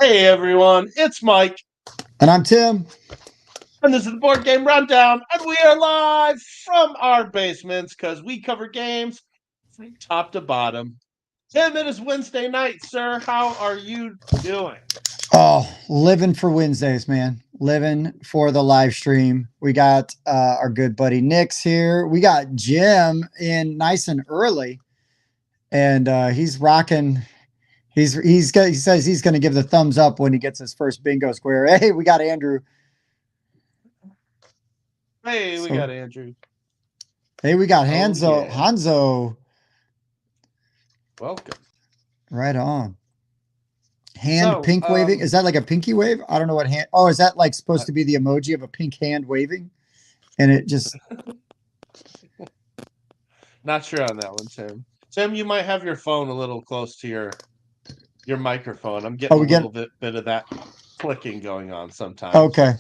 Hey everyone, it's Mike, And I'm Tim. and this is the Board Game Rundown, and we are live from our basements because we cover games from top to bottom. Tim, it is Wednesday night, sir. How are you doing? Oh, living for Wednesdays, man. Living for the live stream. We got our good buddy Nick's here. We got Jim in nice and early, and he's rocking. He says he's going to give the thumbs up when he gets his first bingo square. Hey, we got Andrew. Hey, we So, got Andrew. hey, we got Oh, Hanzo. yeah. Hanzo, Welcome. right on. Hand So, pink waving. Is that like a pinky wave? I don't know what hand. Oh, is that like supposed to be the emoji of a pink hand waving? And it just not sure on that one, Tim. Tim, you might have your phone a little close to your microphone. I'm getting oh, a we get little bit of that clicking going on sometimes. okay.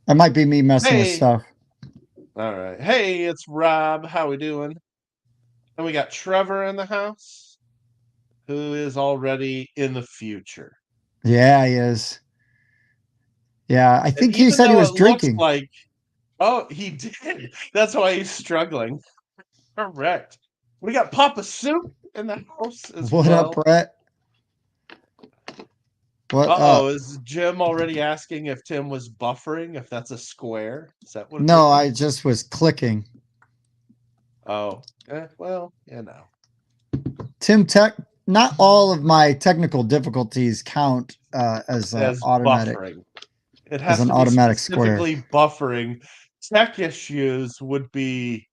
That might be me messing with Hey, stuff. all right. Hey, it's Rob. How we doing? And we got Trevor in the house, who is already in the future. Yeah, he is. Yeah, I And think he even said he though was it looks drinking. like, oh, he did. That's why he's struggling. Correct. We got Papa Soup in the house as What up, well. Brett? What Uh-oh, up? is Jim already asking if Tim was buffering, if that's a square? Is that what No, this I is? just was clicking. Oh, well, Tim Tech. Not all of my technical difficulties count as as automatic buffering. It as has an to be automatic square. specifically buffering. Tech issues would be,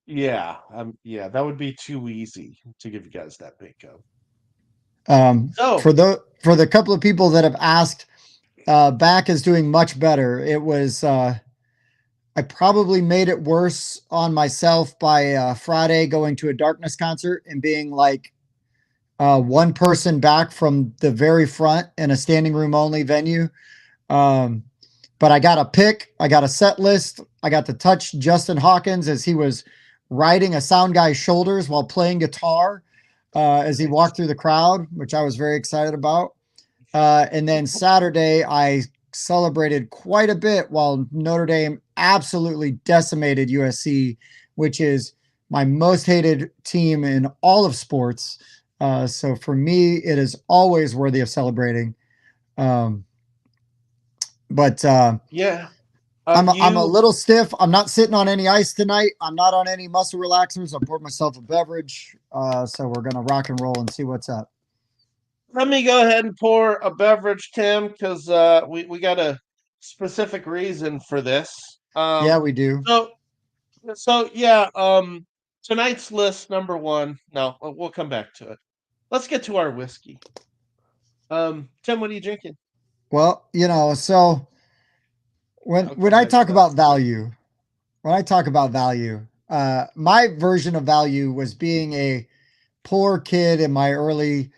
yeah, that would be too easy to give you guys that bingo. So, For the couple of people that have asked, back is doing much better. It was I probably made it worse on myself by Friday going to a Darkness concert and being like one person back from the very front in a standing room only venue. Um, but I got a pick, I got a set list, I got to touch Justin Hawkins as he was riding a sound guy's shoulders while playing guitar as he walked through the crowd, which I was very excited about. And then Saturday, I celebrated quite a bit while Notre Dame absolutely decimated USC, which is my most hated team in all of sports. So for me, it is always worthy of celebrating. Um, but yeah, I'm a little stiff. I'm not sitting on any ice tonight. I'm not on any muscle relaxers. I poured myself a beverage. So we're gonna rock and roll and see what's up. let me go ahead and pour a beverage, Tim, because we got a specific reason for this. Yeah, we do. So so yeah, tonight's list number one. No, we'll come back to it. Let's get to our whiskey. Tim, what are you drinking? Well, so I'll when come I back to talk that about story. value, when I talk about value, my version of value was being a poor kid in my early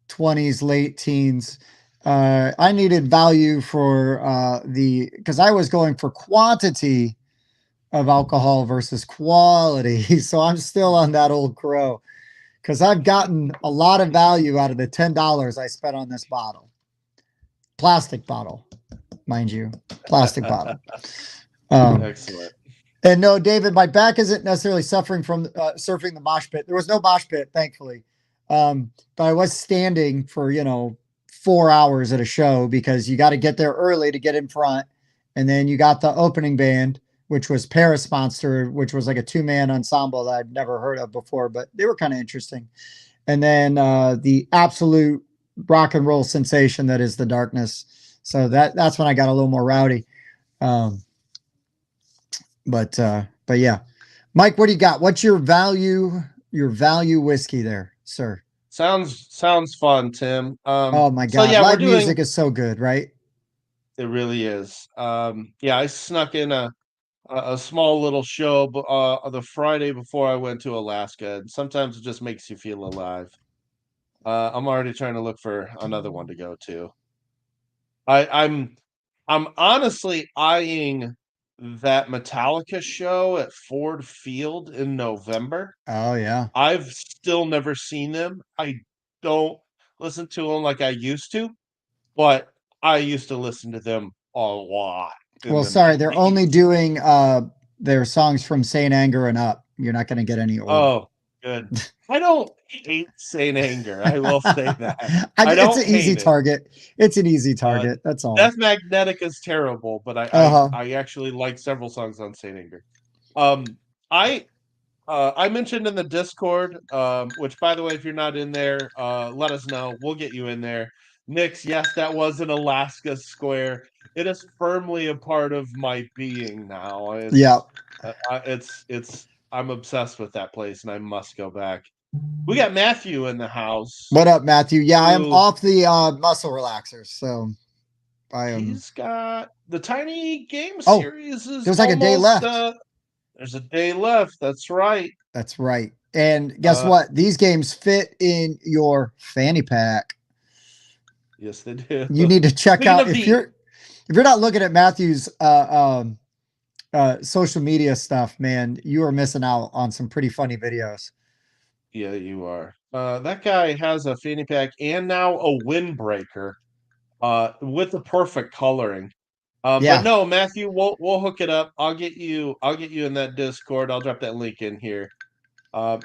20s, late teens. I needed value for because I was going for quantity of alcohol versus quality. So I'm still on that old crow because I've gotten a lot of value out of the $10 I spent on this bottle. Plastic bottle, mind you, plastic bottle. Excellent. And no, David, my back isn't necessarily suffering from surfing the mosh pit. There was no mosh pit, thankfully. But I was standing for, 4 hours at a show because you got to get there early to get in front. And then you got the opening band, which was Paris Monster, which was like a two-man ensemble that I'd never heard of before, but they were kind of interesting. And then the absolute rock and roll sensation that is the Darkness. So that's when I got a little more rowdy. Um, but yeah. Mike, what do you got? What's your value whiskey there, sir? Sounds fun, Tim. Oh my So God. yeah, we're Live doing. music is so good, right? It really is. Yeah, I snuck in a small little show the Friday before I went to Alaska, and sometimes it just makes you feel alive. I'm already trying to look for another one to go to. I'm honestly eyeing that Metallica show at Ford Field in November. Oh yeah. I've still never seen them. I don't listen to them like I used to. but I used to listen to them a lot in Well, the sorry, they're only 90s. doing their songs from Saint Anger and up. You're not going to get any old. Oh, good. I don't hate Saint Anger. I will say that. I It's don't an easy hate it. target. It's an easy Uh, target. That's all. Death Magnetic is terrible, but Uh huh. I actually like several songs on Saint Anger. Um, I I mentioned in the Discord, which by the way, if you're not in there, let us know. We'll get you in there. Nix, yes, that was an Alaska square. It is firmly a part of my being now. Yeah. It's I'm obsessed with that place, and I must go back. We got Matthew in the house. What up, Matthew? Yeah, I am Who off the muscle relaxers, so I am. he's got the Tiny Game Oh, Series is there's like a day almost. left. There's a day left. That's right. That's right. And guess Uh, what? These games fit in your fanny pack. yes, they do. You need to check Speaking out of the if you're not looking at Matthew's social media stuff, man, you are missing out on some pretty funny videos. Yeah, you are. That guy has a fanny pack and now a windbreaker, with the perfect coloring. But Yeah. no, Matthew, we'll hook it up. I'll get you in that Discord. I'll drop that link in here.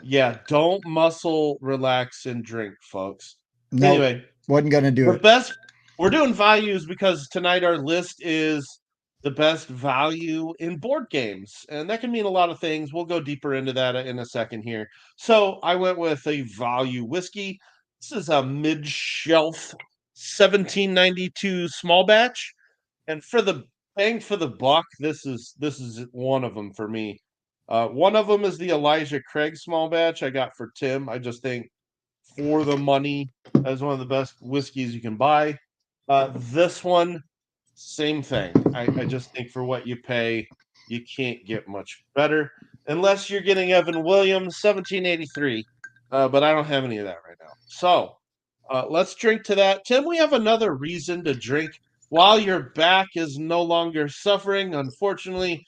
Yeah, don't muscle, relax, and drink, folks. Nope. Anyway, Wasn't gonna do the it. best we're doing values because tonight our list is the best value in board games, and that can mean a lot of things. We'll go deeper into that in a second here. So I went with a value whiskey. This is a mid-shelf 1792 small batch, and for the bang for the buck, this is one of them for me. One of them is the Elijah Craig small batch I got for Tim. I just think for the money, as one of the best whiskeys you can buy. This one, same thing. I just think for what you pay, you can't get much better unless you're getting Evan Williams, 1783. But I don't have any of that right now. So let's drink to that. Tim, we have another reason to drink while your back is no longer suffering. Unfortunately,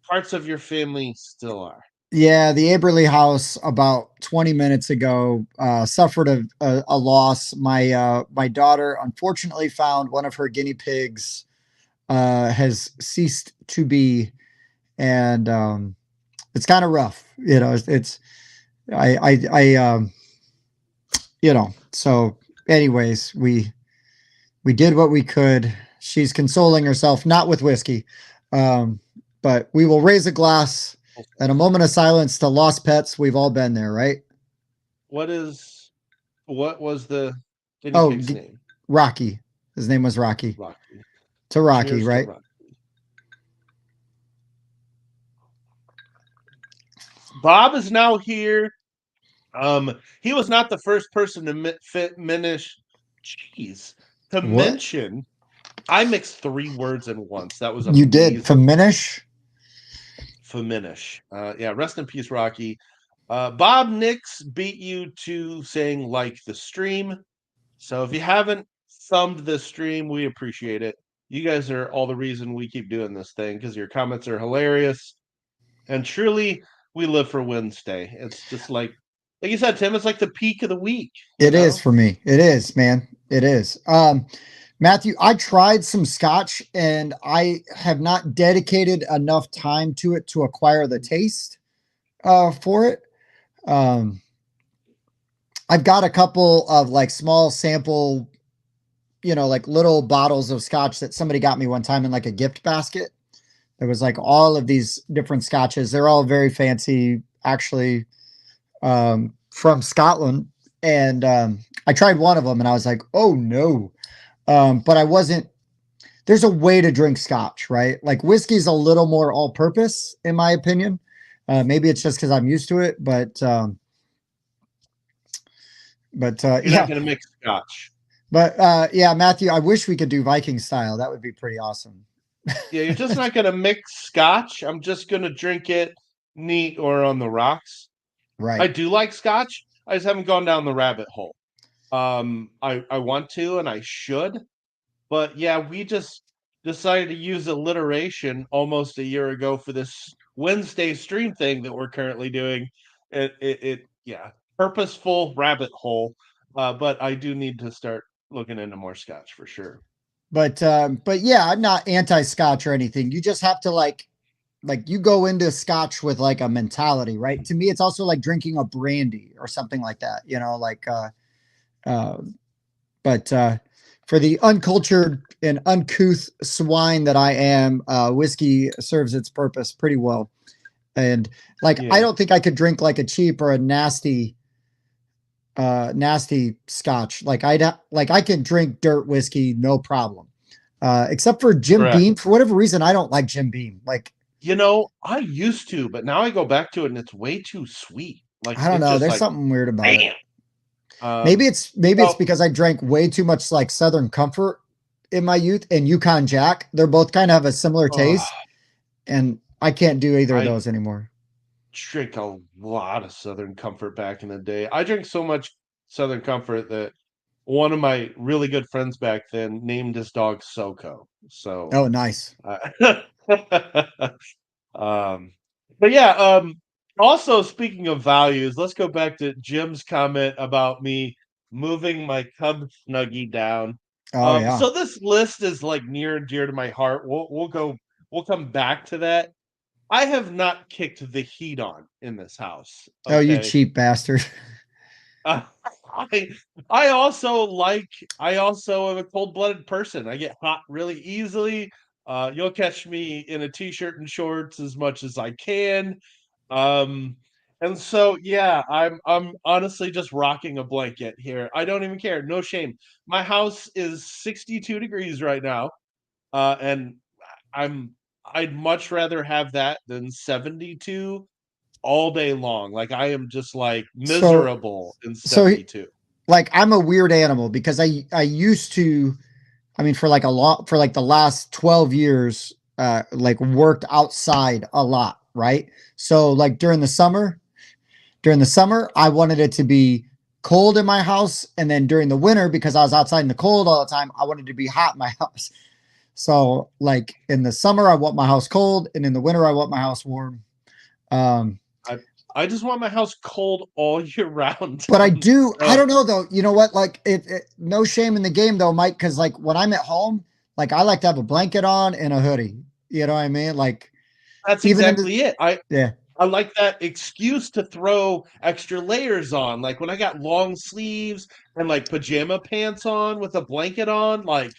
parts of your family still are. Yeah, the Aberley house about 20 minutes ago suffered a loss. My daughter unfortunately found one of her guinea pigs has ceased to be, and it's kind of rough. It's I so anyways, we did what we could. She's consoling herself, not with whiskey. But we will raise a glass and a moment of silence to lost pets. We've all been there, right? What is what was the guinea Oh, pig's name? Rocky. His name was Rocky. Rocky. To Rocky, Cheers to right? Rocky. Bob is now here. He was not the first person to cheese to What? mention. I mixed three words in once. That was You did amazing. Feminish? Feminish. Yeah, rest in peace, Rocky. Bob Nix beat you to saying like the stream. So if you haven't thumbed the stream, we appreciate it. You guys are all the reason we keep doing this thing because your comments are hilarious. And truly, we live for Wednesday. It's just like you said, Tim, it's like the peak of the week, you It is know? for me. It is, man. It is. Matthew, I tried some scotch and I have not dedicated enough time to it to acquire the taste for it. Um, I've got a couple of like small sample, like little bottles of scotch that somebody got me one time in like a gift basket. There was like all of these different scotches. They're all very fancy, actually, from Scotland. And I tried one of them and I was like, oh no. But I wasn't, there's a way to drink scotch, right? Like whiskey's a little more all purpose, in my opinion. Maybe it's just because I'm used to it, You're not yeah. going to mix scotch. But yeah, Matthew, I wish we could do Viking style. That would be pretty awesome. Yeah, you're just not going to mix scotch. I'm just going to drink it neat or on the rocks. I Right. do like scotch. I just haven't gone down the rabbit hole. I want to and I should, but yeah, we just decided to use alliteration almost a year ago for this Wednesday stream thing that we're currently doing. Yeah, purposeful rabbit hole. But I do need to start looking into more scotch for sure. But yeah, I'm not anti-scotch or anything. You just have to like you go into scotch with like a mentality, right? To me, it's also like drinking a brandy or something like that, you know, like uh but for the uncultured and uncouth swine that I am, whiskey serves its purpose pretty well. And like I Yeah. don't think I could drink like a cheap or a nasty scotch. Like like I can drink dirt whiskey no problem. Except for Jim Correct. Beam. For whatever reason, I don't like Jim Beam. Like I used to, but now I go back to it and it's way too sweet. Like I don't it's know. just There's like, something weird about it. damn. Maybe it's So because I drank way too much like Southern Comfort in my youth and Yukon Jack. They're both kind of have a similar uh, taste, and I can't do either of I those anymore. drink a lot of Southern Comfort back in the day. I drink so much Southern Comfort that one of my really good friends back then named his dog Soko. So, Oh, nice. uh, um, but yeah, also speaking of values, let's go back to Jim's comment about me moving my Cub Snuggie down. Oh yeah. So this list is like near and dear to my heart. We'll come back to that. I have not kicked the heat on in this house. Oh, you Okay. cheap bastard. Uh, I I also like I also am a cold-blooded person. I get hot really easily. You'll catch me in a t-shirt and shorts as much as I can. Um, and so yeah, I'm honestly just rocking a blanket here. I don't even care. No shame. My house is 62 degrees right now. And I'm I'd much rather have that than 72 all day long. Like I am just like So miserable in so 72. like I'm a weird animal because I used to, I mean, for like a lot, for like the last 12 years, like worked outside a lot, right? So like during the summer, I wanted it to be cold in my house. And then during the winter, because I was outside in the cold all the time, I wanted to be hot in my house. So like in the summer, I want my house cold, and in the winter, I want my house warm. Um, I I just want my house cold all year round. but I So don't know though. You know what? Like no shame in the game though, Mike. Cause like when I'm at home, like I like to have a blanket on and a hoodie. You know what I mean? Like that's even in the, exactly it. yeah, I like that excuse to throw extra layers on. Like when I got long sleeves and like pajama pants on with a blanket on, like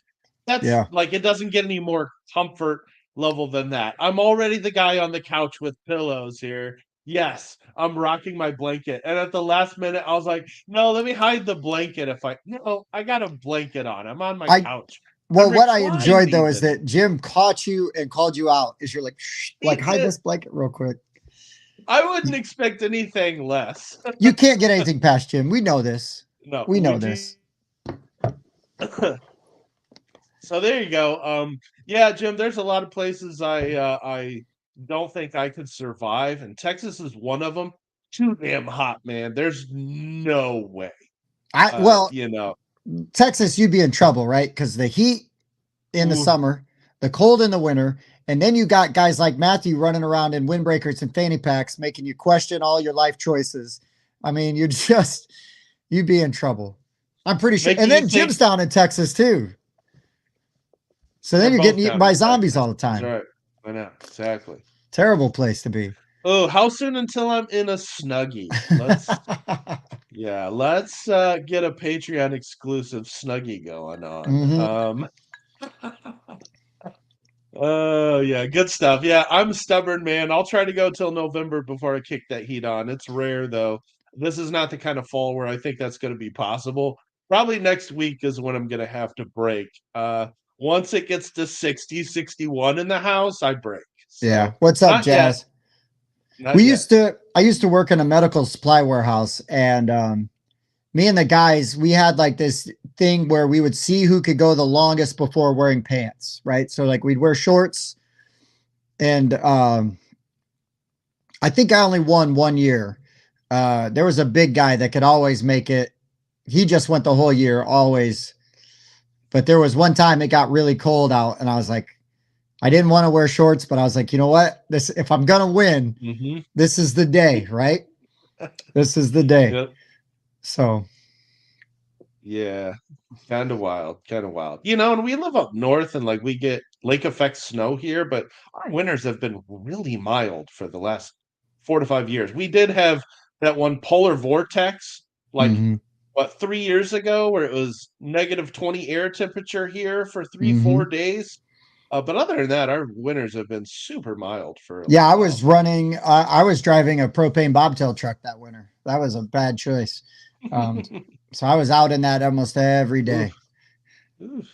that's yeah. like it doesn't get any more comfort level than that. I'm already the guy on the couch with pillows here. Yes, I'm rocking my blanket. And at the last minute, I was like, no, let me hide the blanket. No, I got a blanket on. I'm on my I couch. I'm Well, what I reclined enjoyed though is even. that Jim caught you and called you out. Is you're like, shh, He like hide did. this blanket real quick. I wouldn't expect anything less. You can't get anything past Jim. We know this. No, We we know do. this. So there you go. Yeah, Jim, there's a lot of places I don't think I could survive, and Texas is one of them. Too damn hot, man. There's no way. I well, You know, Texas, you'd be in trouble, right? Because the heat in the ooh, summer, the cold in the winter, and then you got guys like Matthew running around in windbreakers and fanny packs, making you question all your life choices. I mean, you'd be in trouble. I'm pretty sure. And making you then think Jim's down in Texas too. So they're then you're getting both eaten down by in zombies Texas. all the That's time. right. I know exactly. Terrible place to be. Oh, how soon until I'm in a snuggie? Let's get a Patreon exclusive snuggie going on. Hmm. Oh yeah, good stuff. Yeah, I'm stubborn, man. I'll try to go till November before I kick that heat on. It's rare though. This is not the kind of fall where I think that's going to be possible. Probably next week is when I'm going to have to break. Once it gets to 60, 61 in the house, I break. Yeah. So, What's up, not yet. Jazz? Not yet. I used to work in a medical supply warehouse, and me and the guys, we had like this thing where we would see who could go the longest before wearing pants, right? So like we'd wear shorts, and I think I only won 1 year. There was a big guy that could always make it. He just went the whole year, always. But there was one time it got really cold out, and I was like, I didn't want to wear shorts, but I was like, you know what? This, if I'm gonna win, Hmm. this is the day, right? This is the day. Yep. So Yeah, kind of wild, kind of wild. And we live up north and like we get lake effect snow here, but our winters have been really mild for the last 4 to 5 years. We did have that one polar vortex, like Hmm. what, 3 years ago, where it was -20 air temperature here for three, Hmm. 4 days. But other than that, our winters have been super mild for a Yeah, little I while. was running. I was driving a propane bobtail truck that winter. That was a bad choice. Um, so I was out in that almost every day. Oof, oof.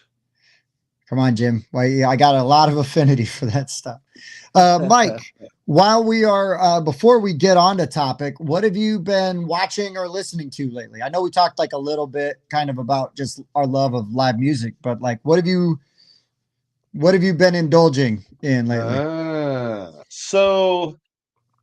Come on, Jim. Well, yeah, I got a lot of affinity for that stuff. Mike, while we are before we get on to topic, what have you been watching or listening to lately? I know we talked like a little bit kind of about just our love of live music, but like what have you been indulging in lately? So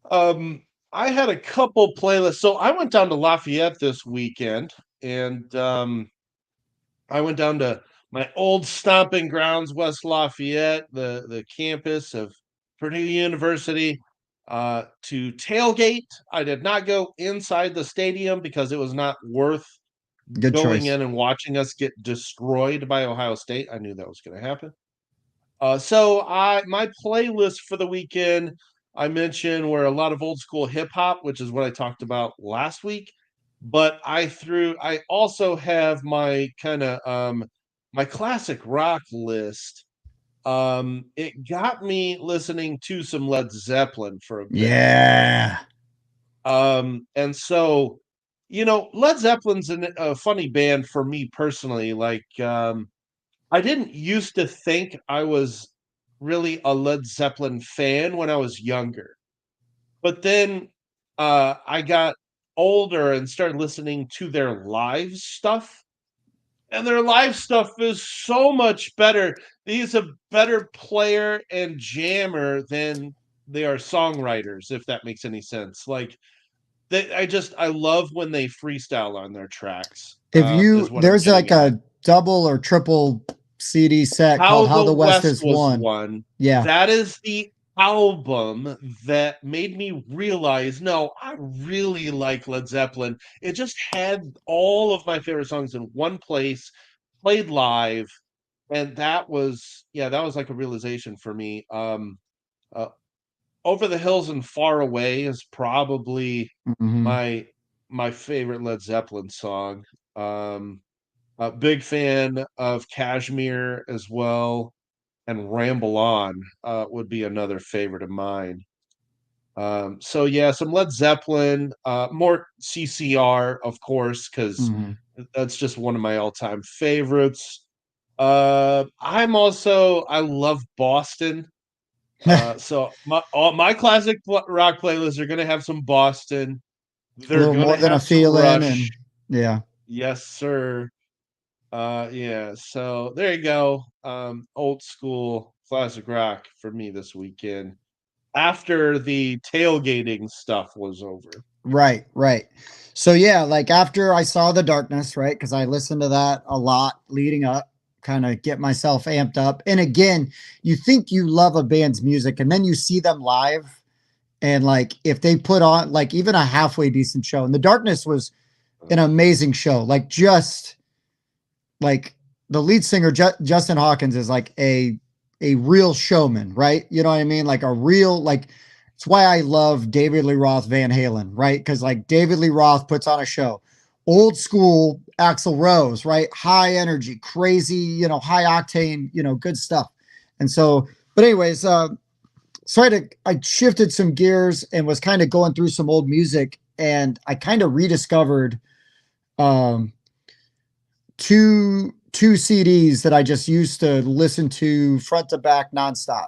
Um, I had a couple playlists. So I went down to Lafayette this weekend, and I went down to my old stomping grounds, West Lafayette, the campus of Purdue University, to tailgate. I did not go inside the stadium because it was not worth Good going choice. in and watching us get destroyed by Ohio State. I knew that was going to happen. So my playlist for the weekend I mentioned were a lot of old school hip hop, which is what I talked about last week. But I also have my kind of my classic rock list. It got me listening to some Led Zeppelin for a bit. Yeah. And so Led Zeppelin's a funny band for me personally. Like I didn't used to think I was really a Led Zeppelin fan when I was younger. But then I got older and started listening to their live stuff. And their live stuff is so much better. He's a better player and jammer than they are songwriters, if that makes any sense. Like I love when they freestyle on their tracks. If you Is what I'm there's getting like at. a double or triple CD set called How How the the West West Is Was Won. Won. Yeah. That is the album that made me realize, no, I really like Led Zeppelin. It just had all of my favorite songs in one place, played live, and that was like a realization for me. Uh, Over the Hills and Far Away is probably Hmm. my my favorite Led Zeppelin song. Um, a big fan of Kashmir as well, and Ramble On would be another favorite of mine. So yeah, some Led Zeppelin, more CCR, of course, because Hmm. that's just one of my all-time favorites. I love Boston. A So all my classic rock playlists are gonna have some Boston. They're little more gonna than a have some feeling, Rush. and yeah. Yes, sir. Yeah, so there you go. Old school classic rock for me this weekend after the tailgating stuff was over. Right, right. So yeah, like after I saw The Darkness, right? Because I listened to that a lot leading up, kind of get myself amped up. And again, you think you love a band's music, and then you see them live, and like if they put on like even a halfway decent show, and The Darkness was an amazing show. Like just like the lead singer Justin Hawkins is like a real showman, right? You know what I mean? Like a real like it's why I love David Lee Roth Van Halen, right? Because like David Lee Roth puts on a show. Old school Axl Rose, right? High energy, crazy, high octane, good stuff. And so, but anyways, so I shifted some gears and was kind of going through some old music, and I kind of rediscovered um two CDs that I just used to listen to front to back nonstop.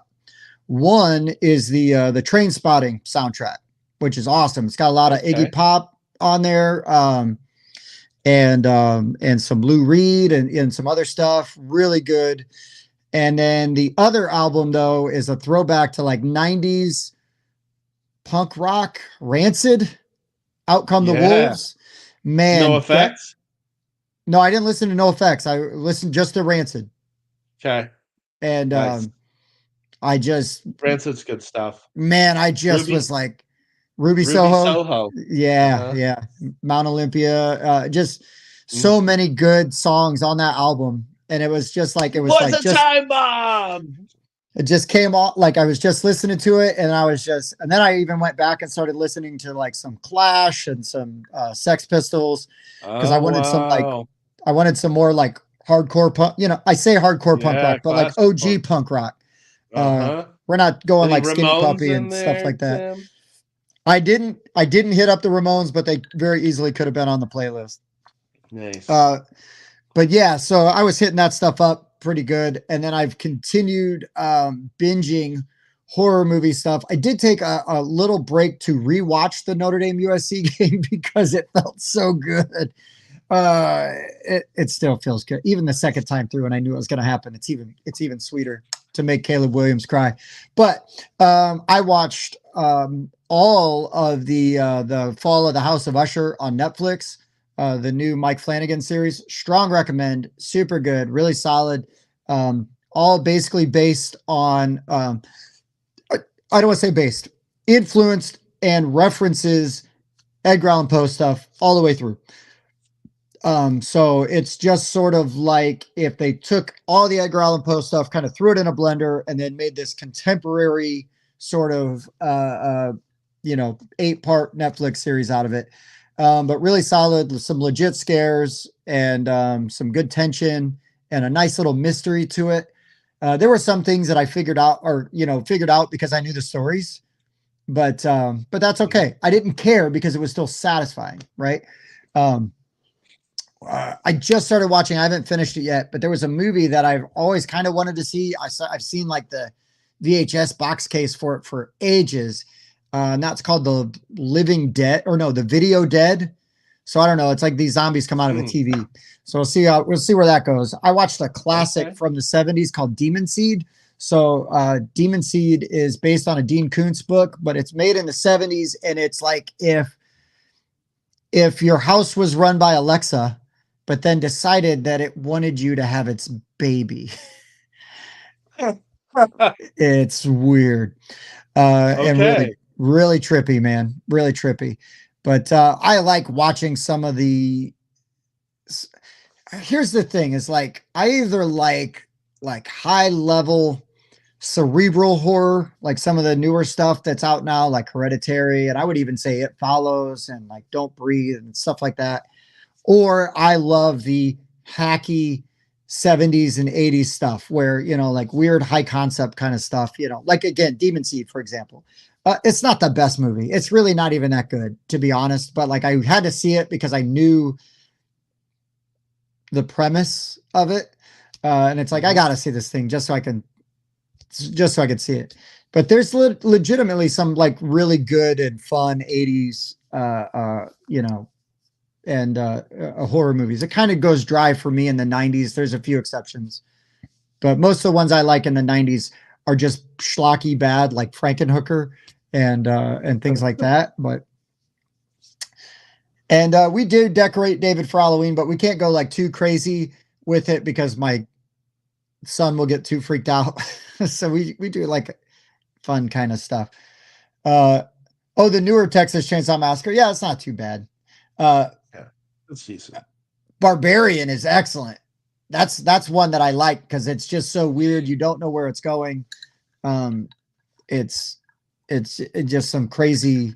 One is the Train Spotting soundtrack, which is awesome. It's got a lot of Iggy Okay. Pop on there, and some Lou Reed and some other stuff. Really good. And then the other album though is a throwback to like '90s punk rock, Rancid. Out Come the Yeah. Wolves. No Man, that effects. no, I didn't listen to No Effects. I listened just to Rancid. Okay. And Nice. I just, Rancid's good stuff. man, I just Ruby was like Ruby Ruby Soho. Soho. Yeah, Uh-huh. yeah. Mount Olympia. Just so many good songs on that album. And it was just like, it was Was like a time bomb. it just came off like I was just listening to it, and and then I even went back and started listening to like some Clash and some Sex Pistols, because Oh wow. I wanted some more like hardcore punk. You know, I say hardcore punk Yeah, rock, but like classic OG punk. punk rock. Uh-huh. We're not going Any like Skinny Ramones Puppy in and stuff there, like that. Tim? I didn't hit up the Ramones, but they very easily could have been on the playlist. Nice. Uh, but yeah, so I was hitting that stuff up pretty good, and then I've continued binging horror movie stuff. I did take a little break to rewatch the Notre Dame USC game because it felt so good. It still feels good, even the second time through, and I knew it was going to happen. It's even sweeter to make Caleb Williams cry. But I watched all of the Fall of the House of Usher on Netflix. The new Mike Flanagan series. Strong recommend. Super good. Really solid. All basically based on, I don't want to say based, influenced and references Edgar Allan Poe stuff all the way through. So it's just sort of like if they took all the Edgar Allan Poe stuff, kind of threw it in a blender, and then made this contemporary sort of, 8-part Netflix series out of it. But really solid, some legit scares and some good tension and a nice little mystery to it. There were some things that I figured out because I knew the stories, but that's okay. I didn't care because it was still satisfying, right? I just started watching. I haven't finished it yet, but there was a movie that I've always kind of wanted to see. I've seen like the VHS box case for it for ages. And that's called The Living Dead, or no, The Video Dead. So I don't know. It's like these zombies come out of a TV. So we'll see where that goes. I watched a classic from the 70s called Demon Seed. So Demon Seed is based on a Dean Koontz book, but it's made in the 70s, and it's like if your house was run by Alexa, but then decided that it wanted you to have its baby. It's weird. And really, really trippy, man. Really trippy. But I like watching some of the. Here's the thing: is like I either like high level cerebral horror, like some of the newer stuff that's out now, like Hereditary, and I would even say It Follows and like Don't Breathe and stuff like that. Or I love the hacky 70s and 80s stuff where, like weird high concept kind of stuff, like again, Demon Seed, for example. It's not the best movie. It's really not even that good, to be honest. But like I had to see it because I knew the premise of it. And it's like, I got to see this thing just so I can see it. But there's legitimately some like really good and fun 80s, and horror movies. It kind of goes dry for me in the 90s. There's a few exceptions, but most of the ones I like in the 90s are just schlocky bad, like Frankenhooker and things like that. But we did decorate David for Halloween, but we can't go like too crazy with it because my son will get too freaked out. So we do like fun kind of stuff. The newer Texas Chainsaw Massacre. Yeah, it's not too bad. It's decent. Barbarian is excellent. That's one that I like because it's just so weird. You don't know where it's going. It's just some crazy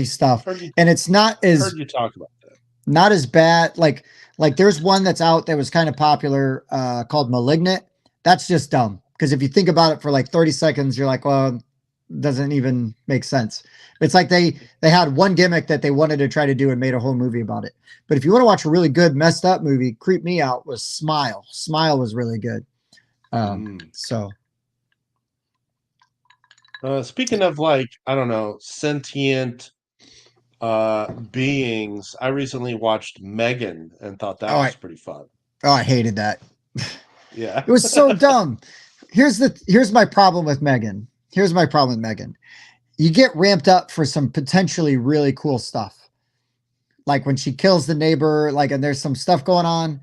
stuff, and it's not as heard you talk about that. Not as bad. Like there's one that's out that was kind of popular called Malignant. That's just dumb because if you think about it for like 30 seconds, you're like, well, doesn't even make sense. It's like they had one gimmick that they wanted to try to do and made a whole movie about it. But if you want to watch a really good messed up movie, Creep Me Out was Smile. Smile was really good. So speaking of like, I don't know, sentient beings, I recently watched Megan and thought that was pretty fun. Oh, I hated that. Yeah. It was so dumb. Here's my problem with Megan. You get ramped up for some potentially really cool stuff. Like when she kills the neighbor, like, and there's some stuff going on.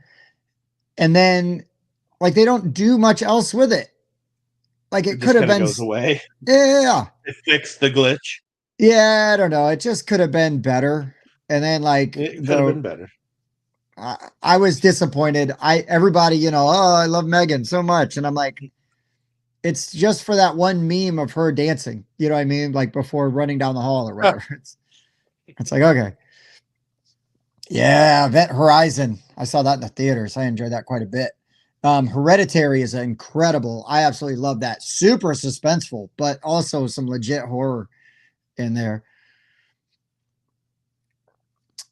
And then like they don't do much else with it. Like it could have been goes away. Yeah. It fixed the glitch. Yeah, I don't know. It just could have been better. And then like it could have been better. I was disappointed. Everybody, oh, I love Megan so much, and I'm like, it's just for that one meme of her dancing. You know what I mean? Like before running down the hall or whatever. It's like, okay. Yeah, Event Horizon. I saw that in the theaters. I enjoyed that quite a bit. Hereditary is incredible. I absolutely love that. Super suspenseful, but also some legit horror in there.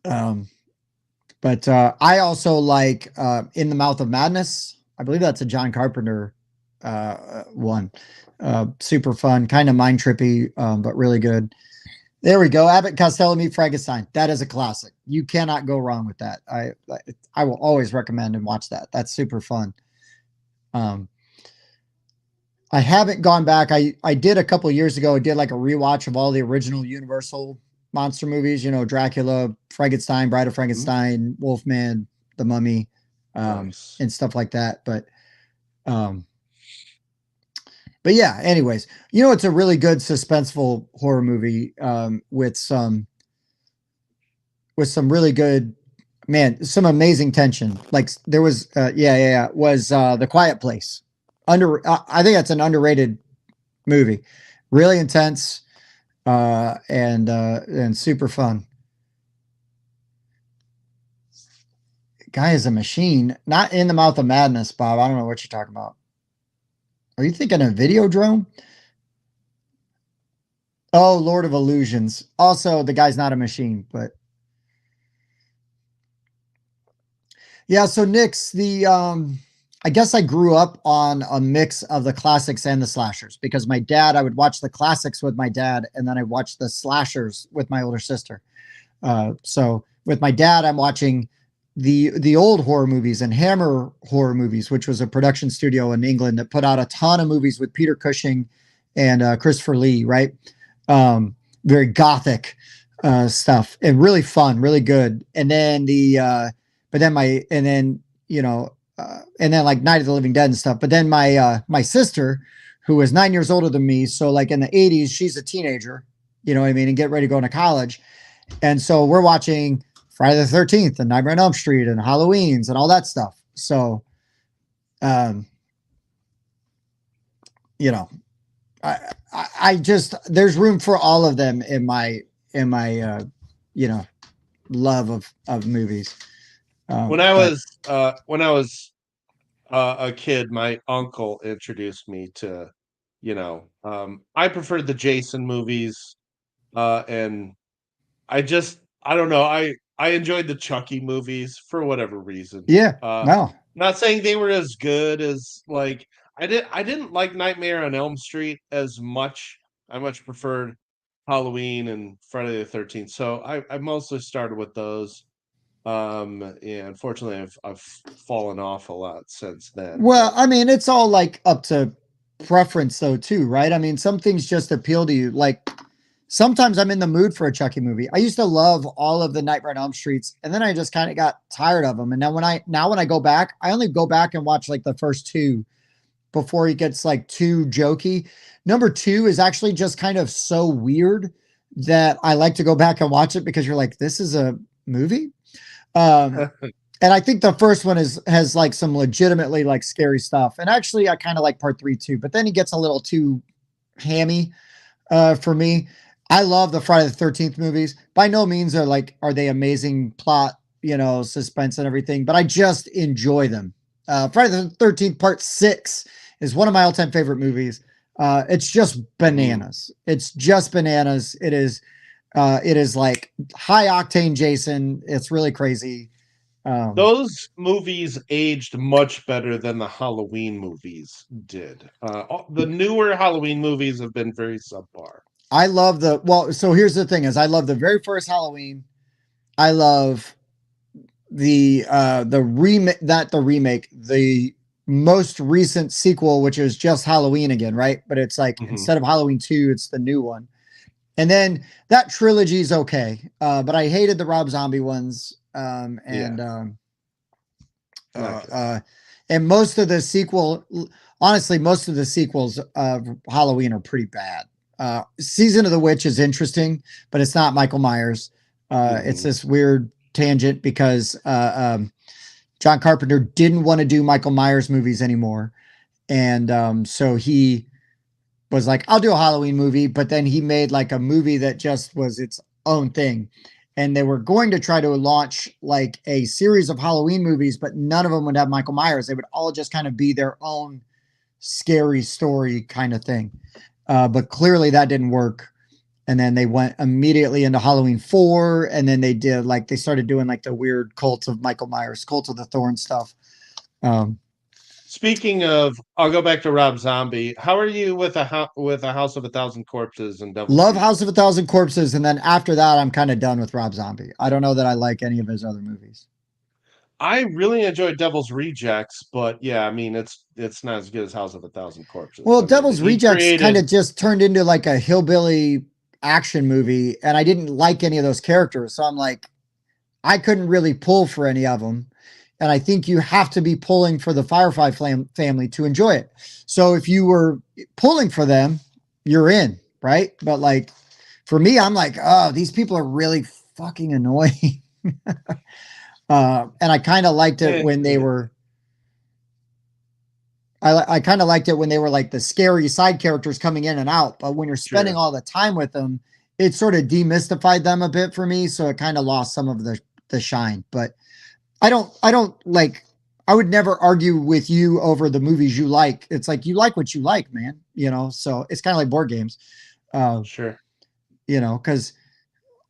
But I also like In the Mouth of Madness. I believe that's a John Carpenter one. Super fun, kind of mind trippy, but really good. There we go. Abbott Costello Meet Frankenstein. That is a classic. You cannot go wrong with that. I will always recommend and watch that. That's super fun. I haven't gone back. I did a couple years ago. I did like a rewatch of all the original Universal monster movies. Dracula, Frankenstein, Bride of Frankenstein, Wolfman, The Mummy, Nice. and stuff like that. But yeah, anyways, it's a really good suspenseful horror movie with some really good, some amazing tension. Like there was, was The Quiet Place. I think that's an underrated movie. Really intense and super fun. Guy is a machine. Not In the Mouth of Madness, Bob. I don't know what you're talking about. Are you thinking of Videodrome? Oh, Lord of Illusions. Also, the guy's not a machine, but yeah. So Nick's I guess I grew up on a mix of the classics and the slashers because I would watch the classics with my dad, and then I watched the slashers with my older sister. So with my dad, I'm watching the old horror movies and Hammer Horror Movies, which was a production studio in England that put out a ton of movies with Peter Cushing and Christopher Lee, right? Very gothic stuff and really fun, really good. And then and then like Night of the Living Dead and stuff. But then my sister, who was 9 years older than me, so like in the 80s, she's a teenager, you know what I mean, and get ready to go into college. And so we're watching Friday the 13th and Nightmare on Elm Street and Halloween's and all that stuff. So, I just, there's room for all of them in my love of movies. When I was a kid, my uncle introduced me to, I preferred the Jason movies, and I don't know, I enjoyed the Chucky movies for whatever reason. Yeah. No. Not saying they were as good as like I didn't like Nightmare on Elm Street as much. I much preferred Halloween and Friday the 13th. So I mostly started with those. Yeah, unfortunately I've fallen off a lot since then. Well, I mean, it's all like up to preference though, too, right? I mean, some things just appeal to you. Like sometimes I'm in the mood for a Chucky movie. I used to love all of the Nightmare on Elm Streets, and then I just kind of got tired of them. And now when I go back, I only go back and watch like the first two before he gets like too jokey. Number two is actually just kind of so weird that I like to go back and watch it because you're like, this is a movie. And I think the first one has like some legitimately like scary stuff. And actually I kind of like part 3 too, but then he gets a little too hammy for me. I love the Friday the 13th movies. By no means are they amazing plot, suspense and everything, but I just enjoy them. Friday the 13th part 6 is one of my all-time favorite movies. It's just bananas. It's just bananas. It is like high octane Jason. It's really crazy. Those movies aged much better than the Halloween movies did. The newer Halloween movies have been very subpar. I love so here's the thing is I love the very first Halloween. I love the remake, the most recent sequel, which is just Halloween again, right? But it's like instead of Halloween 2, it's the new one. And then that trilogy is okay. But I hated the Rob Zombie ones. And most of the most of the sequels of Halloween are pretty bad. Season of the Witch is interesting, but it's not Michael Myers. It's this weird tangent because John Carpenter didn't want to do Michael Myers movies anymore. And so he was like, I'll do a Halloween movie. But then he made like a movie that just was its own thing. And they were going to try to launch like a series of Halloween movies, but none of them would have Michael Myers. They would all just kind of be their own scary story kind of thing. But clearly that didn't work. And then they went immediately into Halloween 4. And then they started doing like the weird Cult of Michael Myers, Cult of the Thorn stuff. Speaking of, I'll go back to Rob Zombie. How are you with a House of a Thousand Corpses and Devil's Love Rejects? House of a Thousand Corpses. And then after that, I'm kind of done with Rob Zombie. I don't know that I like any of his other movies. I really enjoyed Devil's Rejects, but yeah, I mean it's not as good as House of a Thousand Corpses. Well, I mean, Devil's he Rejects created- kind of just turned into like a hillbilly action movie, and I didn't like any of those characters. So I'm like, I couldn't really pull for any of them. And I think you have to be pulling for the Firefly family to enjoy it. So if you were pulling for them, you're in, right? But like for me, I'm like, oh, these people are really fucking annoying. And I kind of liked it when they were. I kind of liked it when they were like the scary side characters coming in and out. But when you're spending all the time with them, it sort of demystified them a bit for me. So it kind of lost some of the shine. But I don't like, I would never argue with you over the movies you like. It's like, you like what you like, man. You know, so it's kind of like board games. Sure. You know, because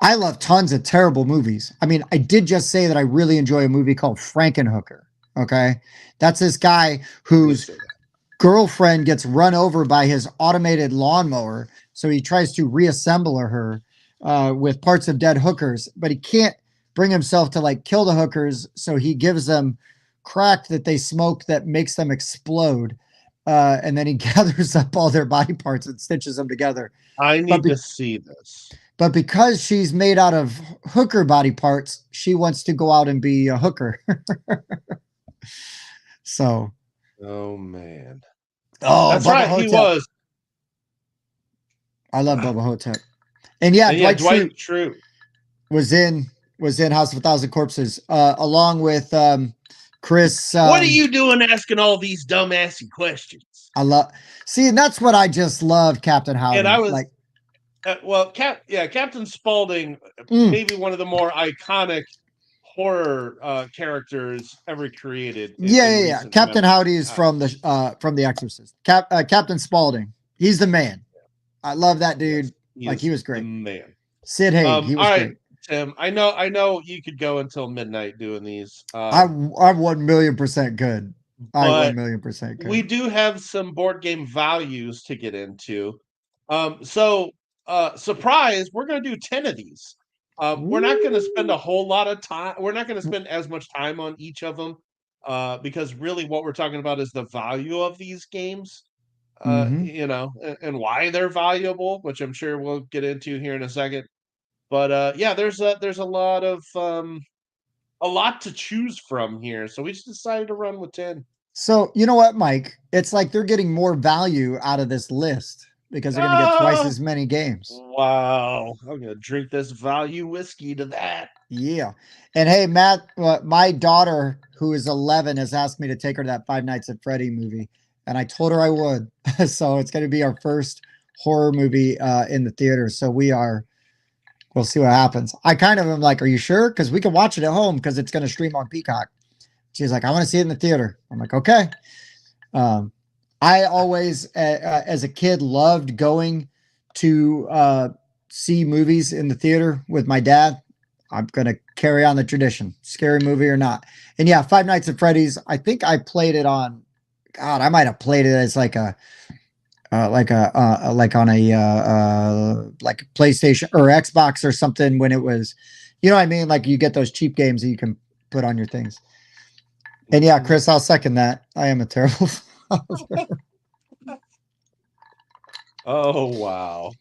I love tons of terrible movies. I mean, I did just say that I really enjoy a movie called Frankenhooker. Okay. That's this guy whose girlfriend gets run over by his automated lawnmower. So he tries to reassemble her with parts of dead hookers, but he can't bring himself to like kill the hookers. So he gives them crack that they smoke that makes them explode. And then he gathers up all their body parts and stitches them together. I need to see this. But because she's made out of hooker body parts, she wants to go out and be a hooker. So. Oh man. Oh, that's Bubba right. Hotep. He was. I love Bubba Hotep. And yeah, Dwight Schrute was in House of a Thousand Corpses, along with Chris. What are you doing asking all these dumbassy questions? And that's what I just love, Captain Howdy. And I was like, Captain Spaulding, maybe one of the more iconic horror characters ever created. Captain Howdy is from The Exorcist. Captain Spaulding, he's the man. I love that dude. Yes, he was great. Man. Sid Haig, he was great. Tim, I know you could go until midnight doing these. I'm 1,000,000% good. I'm 1,000,000% good. We do have some board game values to get into. Surprise, we're going to do 10 of these. We're not going to spend a whole lot of time. We're not going to spend as much time on each of them because really what we're talking about is the value of these games, you know, and why they're valuable, which I'm sure we'll get into here in a second. But there's a lot to choose from here. So we just decided to run with 10. So you know what, Mike? It's like they're getting more value out of this list because they're going to get twice as many games. Wow. I'm going to drink this value whiskey to that. Yeah. And hey, Matt, my daughter, who is 11, has asked me to take her to that Five Nights at Freddy movie. And I told her I would. So it's going to be our first horror movie in the theater. So we'll see what happens. I kind of am like, are you sure? Because we can watch it at home because it's going to stream on Peacock. She's like, I want to see it in the theater. I'm like, okay. I always, as a kid, loved going to see movies in the theater with my dad. I'm going to carry on the tradition, scary movie or not. And yeah, Five Nights at Freddy's, I think I played it on, God, I might have played it as like on a PlayStation or Xbox or something when it was, you know what I mean? Like you get those cheap games that you can put on your things. And yeah, Chris, I'll second that. I am a terrible father. Oh, wow.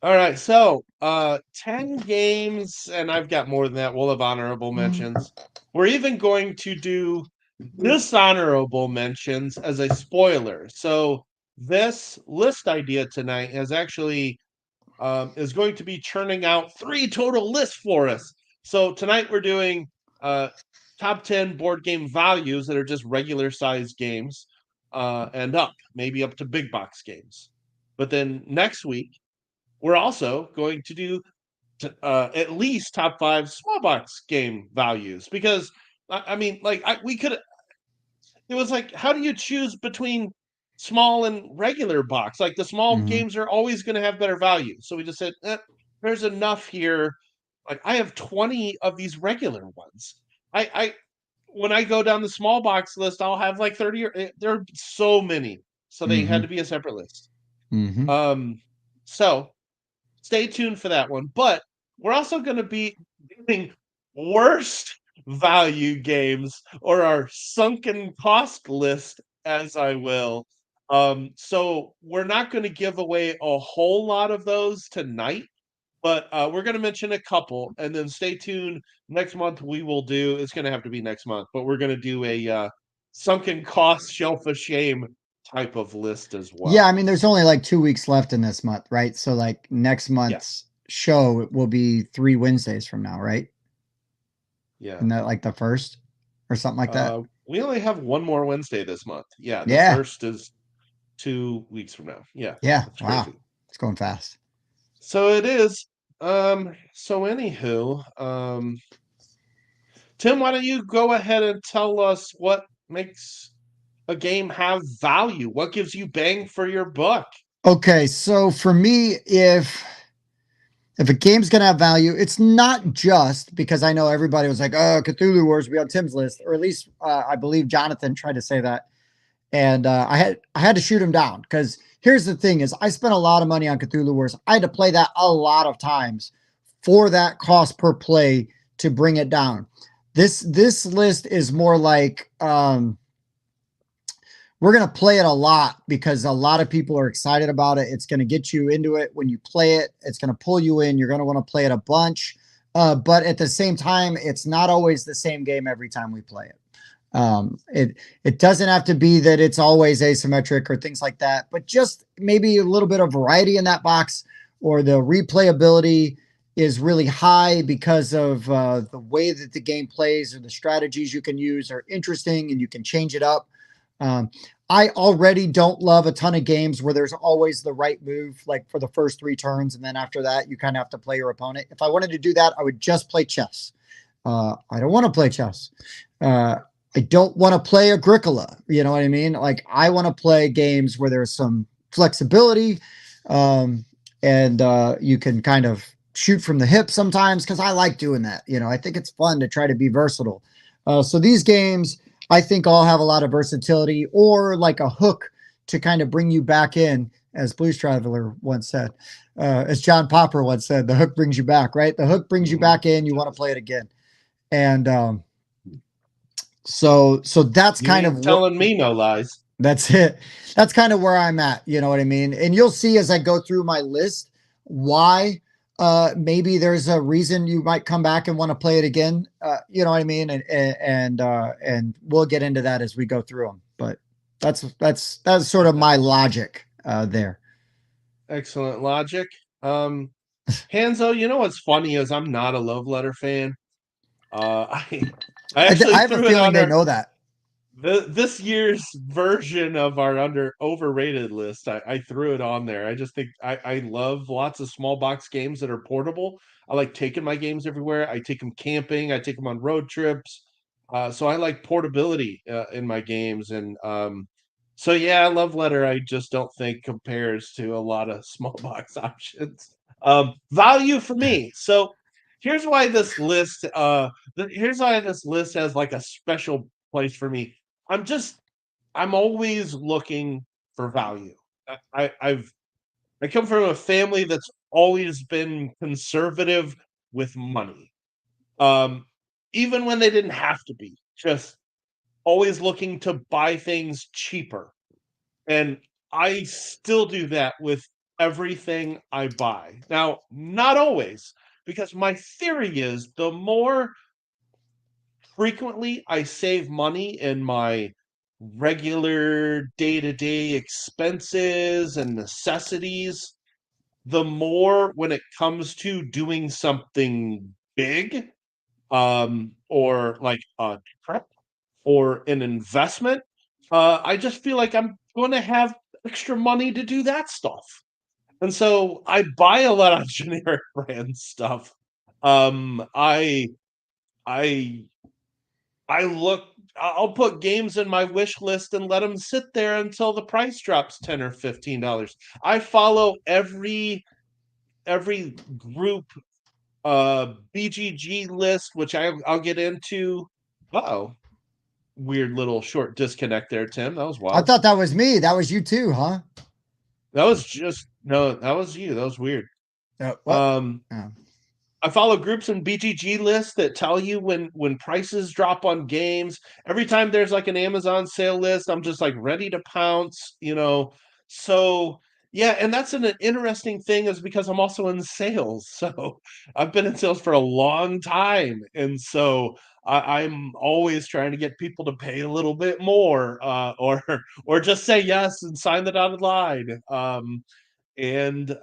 All right. So 10 games, and I've got more than that. We'll have honorable mentions. We're even going to do dishonorable mentions as a spoiler. So this list idea tonight is actually is going to be churning out 3 total lists for us. So tonight we're doing uh top 10 board game values that are just regular size games and up, maybe up to big box games. But then next week we're also going to do at least top 5 small box game values because I mean like we could it was like, how do you choose between small and regular box? Like the small Mhm. games are always going to have better value. So we just said, there's enough here. Like I have 20 of these regular ones. I when I go down the small box list, I'll have like 30 there are so many. So they had to Mhm. be a separate list. Mhm. Um so stay tuned for that one. But we're also going to be doing worst value games or our sunken cost list, as I will. So we're not going to give away a whole lot of those tonight, but we're going to mention a couple, and then stay tuned. Next month we will do. It's going to have to be next month, but we're going to do a sunken cost shelf of shame type of list as Yeah, I well. mean, there's only like 2 weeks left in this month, right? So like next Yeah, month's show will be 3 Wednesdays from now, right? yeah. Isn't that like the first or something like that? We only have one more Wednesday this month. Yeah, the Yeah. first is 2 weeks from now. Yeah, Yeah. that's Wow. crazy. It's going fast. So it is. So anywho, Tim, why don't you go ahead and tell us what makes a game have value? What gives you bang for your buck? Okay, so for me, if a game's gonna have value, it's not just because I know everybody was like, "Oh, Cthulhu Wars be on Tim's list," or at least I believe Jonathan tried to say that, and I had to shoot him down because here's the thing: is I spent a lot of money on Cthulhu Wars. I had to play that a lot of times for that cost per play to bring it down. This list is more like we're going to play it a lot because a lot of people are excited about it. It's going to get you into it when you play it. It's going to pull you in. You're going to want to play it a bunch. But at the same time, it's not always the same game every time we play it. It doesn't have to be that it's always asymmetric or things like that, but just maybe a little bit of variety in that box, or the replayability is really high because of the way that the game plays, or the strategies you can use are interesting and you can change it up. Um, I already don't love a ton of games where there's always the right move, like for the first 3 turns, and then after that, you kind of have to play your opponent. If I wanted to do that, I would just play chess. I don't want to play chess. Uh, I don't want to play Agricola. You know what I mean? Like I want to play games where there's some flexibility, and you can kind of shoot from the hip sometimes because I like doing that. I think it's fun to try to be versatile. So these games, I think, all have a lot of versatility or like a hook to kind of bring you back in, as Blues Traveler once said. As John Popper once said, the hook brings you back, right? The hook brings you Mhm. back in. You want to play it again, and so that's You kind ain't of what telling me no lies. that's it. That's kind of where I'm at. You know what I mean? And you'll see as I go through my list why maybe there's a reason you might come back and want to play it again. You know what I mean? And we'll get into that as we go through them. But that's sort of my logic there. Excellent logic. Um, Hanzo, you know what's funny is I'm not a love letter fan. I I actually have a threw it feeling on they our know that. this year's version of our under overrated list. I threw it on there. I just think I love lots of small box games that are portable. I like taking my games everywhere. I take them camping. I take them on road trips. So I like portability in my games, and so yeah, Love Letter. I just don't think compares to a lot of small box options. Value for me. So here's why this list. Here's why this list has like a special place for me. I'm just I'm always looking for value. I've I come from a family that's always been conservative with money. Um, Even when they didn't have to be, just always looking to buy things cheaper. And I still do that with everything I buy. Now, not always, because my theory is the more frequently I save money in my regular day-to-day expenses and necessities, the more when it comes to doing something big, or like a trip or an investment, I just feel like I'm going to have extra money to do that stuff. And so I buy a lot of generic brand stuff. Um, I I I look I'll put games in my wish list and let them sit there until the price drops 10 or $15. I follow every group BGG list, which I'll get into. Uh-oh. Weird little short disconnect there, Tim. That was I wild. thought that was me. That was you too, huh? That was just no, that was you. That was weird. What? Um, Oh. I follow groups and BGG lists that tell you when prices drop on games. Every time there's like an Amazon sale list, I'm just like ready to pounce. So yeah, and that's an interesting thing is because I'm also in sales. So I've been in sales for a long time. And so I'm always trying to get people to pay a little bit more, or just say yes and sign the dotted line. And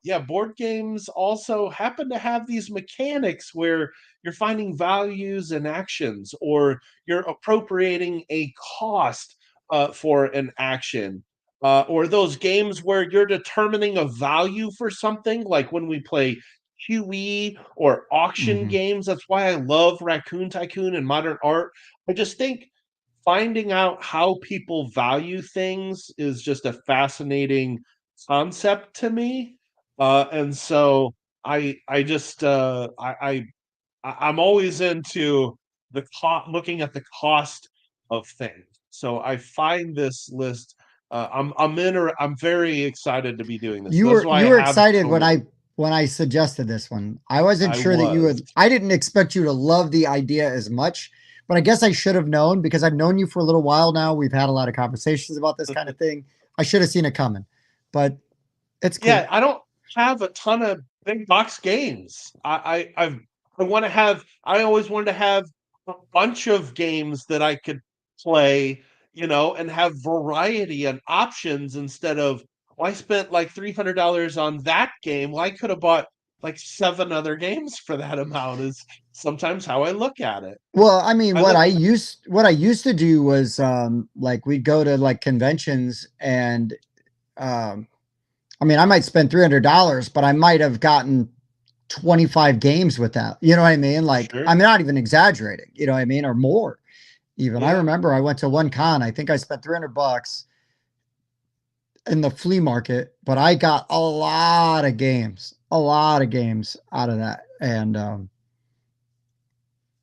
yeah, board games also happen to have these mechanics where you're finding values and actions, or you're appropriating a cost for an action. Or those games where you're determining a value for something, like when we play QE or auction Mhm. games. That's why I love Raccoon Tycoon and Modern Art. I just think finding out how people value things is just a fascinating concept to me. And so I just I'm always into looking at the cost of things. So I find this list. I'm very excited to be doing this. You That's were why I you were have excited so many. when I suggested this one. I wasn't I sure that you was. would. I didn't expect you to love the idea as much, but I guess I should have known because I've known you for a little while now. We've had a lot of conversations about this kind of thing. I should have seen it coming, but it's cool. Yeah, I don't have a ton of big box games. I want to have. I always wanted to have a bunch of games that I could play, and have variety and options instead of. Well, I spent like $300 on that game. Well, I could have bought like seven other games for that amount. Is sometimes how I look at it. Well, I mean, I look at what I used to do was like we'd go to like conventions and um I mean, I might spend $300, but I might have gotten 25 games with that. You know what I mean? Like, sure, I'm not even exaggerating, you know what I mean? Or more even. I yeah. remember I went to one con, I think I spent 300 bucks in the flea market, but I got a lot of games out of that. And,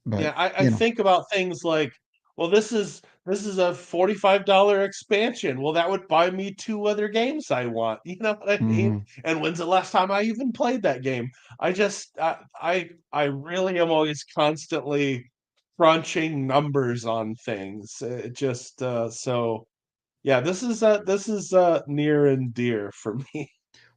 but Yeah, I you know, think about things like, well, this is a $45 expansion. Well, that would buy me two other games I want. You know what I mean? mhm. And when's the last time I even played that game? I really am always constantly crunching numbers on things. It just so yeah, this is near and dear for me.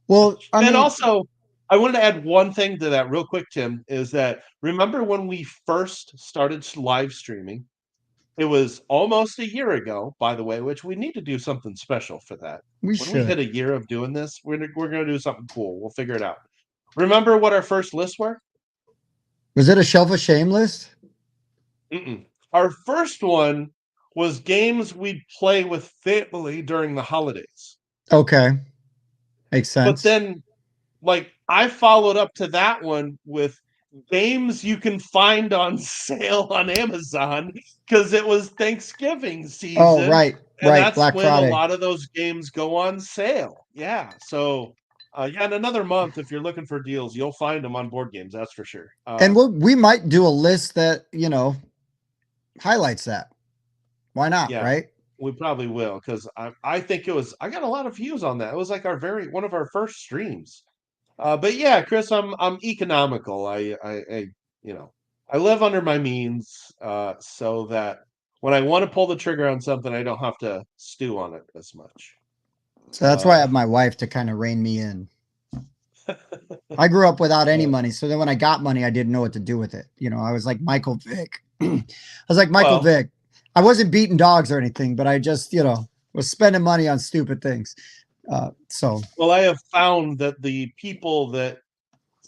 Well, I And mean, also, I wanted to add one thing to that real quick, Tim, is that remember when we first started live streaming? It was almost a year ago, by the way, which we need to do something special for that. we When we hit should. a year of doing this, we're gonna do something cool. We'll figure it out. Remember what our first lists were? Was it a shelf of shame list? Mm-mm. Our first one was games we'd play with family during the holidays. Okay. Makes But sense. then like I followed up to that one with games you can find on sale on Amazon because it was Thanksgiving Oh, season, right. and Right. that's Black when a Friday. lot of those games go on sale. Yeah, so yeah, in another month, if you're looking for deals, you'll find them on board games. That's for sure. And we might do a list that, you know, highlights that. Why not, Yeah, right? we probably will because I think I got a lot of views on that. It was like one of our first streams. But yeah, Chris, I'm economical. I you know I live under my means, so that when I want to pull the trigger on something, I don't have to stew on it as much. So that's why I Uh, have my wife to kind of rein me in. I grew up without any uh, money. So then when I got money, I didn't know what to do with it. You know, I was like Michael Vick. I was like Michael well, Vick. I wasn't beating dogs or anything, but I just, you know, was spending money on stupid things. So I have found that the people that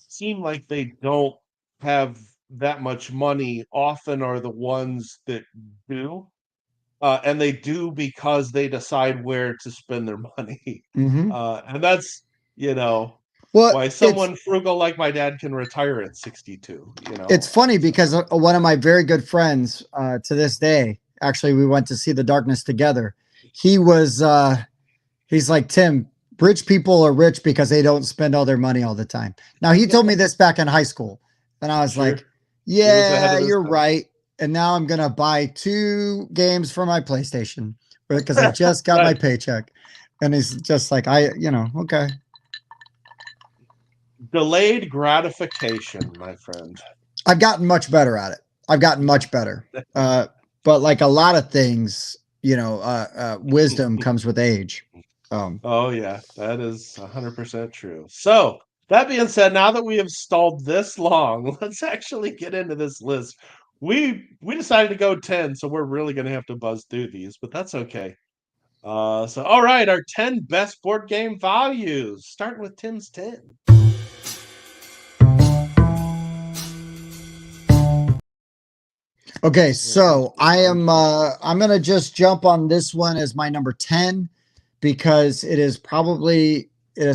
seem like they don't have that much money often are the ones that do. And they do because they decide where to spend their money. Hmm. And that's, you know, Well, why someone frugal like my dad can retire at 62, you it's know. funny So because one of my very good friends to this day, actually, we went to see The Darkness together. He was, he's like, Tim, rich people are rich because they don't spend all their money all the time. Now, he told me this back in high school, and I was sure, like, he was ahead yeah, of his you're time. right. And now I'm going to buy 2 games for my PlayStation because I just got my Right. paycheck. And he's just like, okay. Delayed gratification, my friend. I've gotten much better at it. I've gotten much better. Uh, but like a lot of things, wisdom comes with age. Oh yeah, that is 100% true. So that being said, now that we have stalled this long, let's actually get into this list. We decided to go 10, so we're really gonna have to buzz through these, but that's okay. So all right, our 10 best board game values, starting with Tim's 10. Okay, All right, so I'm gonna just jump on this one as my number 10 because it is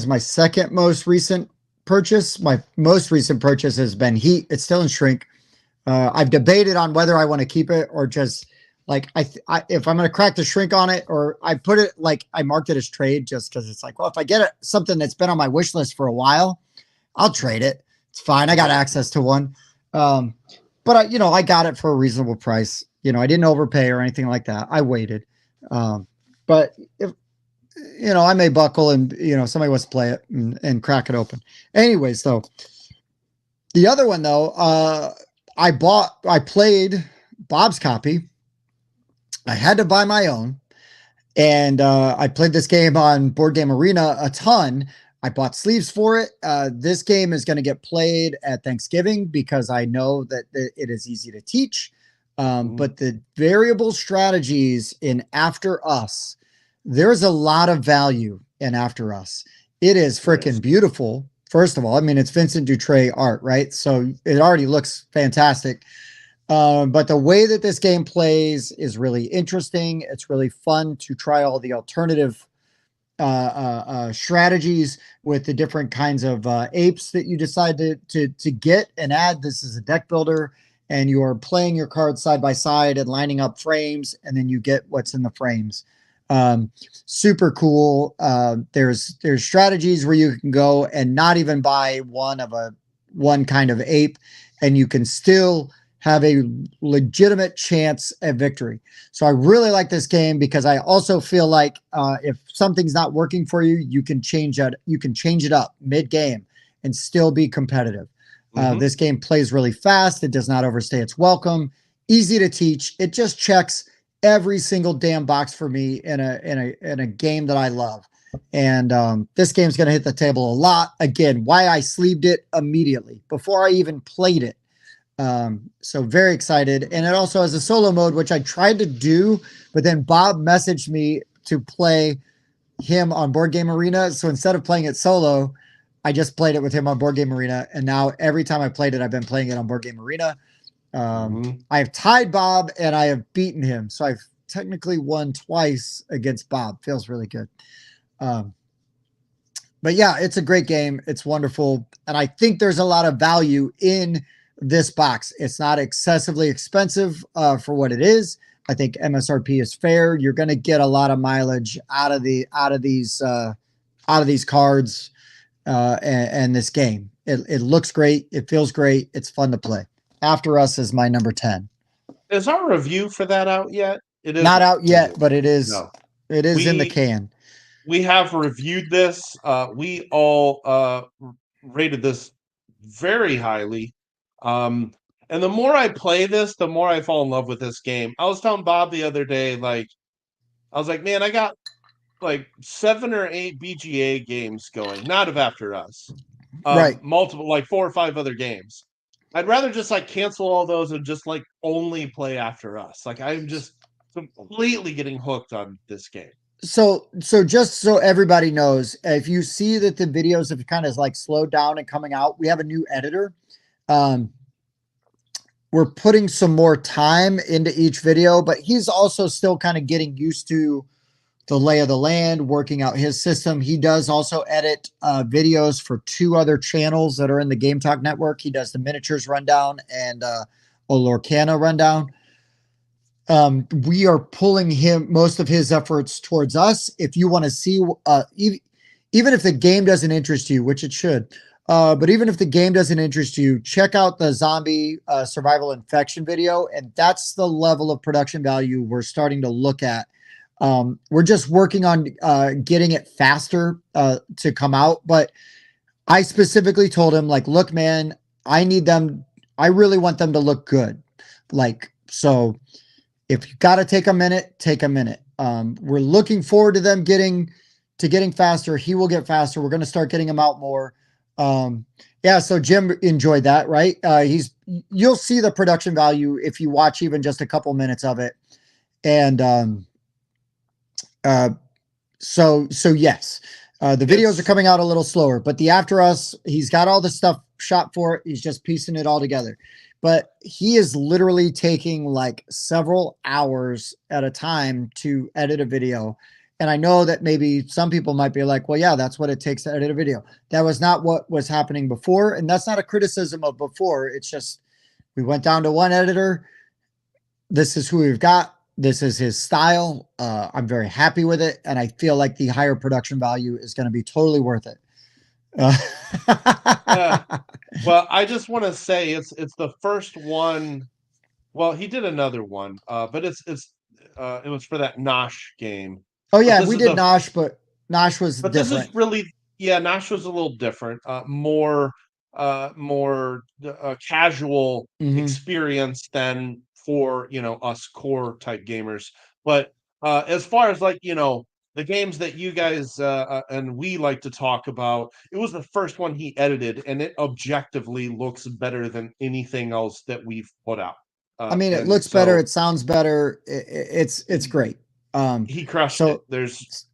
my second most recent purchase. My most recent purchase has been Heat. It's still in shrink. I've debated on whether I want to keep it or just like if I'm gonna crack the shrink on it, or I put it like I marked it as trade just because it's like, well, if I get something that's been on my wish list for a while, I'll trade it. It's fine. I got access to one. Um, but I got it for a reasonable price. I didn't overpay or anything like that. I waited. But if I may buckle and somebody wants to play it and crack it open. Anyways, though, the other one though, I played Bob's copy. I had to buy my own. And I played this game on Board Game Arena a ton. I bought sleeves for it. This game is going to get played at Thanksgiving because I know that it is easy to teach. But the variable strategies in After Us, there's a lot of value in After Us. It is freaking beautiful. First of all, I mean, it's Vincent Dutrait art, right? So it already looks fantastic. But the way that this game plays is really interesting. It's really fun to try all the alternative strategies with the different kinds of apes that you decide to get and add. This is a deck builder, and you are playing your cards side by side and lining up frames, and then you get what's in the frames. Super cool. There's strategies where you can go and not even buy one kind of ape, and you can still have a legitimate chance at victory. So I really like this game because I also feel like if something's not working for you, you can change it. You can change it up mid-game and still be competitive. This game plays really fast. It does not overstay its welcome. Easy to teach. It just checks every single damn box for me in a game that I love. And this game's going to hit the table a lot. Again, why I sleeved it immediately before I even played it. So very excited. And it also has a solo mode, which I tried to do, but then Bob messaged me to play him on Board Game Arena. So instead of playing it solo, I just played it with him on Board Game Arena. And now every time I played it, I've been playing it on Board Game Arena. I have tied Bob and I have beaten him. So I've technically won twice against Bob. Feels really good. But yeah, it's a great game. It's wonderful. And I think there's a lot of value in this box. It's not excessively expensive for what it is. I think MSRP is fair. You're going to get a lot of mileage out of these cards and this game. It looks great. It feels great. It's fun to play. After Us is my number 10. Is our review for that out yet? It Not isn't, out is yet, it? but it is. No. It is in the We can. we have reviewed this. We all rated this very highly. And the more I play this, the more I fall in love with this game. I was telling Bob the other day, like, I was like, man, I got like 7 or 8 BGA games going, not of After Us. Right. Multiple, like 4 or 5 other games. I'd rather just like cancel all those and just like only play After Us. Like I'm just completely getting hooked on this game. So just so everybody knows, if you see that the videos have kind of like slowed down and coming out, we have a new editor. Um, we're putting some more time into each video, but he's also still kind of getting used to the lay of the land, working out his system. He does also edit videos for 2 other channels that are in the Game Talk network. He does the Miniatures Rundown and Olorcana Rundown. We are pulling most of his efforts towards us. If you want to see, even if the game doesn't interest you, which it should, but even if the game doesn't interest you, check out the zombie survival infection video. And that's the level of production value we're starting to look at. We're just working on getting it faster to come out. But I specifically told him, like, look, man, I really want them to look good. Like, so if you got to take a minute, take a minute. We're looking forward to them getting faster. He will get faster. We're going to start getting him out more. Yeah. So Jim enjoyed that, right? You'll see the production value if you watch even just a couple minutes of it. And, so yes, the videos are coming out a little slower, but the After Us, he's got all the stuff shot for it. He's just piecing it all together, but he is literally taking like several hours at a time to edit a video. And I know that maybe some people might be like, well, yeah, that's what it takes to edit a video. That was not what was happening before. And that's not a criticism of before. It's just, we went down to one editor. This is who we've got. This is his style. I'm very happy with it. And I feel like the higher production value is going to be totally worth it. Well, I just want to say it's the first one. Well, he did another one, but it was for that Nosh game. Oh yeah, we did Nosh, but Nosh was different. This is really, Nosh was a little different, more casual experience than for us core type gamers. But as far as like the games that you guys and we like to talk about, it was the first one he edited, and it objectively looks better than anything else that we've put out. I mean, it looks better. It sounds better. It's great. He crushed it. There's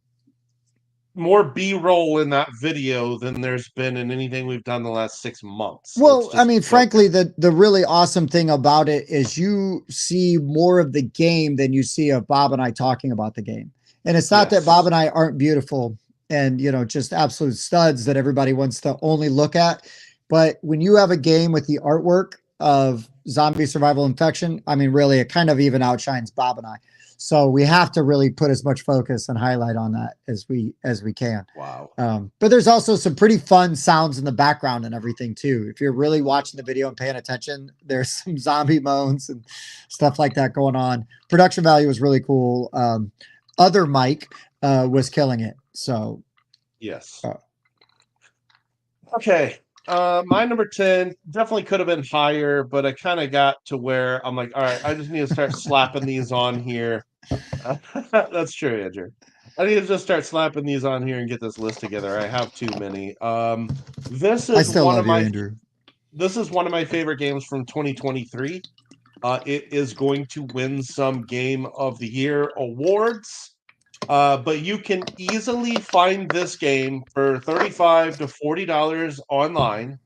more B-roll in that video than there's been in anything we've done the last 6 months. Well, I mean, frankly, the really awesome thing about it is you see more of the game than you see of Bob and I talking about the game. And it's not that Bob and I aren't beautiful and, just absolute studs that everybody wants to only look at. But when you have a game with the artwork of Zombie Survival Infection, I mean, really, it kind of even outshines Bob and I. So we have to really put as much focus and highlight on that as we can. Wow. But there's also some pretty fun sounds in the background and everything too. If you're really watching the video and paying attention, there's some zombie moans and stuff like that going on. Production value was really cool. Other Mike was killing it. So yes. Okay. My number 10 definitely could have been higher, but I kind of got to where I'm like, all right, I just need to start slapping these on here. That's true, Andrew. I need to just start slapping these on here and get this list together. I have too many. This is one of my favorite games from 2023. It is going to win some Game of the Year awards. But you can easily find this game for $35 to $40 online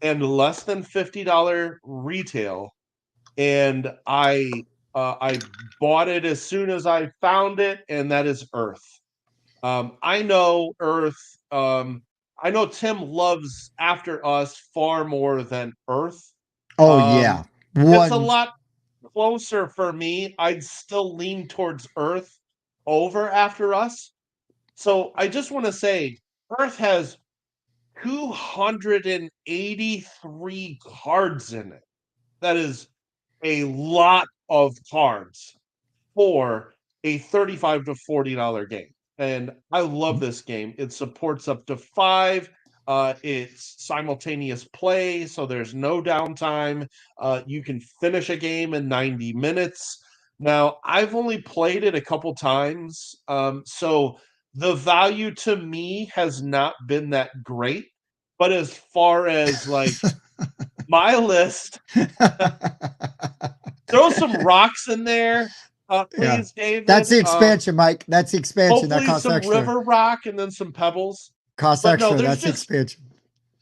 and less than $50 retail. And I bought it as soon as I found it, and that is Earth. I know Earth. I know Tim loves After Us far more than Earth. Oh yeah, it's a lot closer for me. I'd still lean towards Earth over After Us. So I just want to say Earth has 283 cards in it. That is a lot of cards for a $35 to $40 game. And I love this game. It supports up to 5. It's simultaneous play, so there's no downtime. You can finish a game in 90 minutes. Now, I've only played it a couple times, so the value to me has not been that great. But as far as like my list, throw some rocks in there, please, David. That's the expansion, Mike. That's the expansion. Hopefully, that costs some extra. River rock and then some pebbles. Costs extra. That's the expansion.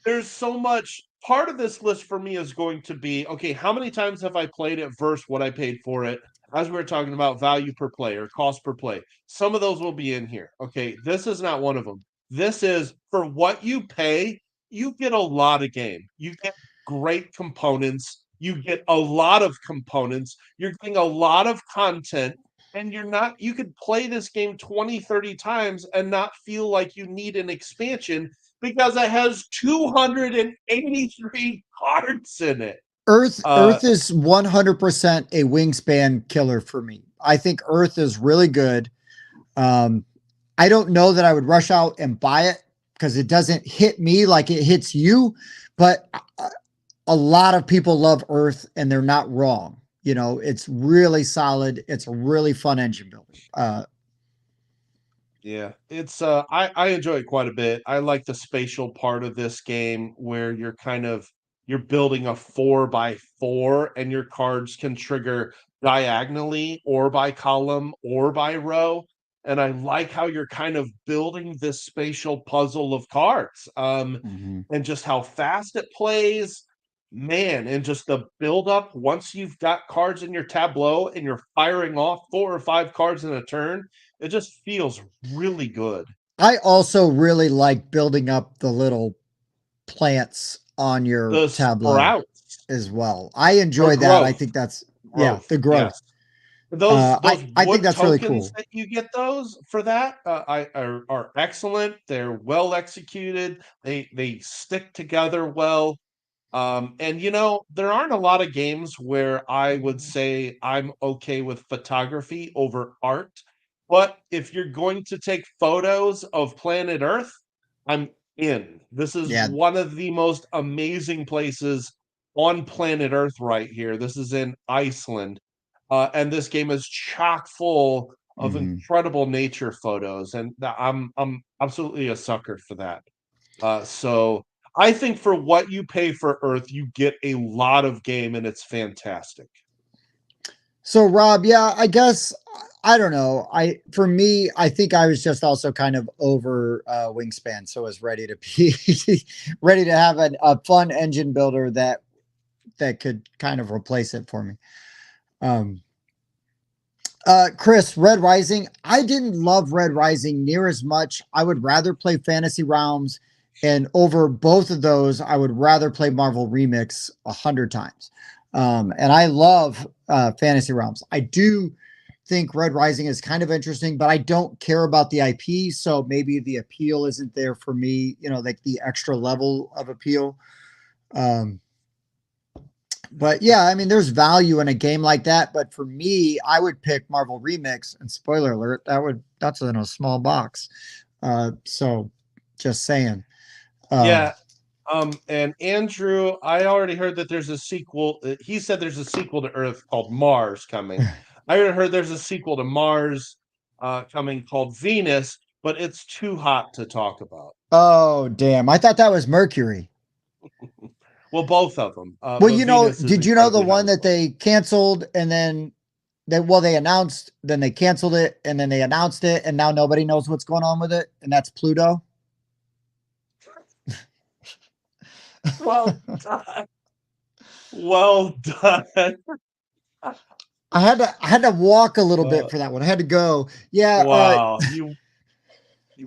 There's so much part of this list for me is going to be, okay, how many times have I played it versus what I paid for it? As we were talking about value per play or cost per play, some of those will be in here. Okay, this is not one of them. This is for what you pay, you get a lot of game. You get great components. You get a lot of components. You're getting a lot of content. And you could play this game 20, 30 times and not feel like you need an expansion because it has 283 cards in it. Earth is 100% a wingspan killer for me. I think Earth is really good. I don't know that I would rush out and buy it because it doesn't hit me like it hits you, but a lot of people love Earth and they're not wrong. You know, it's really solid. It's a really fun engine builder. Yeah, it's I enjoy it quite a bit. I like the spatial part of this game where you're building a 4x4 and your cards can trigger diagonally or by column or by row. And I like how you're kind of building this spatial puzzle of cards. Mhm. And just how fast it plays, man, and just the build up once you've got cards in your tableau and you're firing off 4 or 5 cards in a turn, it just feels really good. I also really like building up the little plants on your The tableau sprouts as well. I or enjoy that. I think that's, yeah, growth, the growth. yes. Those I think wood that's really tokens cool. that you get those for that, are excellent. They're well executed. They stick together well. And there aren't a lot of games where I would say I'm okay with photography over art. But if you're going to take photos of planet Earth, I'm in. This is Yeah. one of the most amazing places on planet Earth right here. This is in Iceland. And this game is chock full of Mhm. incredible nature photos, and I'm absolutely a sucker for that. So I think for what you pay for Earth, you get a lot of game, and it's fantastic. So Rob, yeah, I guess I don't know. For me, I think I was just also kind of over Wingspan, so I was ready to be ready to have a fun engine builder that could kind of replace it for me. Um, Chris, Red Rising. I didn't love Red Rising near as much. I would rather play Fantasy Realms, and over both of those, I would rather play Marvel Remix 100 times. And I love Fantasy Realms. I do think Red Rising is kind of interesting, but I don't care about the IP, so maybe the appeal isn't there for me. You know, like the extra level of appeal. Um, but yeah, I mean, there's value in a game like that. But for me, I would pick Marvel Remix. And spoiler alert, that's in a small box. So just saying. Um, Yeah. And Andrew, I already heard that there's a sequel. He said there's a sequel to Earth called Mars coming. I already heard there's a sequel to Mars coming called Venus, but it's too hot to talk about. oh damn! I thought that was Mercury. Well, both of them, Well, but Venus is did you know the incredibly hot one as that well. they canceled and then they announced, then they canceled it, and then they announced it, and now nobody knows what's going on with it, and that's Pluto. Well done. Well done. I had to walk a little bit Uh, for that one. I had to go. Yeah, wow, you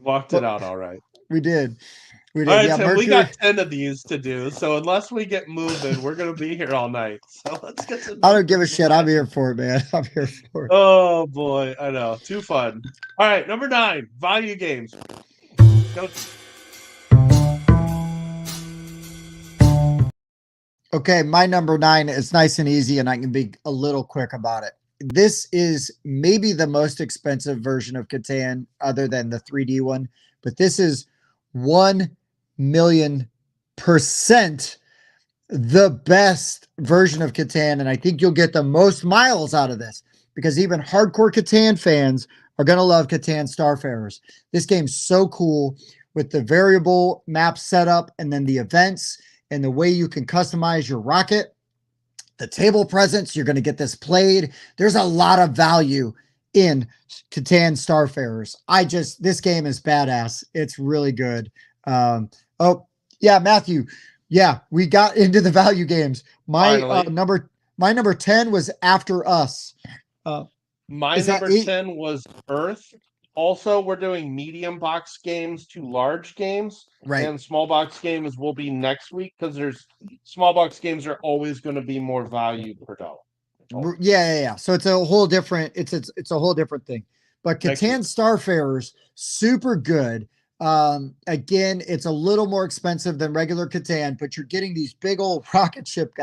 walked it but out all right. we did. We All did. right, Yeah, Tim, we Mercury. got 10 of these to do. So unless we get moving, we're gonna be here all night. So let's get to I don't give number a shit. I'm nine. here for it, man. I'm here for it. Oh boy, I know. Too fun. All right, number 9, value games. Go. Okay, my number 9 is nice and easy, and I can be a little quick about it. This is maybe the most expensive version of Catan other than the 3D one, but this is 1,000,000% the best version of Catan. And I think you'll get the most miles out of this because even hardcore Catan fans are going to love Catan Starfarers. This game's so cool with the variable map setup and then the events and the way you can customize your rocket, the table presence. You're going to get this played. There's a lot of value in Catan Starfarers. This game is badass. It's really good. Oh, yeah, Matthew, Yeah, we got into the value games. Finally. My number 10 was After Us. Uh, My is that number eight? 10 was Earth. Also, we're doing medium box games to large games, Right. and small box games will be next week because there's small box games are always going to be more value per dollar. Always. Yeah. So it's a whole different. It's a whole different thing. But Next Catan week. Starfarers, super good. Again, it's a little more expensive than regular Catan, but you're getting these big old rocket ship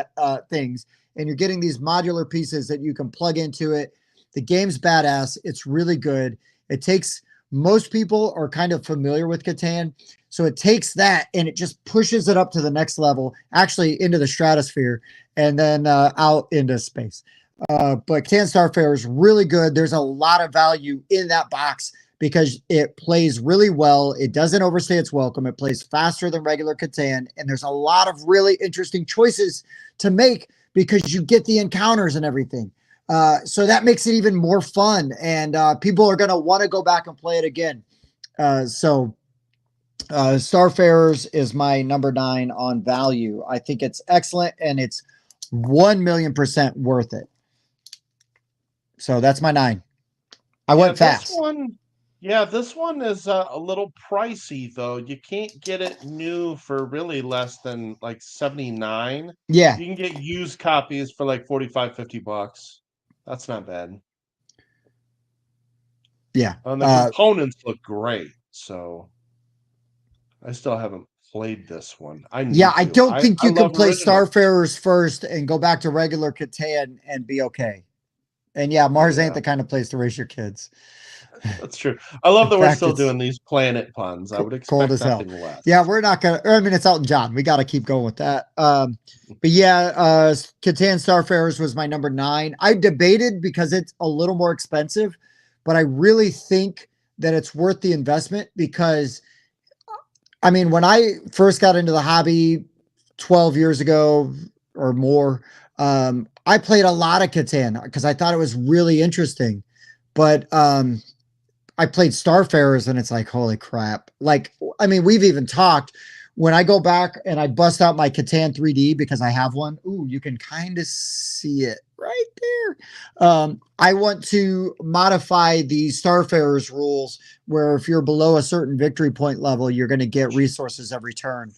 things, and you're getting these modular pieces that you can plug into it. The game's badass. It's really good. It takes most people are kind of familiar with Catan, so it takes that and it just pushes it up to the next level, actually into the stratosphere, and then out into space. But Catan Starfarer is really good. There's a lot of value in that box because it plays really well. It doesn't overstay its welcome. It plays faster than regular Catan, and there's a lot of really interesting choices to make because you get the encounters and everything. So that makes it even more fun, and people are going to want to go back and play it again. Starfarers is my number 9 on value. I think it's excellent, and it's 1,000,000% worth it. So that's my 9. I Yeah, went fast. this one is a little pricey though. You can't get it new for really less than like 79. Yeah, You can get used copies for like 45, $50. That's not bad. yeah. And the components look great, so I still haven't played this one. I Yeah, need I to. don't think I you can love play originals. Starfarers first and go back to regular Catan and be okay. And yeah, Mars ain't Yeah, the kind of place to raise your kids. that's true. I love In that we're fact, still it's doing these planet puns. I would cold expect as hell. nothing Yeah, less. we're not gonna. I mean, it's Elton John. We got to keep going with that. But yeah, Catan Starfarers was my number 9. I debated because it's a little more expensive, but I really think that it's worth the investment because I mean, when I first got into the hobby 12 years ago or more, I played a lot of Catan because I thought it was really interesting. But I played Starfarers and it's like, holy crap. Like, I mean, we've even talked when I go back and I bust out my Catan 3D because I have one. Ooh, you can kind of see it right there. I want to modify the Starfarers rules where if you're below a certain victory point level, you're going to get resources every turn.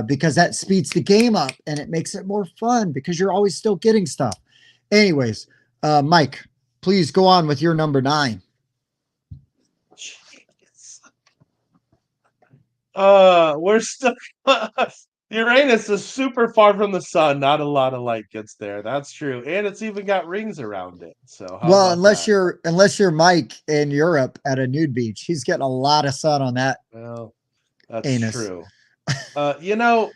Because that speeds the game up and it makes it more fun because you're always still getting stuff. Anyways, Mike, please go on with your number 9. Jeez. We're still Uranus is super far from the sun. Not a lot of light gets there. That's true, and it's even got rings around it. So how Well, about that? unless you're Mike in Europe at a nude beach, he's getting a lot of sun on that Well, that's anus. true. You know,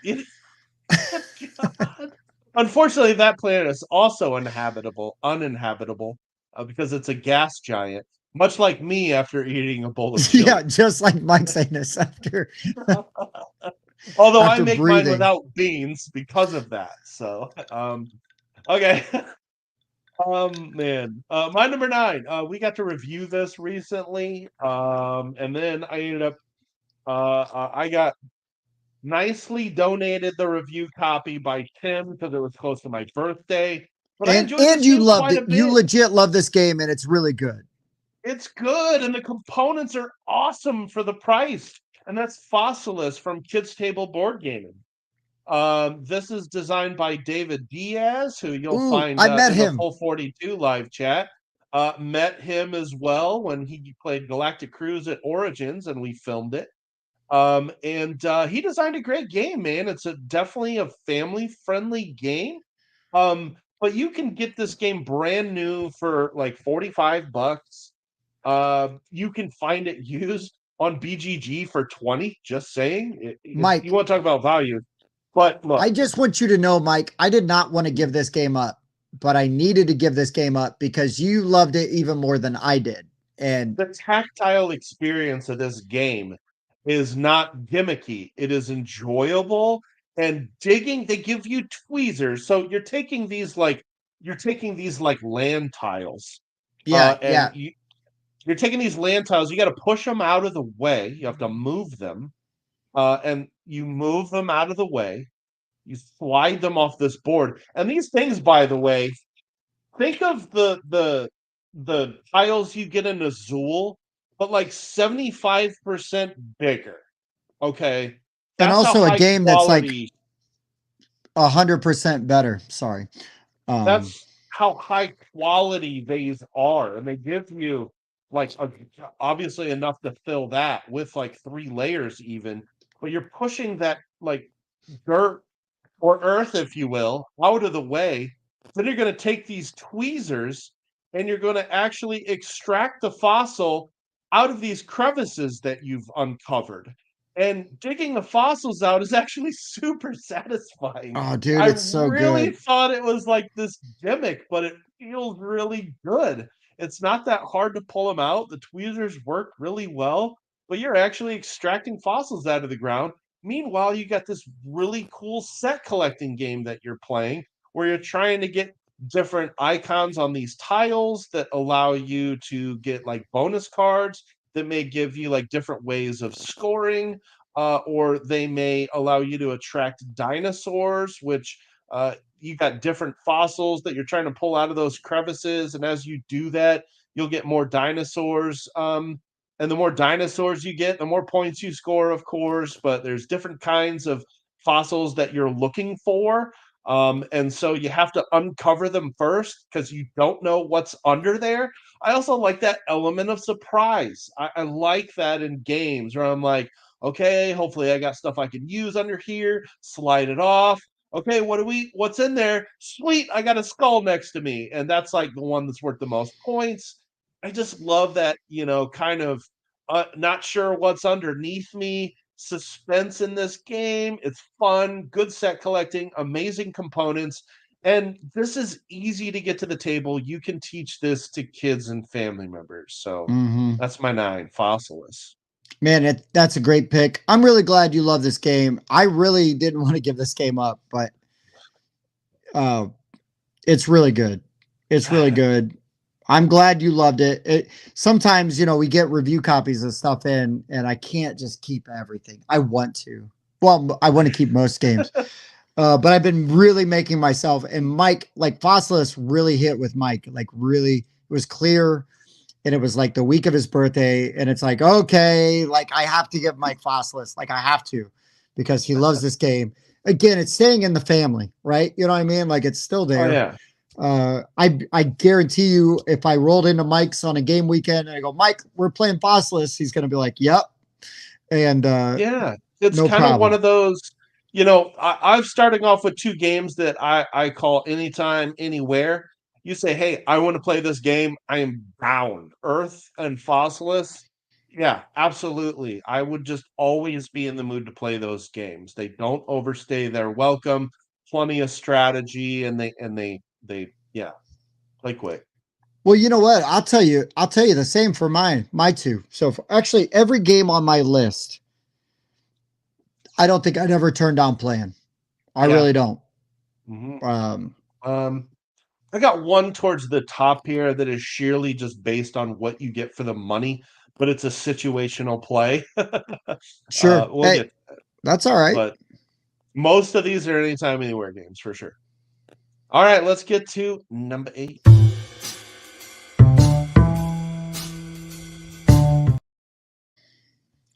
God. Unfortunately, that planet is also uninhabitable, because it's a gas giant, much like me after eating a bowl of Yeah, chili. just like Mike's anus after Although I after make mine breathing. without beans because of that. So, okay. Man, my number 9. We got to review this recently, and then I ended up. I got nicely donated the review copy by Tim because it was close to my birthday. But I enjoyed And this you game loved quite it. a You bit. legit love this game and it's really good. It's good, and the components are awesome for the price. And that's Fossilis from Kids Table Board Gaming. This is designed by David Diaz, who you'll Ooh, find I met in the him. Full 42 live chat. Met him as well when he played Galactic Cruise at Origins, and we filmed it. And he designed a great game, man. It's definitely a family-friendly game. But you can get this game brand new for like $45. You can find it used on BGG for 20. Just saying, you Mike, want to talk about value. But I look, just want you to know, Mike, I did not want to give this game up, but I needed to give this game up because you loved it even more than I did. And the tactile experience of this game is not gimmicky. It is enjoyable and digging. They give you tweezers, so you're taking these like land tiles, yeah, and yeah. you're taking these land tiles. You got to push them out of the way. You have to move them, and you move them out of the way. You slide them off this board. And these things, by the way, think of the tiles you get in Azul, but like 75% bigger. Okay. And That's how also a high game that's like quality 100% better. Sorry. that's how high quality these are. And they give you like obviously enough to fill that with like 3 layers even, but you're pushing that like dirt or earth, if you will, out of the way. Then you're going to take these tweezers and you're going to actually extract the fossil out of these crevices that you've uncovered. And digging the fossils out is actually super satisfying. Oh, dude, I it's so really good. thought it was like this gimmick, but it feels really good. It's not that hard to pull them out. The tweezers work really well, but you're actually extracting fossils out of the ground. Meanwhile, you got this really cool set collecting game that you're playing where you're trying to get different icons on these tiles that allow you to get like bonus cards that may give you like different ways of scoring, or they may allow you to attract dinosaurs, which you got different fossils that you're trying to pull out of those crevices. And as you do that, you'll get more dinosaurs. And the more dinosaurs you get, the more points you score, of course. But there's different kinds of fossils that you're looking for. And so you have to uncover them first because you don't know what's under there. I also like that element of surprise. I like that in games where I'm like, okay, hopefully I got stuff I can use under here, slide it off. Okay, what's in there? Sweet, I got a skull next to me. And that's like the one that's worth the most points. I just love that, kind of not sure what's underneath me. Suspense in this game. It's fun, good set collecting, amazing components. And this is easy to get to the table. You can teach this to kids and family members. So Hmm. that's my 9, Fossilis. Man, that's a great pick. I'm really glad you love this game. I really didn't want to give this game up, but uh, it's really good. It's really good. I'm glad you loved it. Sometimes, we get review copies of stuff in, and I can't just keep everything. I want to. Well, I want to keep most games. But I've been really making myself, and Mike, like Fossilis really hit with Mike. Like really, it was clear. And it was like the week of his birthday. And it's like, okay, like I have to give Mike Fossilis. Like I have to, because he loves this game. Again, it's staying in the family, right? You know what I mean? Like it's still Oh there. yeah. I guarantee you, if I rolled into Mike's on a game weekend and I go, Mike, we're playing Fossilis, he's gonna be like, yep. And Yeah. It's no kind of one problem. of those, I'm starting off with 2 games that I call anytime, anywhere. You say, hey, I want to play this game. I am down. Earth and Fossilis. Yeah, absolutely. I would just always be in the mood to play those games. They don't overstay their welcome. Plenty of strategy, and they yeah, play quick. Well, you know what? I'll tell you the same for my 2. So actually every game on my list, I don't think I'd ever turn down playing. I Yeah. really don't. Mhm. Um, Um, I got one towards the top here that is sheerly just based on what you get for the money, but it's a situational play. sure. We'll Hey, get, that's all right. but most of these are anytime, anywhere games for sure. All right, let's get to number 8.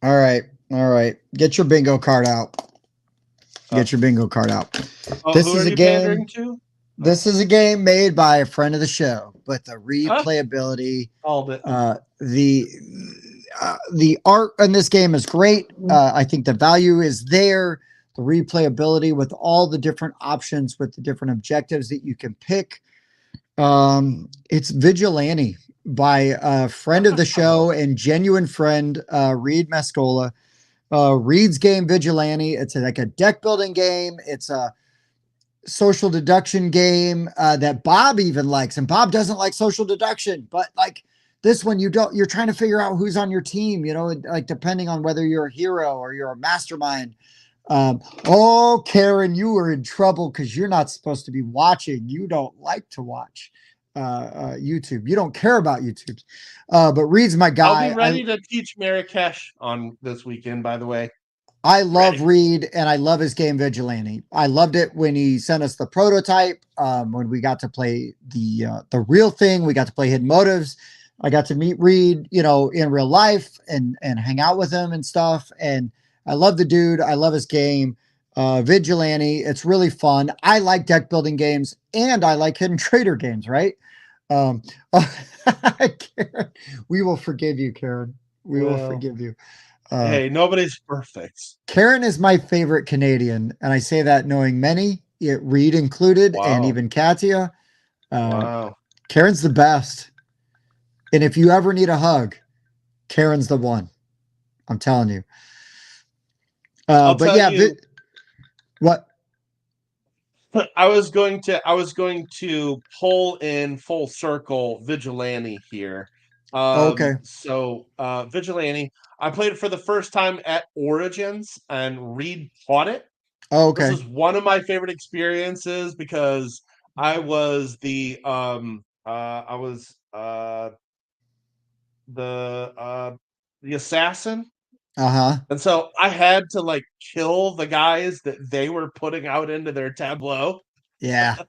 All right. All right. Get your bingo card out. Uh, Get your bingo card out. who This are is a you pandering game. to? This is a game made by a friend of the show, but the Huh? replayability, Called it. uh, the the art in this game is great. I think the value is there. The replayability with all the different options, with the different objectives that you can pick. It's Vigilante by a friend of the show and genuine friend, Reed Mascola. Reed's game Vigilante. It's like a deck building game. It's a social deduction game that Bob even likes, and Bob doesn't like social deduction, but like this one, you're trying to figure out who's on your team, like depending on whether you're a hero or you're a mastermind. Oh, Karen, you are in trouble because you're not supposed to be watching. You don't like to watch YouTube. You don't care about YouTube. But Reed's my I'll be guy. ready to teach Marrakesh on this weekend, by the way. I love Ready. Reed and I love his game Vigilante. I loved it when he sent us the prototype. When we got to play the real thing, we got to play Hidden Motives. I got to meet Reed, in real life and hang out with him and stuff. And I love the dude. I love his game. Vigilante. It's really fun. I like deck building games and I like hidden trader games. Right? Um, Karen, we will forgive you, Karen. We will Well, forgive you. Uh, hey, nobody's perfect. Karen is my favorite Canadian, and I say that knowing many, Reed included, and Wow. even Katia. Uh, Wow. Karen's the best. And if you ever need a hug, Karen's the one. I'm telling you. I'll But tell yeah, you, what? I was going to pull in full circle Vigilante here. Okay. Vigilante, I played it for the first time at Origins and Reed taught it. This Okay. is one of my favorite experiences because I was the the assassin. Uh huh. And so I had to like kill the guys that they were putting out into their tableau. Yeah. I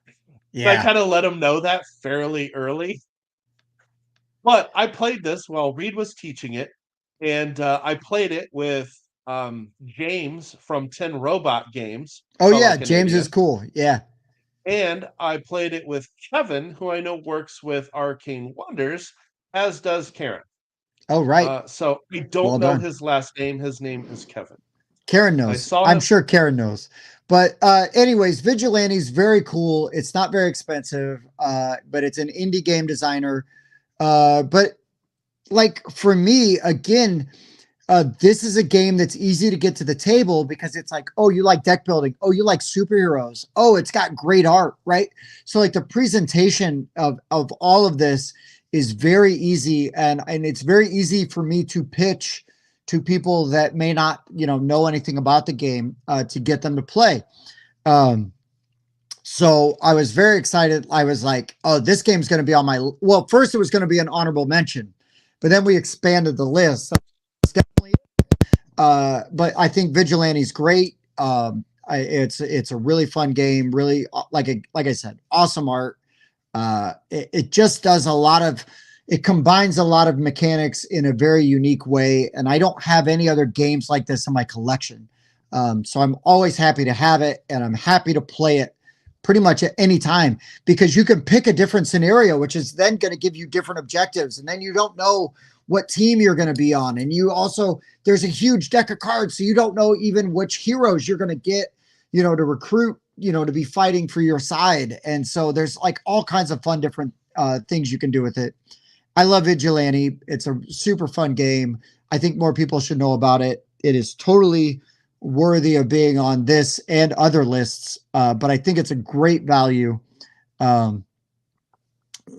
Yeah. kind of let them know that fairly early. But I played this while Reed was teaching it, and I played it with James from 10 Robot Games, Oh, fellow yeah. James is Canadian, cool. Yeah. and I played it with Kevin, who I know works with Arcane Wonders, as does Karen. Oh, right. So I don't Well know done. his last name. His name is Kevin. Karen I knows. saw I'm him. sure Karen knows. But anyways, Vigilante's very cool. It's not very expensive, but it's an indie game designer. But like for me, again, this is a game that's easy to get to the table because it's like, oh, you like deck building. Oh, you like superheroes. Oh, it's got great art, right? So like the presentation of all of this is very easy, and it's very easy for me to pitch to people that may not, know anything about the game, to get them to play. Um, so I was very excited. I was like, oh, this game's going to be on my, well, first it was going to be an honorable mention, but then we expanded the list. So it's definitely, but I think Vigilante's great. It's a really fun game. Really, like I said, awesome art. It just does a lot of, it combines a lot of mechanics in a very unique way, and I don't have any other games like this in my collection. So I'm always happy to have it, and I'm happy to play it pretty much at any time because you can pick a different scenario, which is then going to give you different objectives, and then you don't know what team you're going to be on, and you also there's a huge deck of cards, so you don't know even which heroes you're going to get, to recruit, to be fighting for your side. And so there's like all kinds of fun different things you can do with it. I love Vigilante. It's a super fun game. I think more people should know about it. It is totally worthy of being on this and other lists, but I think it's a great value. Um,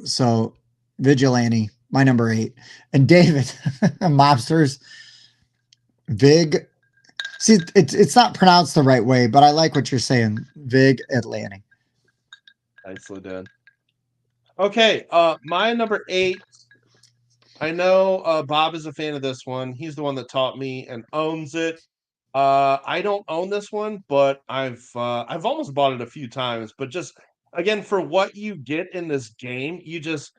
so Vigilante, my number 8. And David, Mobsters, Vig. See, it's not pronounced the right way, but I like what you're saying. Vig Atlantic. Nicely done. Okay, my number 8. I know Bob is a fan of this one. He's the one that taught me and owns it. I don't own this one, but I've almost bought it a few times. But just again, for what you get in this game, it's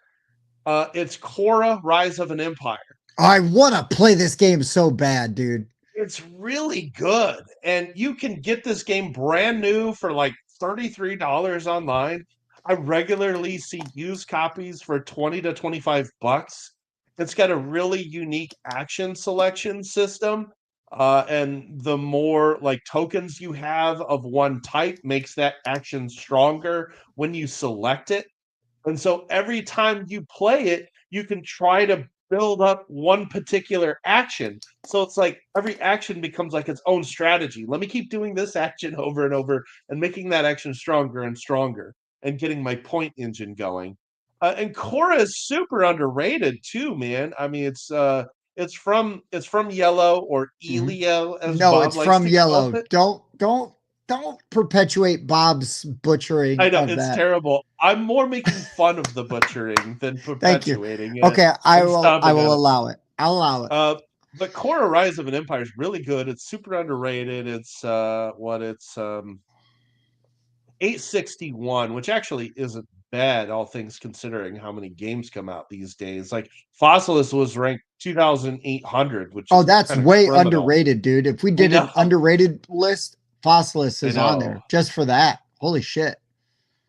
Korra: Rise of an Empire. I want to play this game so bad, dude. It's really good, and you can get this game brand new for like $33 online. I regularly see used copies for 20 to 25 bucks. It's got a really unique action selection system. And the more like tokens you have of one type makes that action stronger when you select it. And so every time you play it, you can try to build up one particular action. So it's like every action becomes like its own strategy. Let me keep doing this action over and over and making that action stronger and stronger and getting my point engine going. And Korra is super underrated too, man. I mean, it's from Yellow or Mhm. Elio, as No, Bob it's likes from to call Yellow. it. Don't perpetuate Bob's butchering I know of it's that. terrible. I'm more making fun of the butchering than Thank you. perpetuating it. Okay, I I'm will I stopping will at it. allow it. I'll allow it. Uh, But Core Rise of an Empire is really good. It's super underrated. It's 861, which actually isn't bad, all things considering how many games come out these days. Like Fossilis was ranked 2,800, which Oh, is that's kind of way criminal. underrated, dude. If we I did an know, underrated list, Fossilis I is on know, there just for that. Holy shit.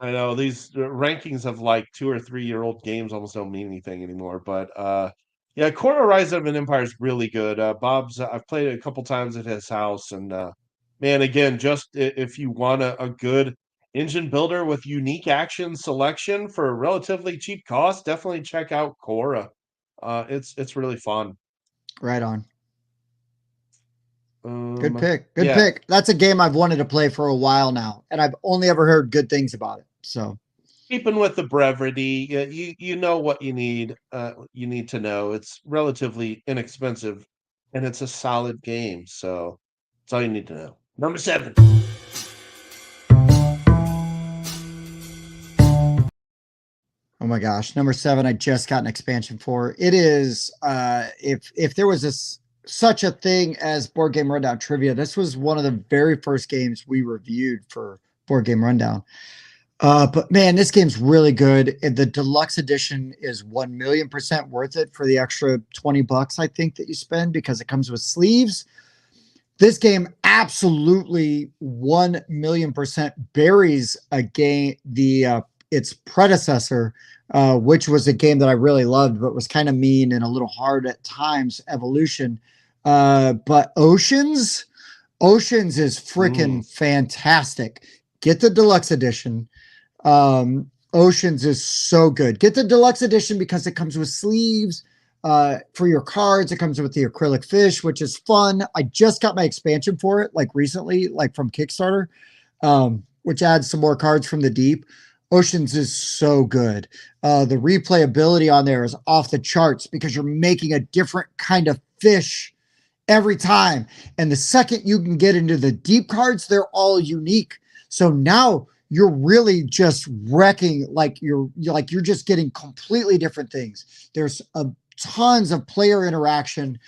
I know. These rankings of like 2 or 3 year old games almost don't mean anything anymore. But yeah, Core Rise of an Empire is really good. Bob's, I've played it a couple times at his house, and man, again, just if you want a good engine builder with unique action selection for a relatively cheap cost, definitely check out Cora. It's really fun. Right on. Good Um, pick. Good yeah, pick. That's a game I've wanted to play for a while now, and I've only ever heard good things about it. So, keeping with the brevity, you know what you need to know. It's relatively inexpensive, and it's a solid game. So that's all you need to know. Number 7. oh my gosh, number 7, I just got an expansion for. It is if there was this such a thing as Board Game Rundown trivia, this was one of the very first games we reviewed for Board Game Rundown. But man, this game's really good. And the deluxe edition is 1,000,000% worth it for the extra $20, I think, that you spend because it comes with sleeves. This game absolutely 1,000,000% buries a game, its predecessor, which was a game that I really loved, but was kind of mean and a little hard at times, Evolution. But Oceans is Mm. freaking fantastic. Get the deluxe edition. Oceans is so good. Get the deluxe edition because it comes with sleeves for your cards. It comes with the acrylic fish, which is fun. I just got my expansion for it like recently, like from Kickstarter, which adds some more cards from the deep. Oceans is so good. The replayability on there is off the charts because you're making a different kind of fish every time. And the second you can get into the deep cards, they're all unique. So now you're really just wrecking, like you're just getting completely different things. There's tons of player interaction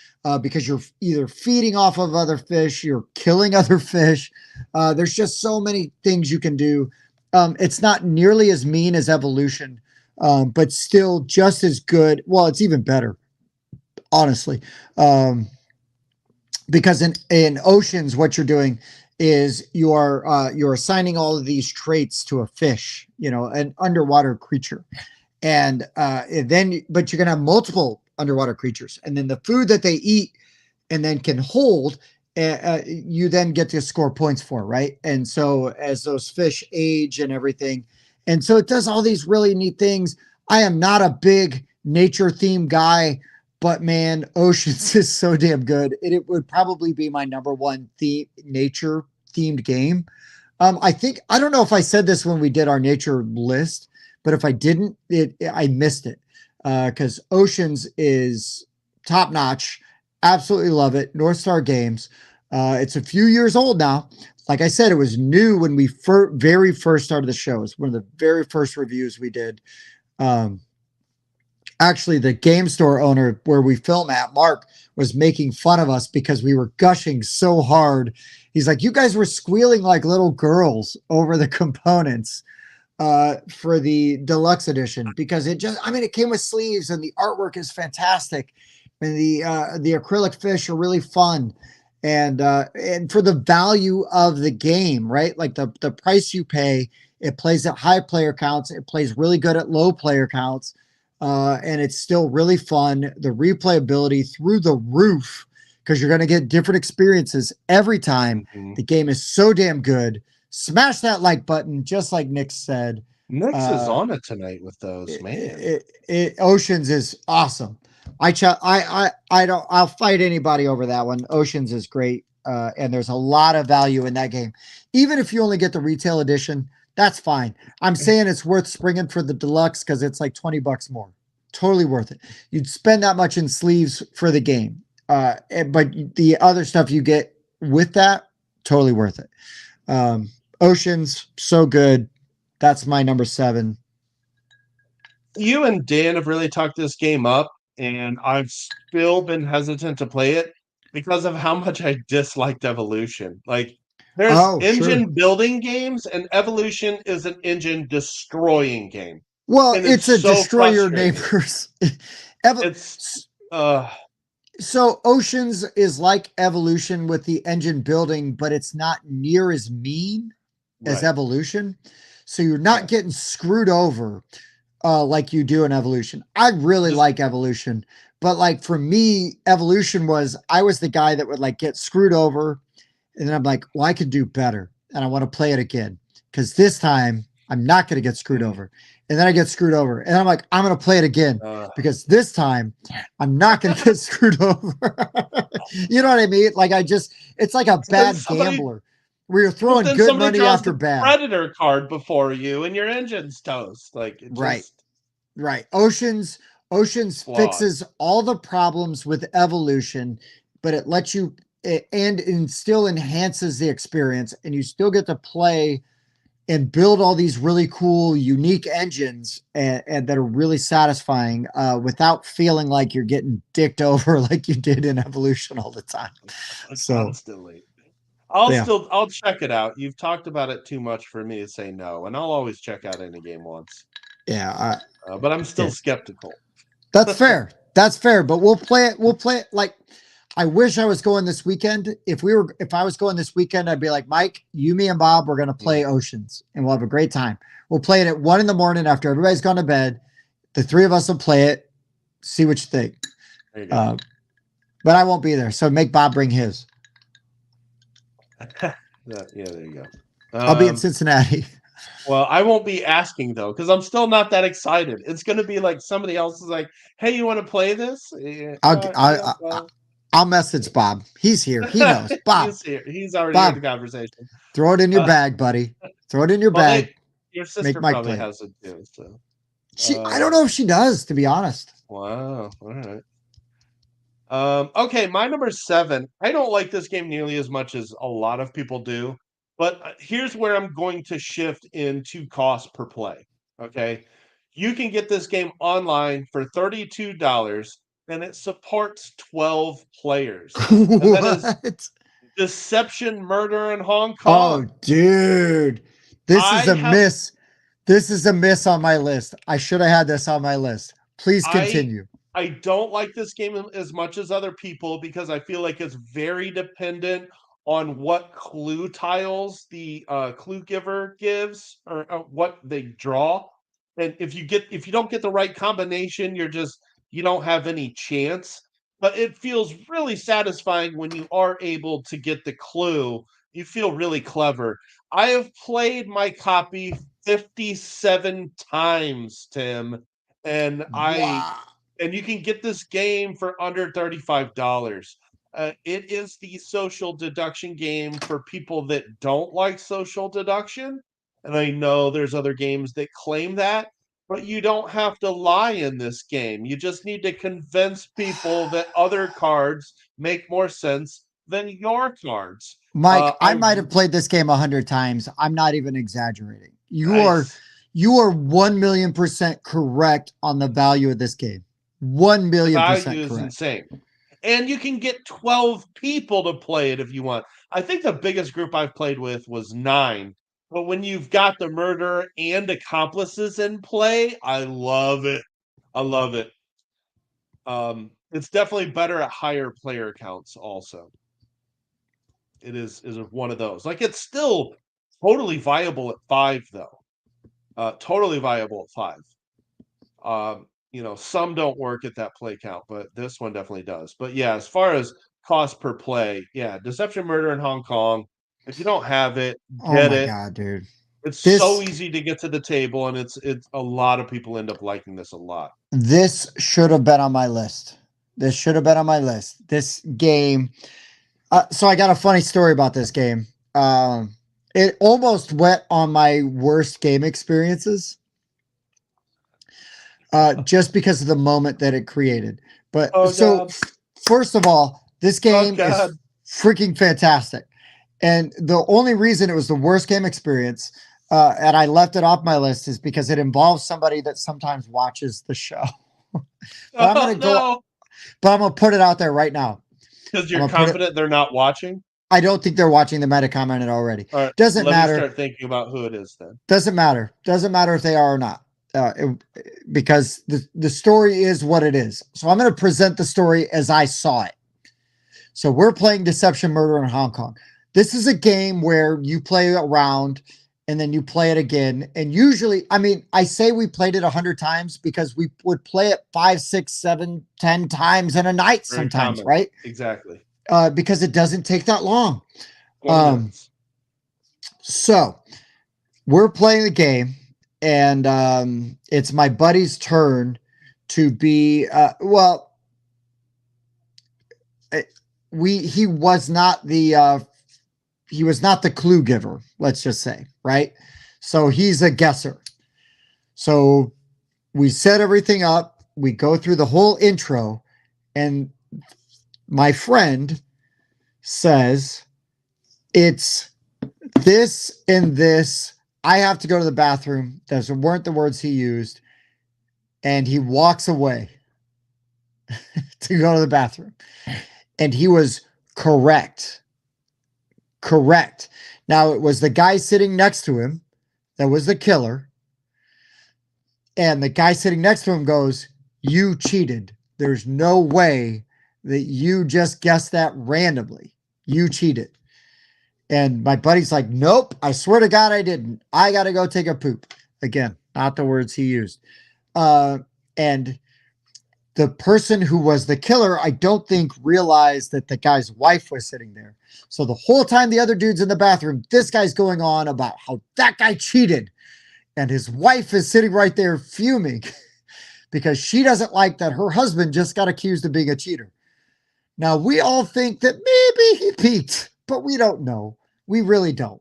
because you're either feeding off of other fish, you're killing other fish. There's just so many things you can do. It's not nearly as mean as Evolution, but still just as good. Well, it's even better, honestly. Because in Oceans, what you're doing is you're assigning all of these traits to a fish, an underwater creature, and then but you're gonna have multiple underwater creatures, and then the food that they eat and then can hold, you then get to score points for, right? And so as those fish age and everything, and so it does all these really neat things. I am not a big nature theme guy, but man, Oceans is so damn good. It would probably be my number one nature themed game. I don't know if I said this when we did our nature list, but if I didn't, I missed it because Oceans is top notch. Absolutely love it. North Star Games. It's a few years old now. Like I said, it was new when we very first started the show. It's one of the very first reviews we did. Um, Actually, the game store owner where we film at, Mark, was making fun of us because we were gushing so hard. He's like, you guys were squealing like little girls over the components for the deluxe edition because it came with sleeves and the artwork is fantastic. And the acrylic fish are really fun. And for the value of the game, right? Like the price you pay, it plays at high player counts. It plays really good at low player counts. And it's still really fun. The replayability through the roof because you're going to get different experiences every time. Mm-hmm. The game is so damn good. Smash that like button, just like Nick said. Nix is on it tonight with those, man. Oceans is awesome. I'll fight anybody over that one. Oceans is great, and there's a lot of value in that game. Even if you only get the retail edition, that's fine. I'm saying it's worth springing for the deluxe because it's like $20 more. Totally worth it. You'd spend that much in sleeves for the game, but the other stuff you get with that, totally worth it. Oceans, so good. That's my number 7. You and Dan have really talked this game up. and I've still been hesitant to play it because of how much I disliked Evolution. Like, there's Oh, sure. engine building games, and Evolution is an engine destroying game, Well, and it's it's a so destroy your frustrating. neighbors. It's uh So Oceans is like Evolution with the engine building, but it's not near as mean as right. Evolution. So you're not Yeah. getting screwed over like you do in Evolution. I really Just like Evolution, but like for me, Evolution was I was the guy that would like get screwed over, and then I'm like, well, I could do better, and I want to play it again because this time I'm not going to get screwed mm, over. And then I get screwed over, and I'm like, I'm going to play it again uh, because this time I'm not going to get screwed over. You know what I mean? Like it's like a then bad somebody gambler where you're but throwing then good somebody money draws after the bad. Predator card before you and your engine's toast. Like, it Right. just Right. Oceans flawed. fixes all the problems with Evolution, but it lets you and still enhances the experience, and you still get to play and build all these really cool, unique engines and that are really satisfying without feeling like you're getting dicked over like you did in Evolution all the time. So Constantly. yeah, I'll check it out. You've talked about it too much for me to say no, and I'll always check out any game once. yeah, But I'm still yeah. skeptical. That's fair. That's fair. But we'll play it. We'll play it like I wish I was going this weekend. If I was going this weekend, I'd be like, Mike, you, me, and Bob, we're gonna play Mm, Oceans and we'll have a great time. We'll play it at 1 in the morning after everybody's gone to bed. The three of us will play it, see what you think. there you go. Uh, but I won't be there. So make Bob bring his. Yeah, there you go. I'll be in Cincinnati. Well, I won't be asking though, because I'm still not that excited. It's gonna be like somebody else is like, "Hey, you want to play this?" Yeah, I'll yeah. Well, I'll message Bob. He's here. He knows. Bob, he's here. He's already heard Bob, the conversation. throw it in your Uh, bag, buddy. Throw it in your well, bag. your Make sister Mike probably play it. has it too. So, I don't know if she does, to be honest. wow. All right. Okay, my number 7. I don't like this game nearly as much as a lot of people do, but here's where I'm going to shift into cost per play. Okay. You can get this game online for $32 and it supports 12 players. And that is What? Deception Murder in Hong Oh, Kong. dude. This is I a have miss. This is a miss on my list. I should have had this on my list. Please I continue. I don't like this game as much as other people because I feel like it's very dependent on what clue tiles the clue giver gives or what they draw. And if you don't get the right combination, you don't have any chance. But it feels really satisfying when you are able to get the clue. You feel really clever. I have played my copy 57 times, Tim, and I Wow. and you can get this game for under $35. It is the social deduction game for people that don't like social deduction. And I know there's other games that claim that, but you don't have to lie in this game. You just need to convince people that other cards make more sense than your cards. Mike, I I might have played this game 100 times. I'm not even exaggerating. nice. You are 1,000,000% correct on the value of this game. One The million percent value is correct. insane. And you can get 12 people to play it if you want. I think the biggest group I've played with was 9. But when you've got the murderer and accomplices in play, I love it. I love it. It's definitely better at higher player counts also. It is one of those. Like, it's still totally viable at 5 though. Totally viable at 5. Some don't work at that play count, but this one definitely does. But yeah, as far as cost per play, yeah, Deception Murder in Hong Kong. If you don't have it, Oh get my it. god, dude. It's so This easy to get to the table, and it's a lot of people end up liking this a lot. this should have been on my list. This should have been on my list. This game. So I got a funny story about this game. It almost went on my worst game experiences, just because of the moment that it created. But Oh so, god. first of all, this Oh game is god. freaking fantastic. And the only reason it was the worst game experience, and I left it off my list, is because it involves somebody that sometimes watches the show. But I'm Oh gonna go. no, But I'm gonna put it out there right now. because I'm you're gonna put it. confident they're not watching. I don't think they're watching. They might have commented already. All right, Doesn't let me matter. start thinking about who it is then. Doesn't matter. Doesn't matter if they are or not. Because the story is what it is. So I'm going to present the story as I saw it. So we're playing Deception Murder in Hong Kong. This is a game where you play a round and then you play it again. And usually, I mean, I say we played it 100 times because we would play it 5, 6, 7, 10 times in a night Very sometimes, common. right? Exactly. Because it doesn't take that long. 20 minutes. So we're playing the game, and it's my buddy's turn to be. He was not the clue giver. Let's just say, right? So he's a guesser. So we set everything up. We go through the whole intro, and my friend says, "It's this and this. I have to go to the bathroom." Those weren't the words he used. And he walks away to go to the bathroom. And he was correct. Correct. Now, it was the guy sitting next to him that was the killer. And the guy sitting next to him goes, "You cheated. There's no way that you just guessed that randomly. You cheated." And my buddy's like, "Nope, I swear to God I didn't. I got to go take a poop." Again, not the words he used. And the person who was the killer, I don't think realized that the guy's wife was sitting there. So the whole time the other dude's in the bathroom, this guy's going on about how that guy cheated. And his wife is sitting right there fuming because she doesn't like that her husband just got accused of being a cheater. Now, we all think that maybe he peaked, but we don't know. We really don't.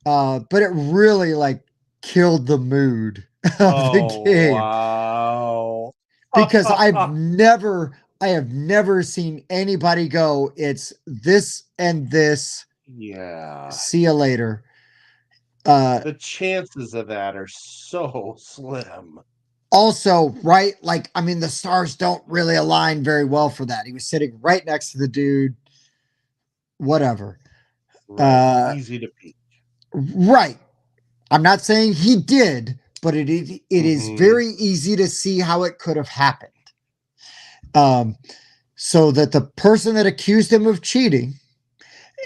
But it really like killed the mood of the game. Wow. Because I have never seen anybody go, "It's this and this. Yeah. See you later." The chances of that are so slim. Also, right? Like, I mean, the stars don't really align very well for that. He was sitting right next to the dude. Whatever. Right. Easy to peek. Right. I'm not saying he did, but it is very easy to see how it could have happened. So that the person that accused him of cheating,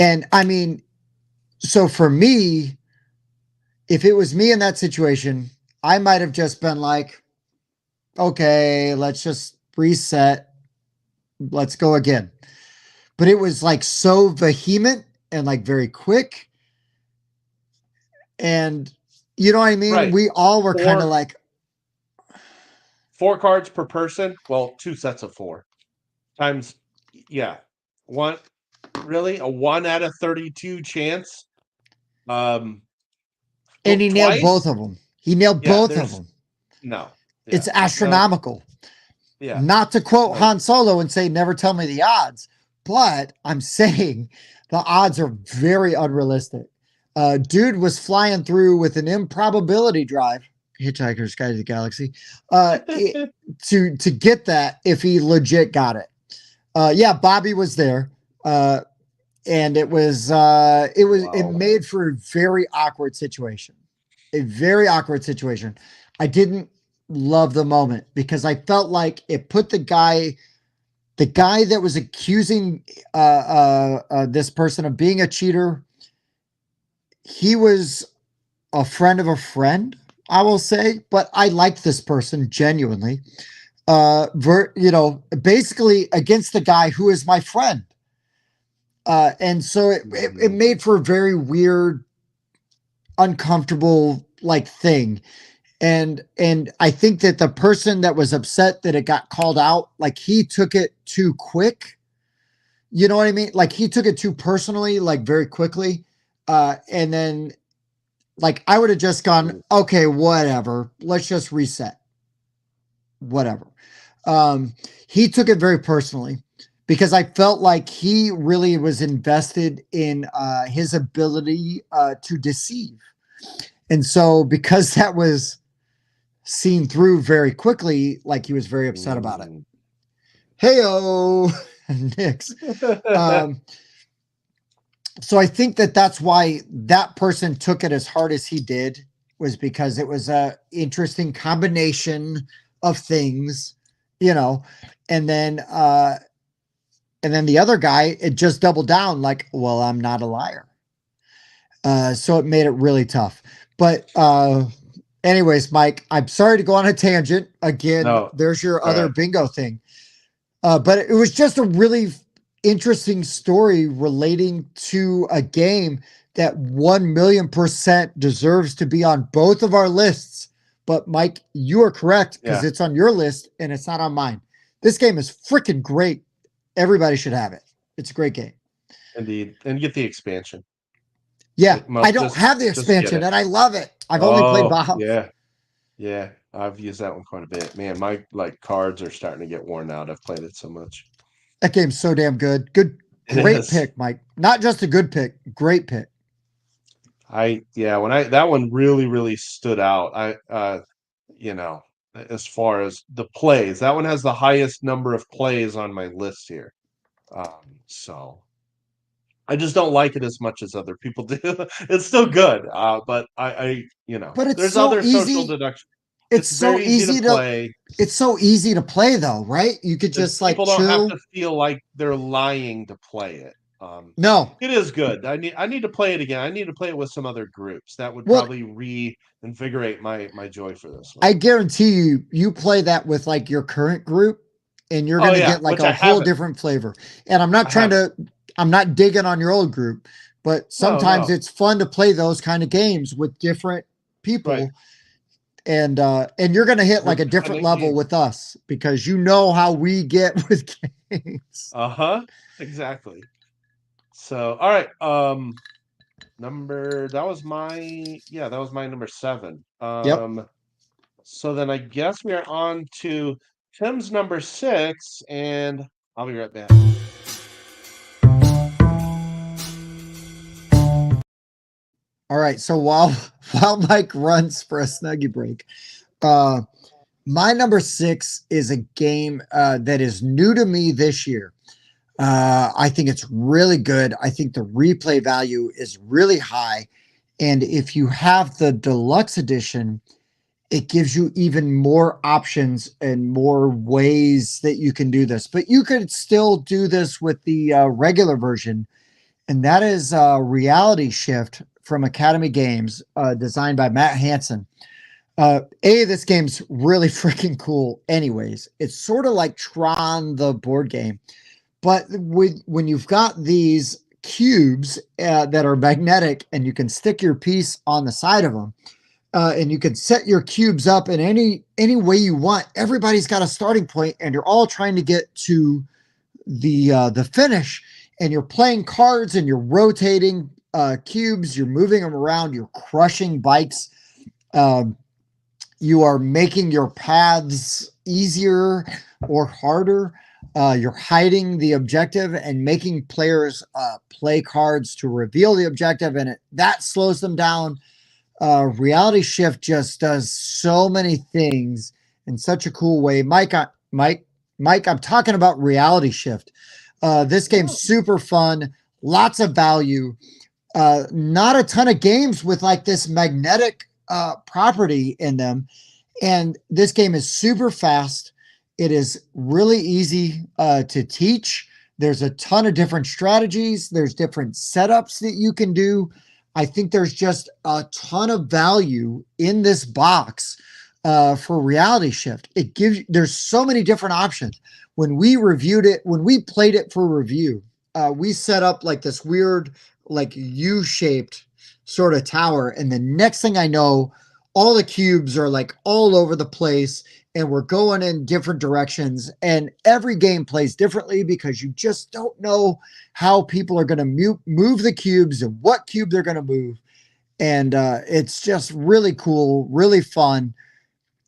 and I mean, so for me, if it was me in that situation, I might have just been like, "Okay, let's just reset. Let's go again." But it was like so vehement and like very quick. And you know what I mean? Right. We all were kind of like, 4 cards per person. Well, 2 sets of 4 times. Yeah. One, really? A 1 out of 32 chance. and he nailed both of them. He nailed both of them. No. Yeah, it's astronomical. No. Yeah. Not to quote Han Solo and say, "Never tell me the odds," but I'm saying the odds are very unrealistic. Dude was flying through with an improbability drive, Hitchhiker's Guide to the Galaxy, to get that if he legit got it. Yeah, Bobby was there. And it made for a very awkward situation. A very awkward situation. I didn't love the moment because I felt like it put the guy that was accusing this person of being a cheater. He was a friend of a friend, I will say, but I liked this person genuinely. Basically against the guy who is my friend. And so it made for a very weird, uncomfortable like thing. And I think that the person that was upset that it got called out, like he took it too quick. You know what I mean? Like he took it too personally, like very quickly. And then like I would have just gone, "Okay, whatever. Let's just reset." Whatever. He took it very personally because I felt like he really was invested in his ability to deceive. And so because that was seen through very quickly, like he was very upset about it. Mm. Heyo, Knicks. So I think that that's why that person took it as hard as he did, was because it was a interesting combination of things, you know, and then the other guy, it just doubled down like, well, I'm not a liar. So it made it really tough. But anyways, Mike, I'm sorry to go on a tangent again. No, There's your other right. bingo thing. But it was just a really interesting story relating to a game that 1,000,000% deserves to be on both of our lists. But Mike, you are correct because Yeah, it's on your list and it's not on mine. This game is freaking great. Everybody should have it. It's a great game. indeed. And get the expansion. Yeah, Like, I don't have the just get expansion it. and I love it. I've only played Oh, WoW. yeah. Yeah. I've used that one quite a bit. Man, my like cards are starting to get worn out. I've played it so much. That game's so damn good. Good, It great is. pick, Mike. Not just a good pick, great pick. When that one really, really stood out. You know, as far as the plays, that one has the highest number of plays on my list here. So I just don't like it as much as other people do. It's still good, but But it's there's so other social easy. deduction. It's It's so very easy to easy to play. it's so easy to play though, right? You could And just like people don't have chill. to feel like they're lying to play it. No. It is good. I need to play it again. I need to play it with some other groups. That would Well, probably reinvigorate my joy for this one. I guarantee you play that with like your current group and you're Oh going to yeah, get like which a I whole haven't. different flavor. And I'm not I trying haven't. to I'm not digging on your old group, but No, sometimes no. it's fun to play those kind of games with different Right. people. And you're going to hit like a different Independent level games. with us because you know how we get with games. Uh-huh. Exactly. So, all right. Number that was my yeah, that was my number 7. Yep. So then I guess we are on to Tim's number 6, and I'll be right back. All right. So while while Mike runs for a snuggie break, uh my number 6 is a game that is new to me this year. I think it's really good. I think the replay value is really high. And if you have the deluxe edition, it gives you even more options and more ways that you can do this. But you could still do this with the regular version. And that is Reality Shift from Academy Games, designed by Matt Hansen. This game's really freaking cool. Anyways, it's sort of like Tron, the board game, but when you've got these cubes that are magnetic, and you can stick your piece on the side of them, and you can set your cubes up in any way you want. Everybody's got a starting point, and you're all trying to get to the finish. And you're playing cards, and you're rotating cubes. You're moving them around. You're crushing bikes. Um, you are making your paths easier or harder. You're hiding the objective and making players play cards to reveal the objective, and that slows them down. Reality Shift just does so many things in such a cool way. Mike, I'm talking about Reality Shift. This game's Oh, super fun, lots of value. Not a ton of games with like this magnetic property in them. And this game is super fast. It is really easy to teach. There's a ton of different strategies. There's different setups that you can do. I think there's just a ton of value in this box for Reality Shift. There's so many different options. When we played it for review, we set up like this weird, like U-shaped sort of tower. And the next thing I know, all the cubes are like all over the place and we're going in different directions. And every game plays differently because you just don't know how people are going to move the cubes and what cube they're going to move. And it's just really cool, really fun,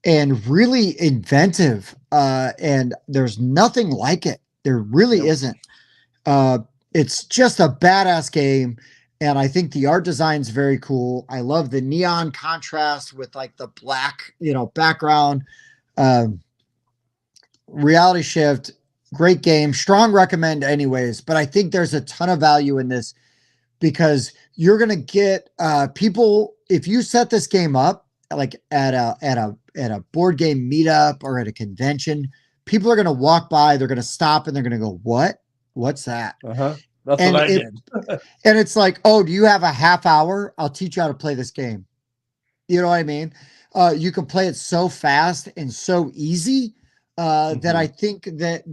and really inventive. And there's nothing like it. There really yep. isn't. Uh, it's just a badass game. And I think the art design is very cool. I love the neon contrast with like the black, background. Um, Reality Shift, great game, strong recommend, anyways. But I think there's a ton of value in this because you're gonna get people if you set this game up like at a board game meetup or at a convention. People are gonna walk by, they're gonna stop, and they're gonna go, "What? What's that?" Uh-huh. That's what And I it did. and it's like, "Oh, do you have a half hour? I'll teach you how to play this game." You know what I mean? You can play it so fast and so easy that I Mhm. think that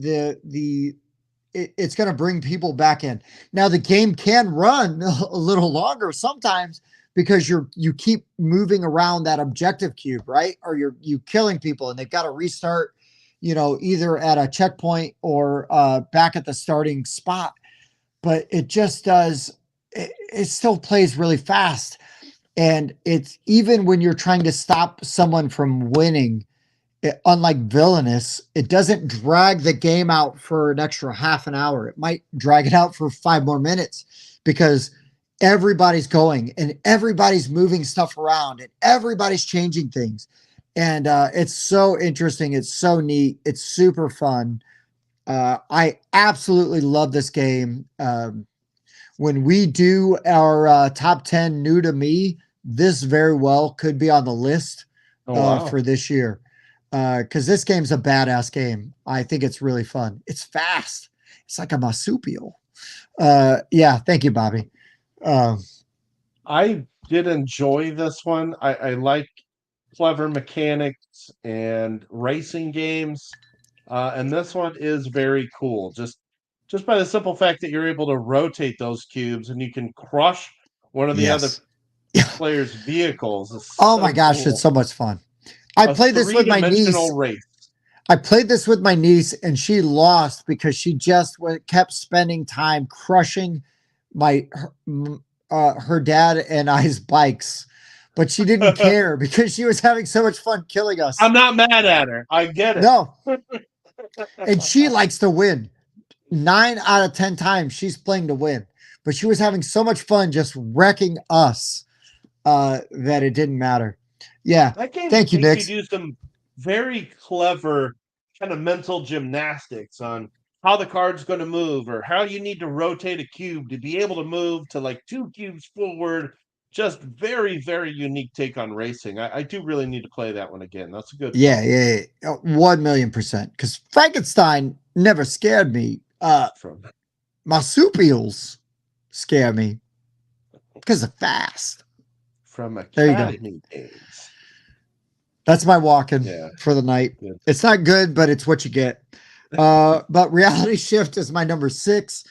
it's going to bring people back in. Now the game can run a little longer sometimes because you keep moving around that objective cube, right? Or you killing people and they've got to restart, either at a checkpoint or back at the starting spot. But it just does. It still plays really fast, and it's even when you're trying to stop someone from winning, unlike Villainous, it doesn't drag the game out for an extra half an hour. It might drag it out for 5 more minutes because everybody's going and everybody's moving stuff around and everybody's changing things. And it's so interesting. It's so neat. It's super fun. I absolutely love this game. When we do our top 10 new to me, this very well could be on the list Oh, wow. for this year. Because this game's a badass game. I think it's really fun. It's fast. It's like a marsupial. Yeah, thank you, Bobby. Um, I did enjoy this one. I like clever mechanics and racing games. And this one is very cool. Just by the simple fact that you're able to rotate those cubes and you can crush one of the other yes. Yeah. player's vehicles is Oh my so gosh, it's cool. so much fun. I A played this with my three-dimensional niece. race. I played this with my niece, and she lost because she just kept spending time crushing my her dad and I's bikes, but she didn't care because she was having so much fun killing us. I'm not mad at her. I get it. No, and she likes to win. 9 out of 10 times she's playing to win, but she was having so much fun just wrecking us that it didn't matter. Yeah, That game thank you, makes you Nix. do some very clever kind of mental gymnastics on how the card's going to move or how you need to rotate a cube to be able to move to like two cubes forward. Just very, very unique take on racing. I do really need to play that one again. That's a good one. Yeah. 1,000,000%. Because Frankenstein never scared me. From Marsupials scare me because they're fast. from There you go. Academy Games. That's my walking Yeah, for the night. good. It's not good, but it's what you get. But Reality Shift is my number 6.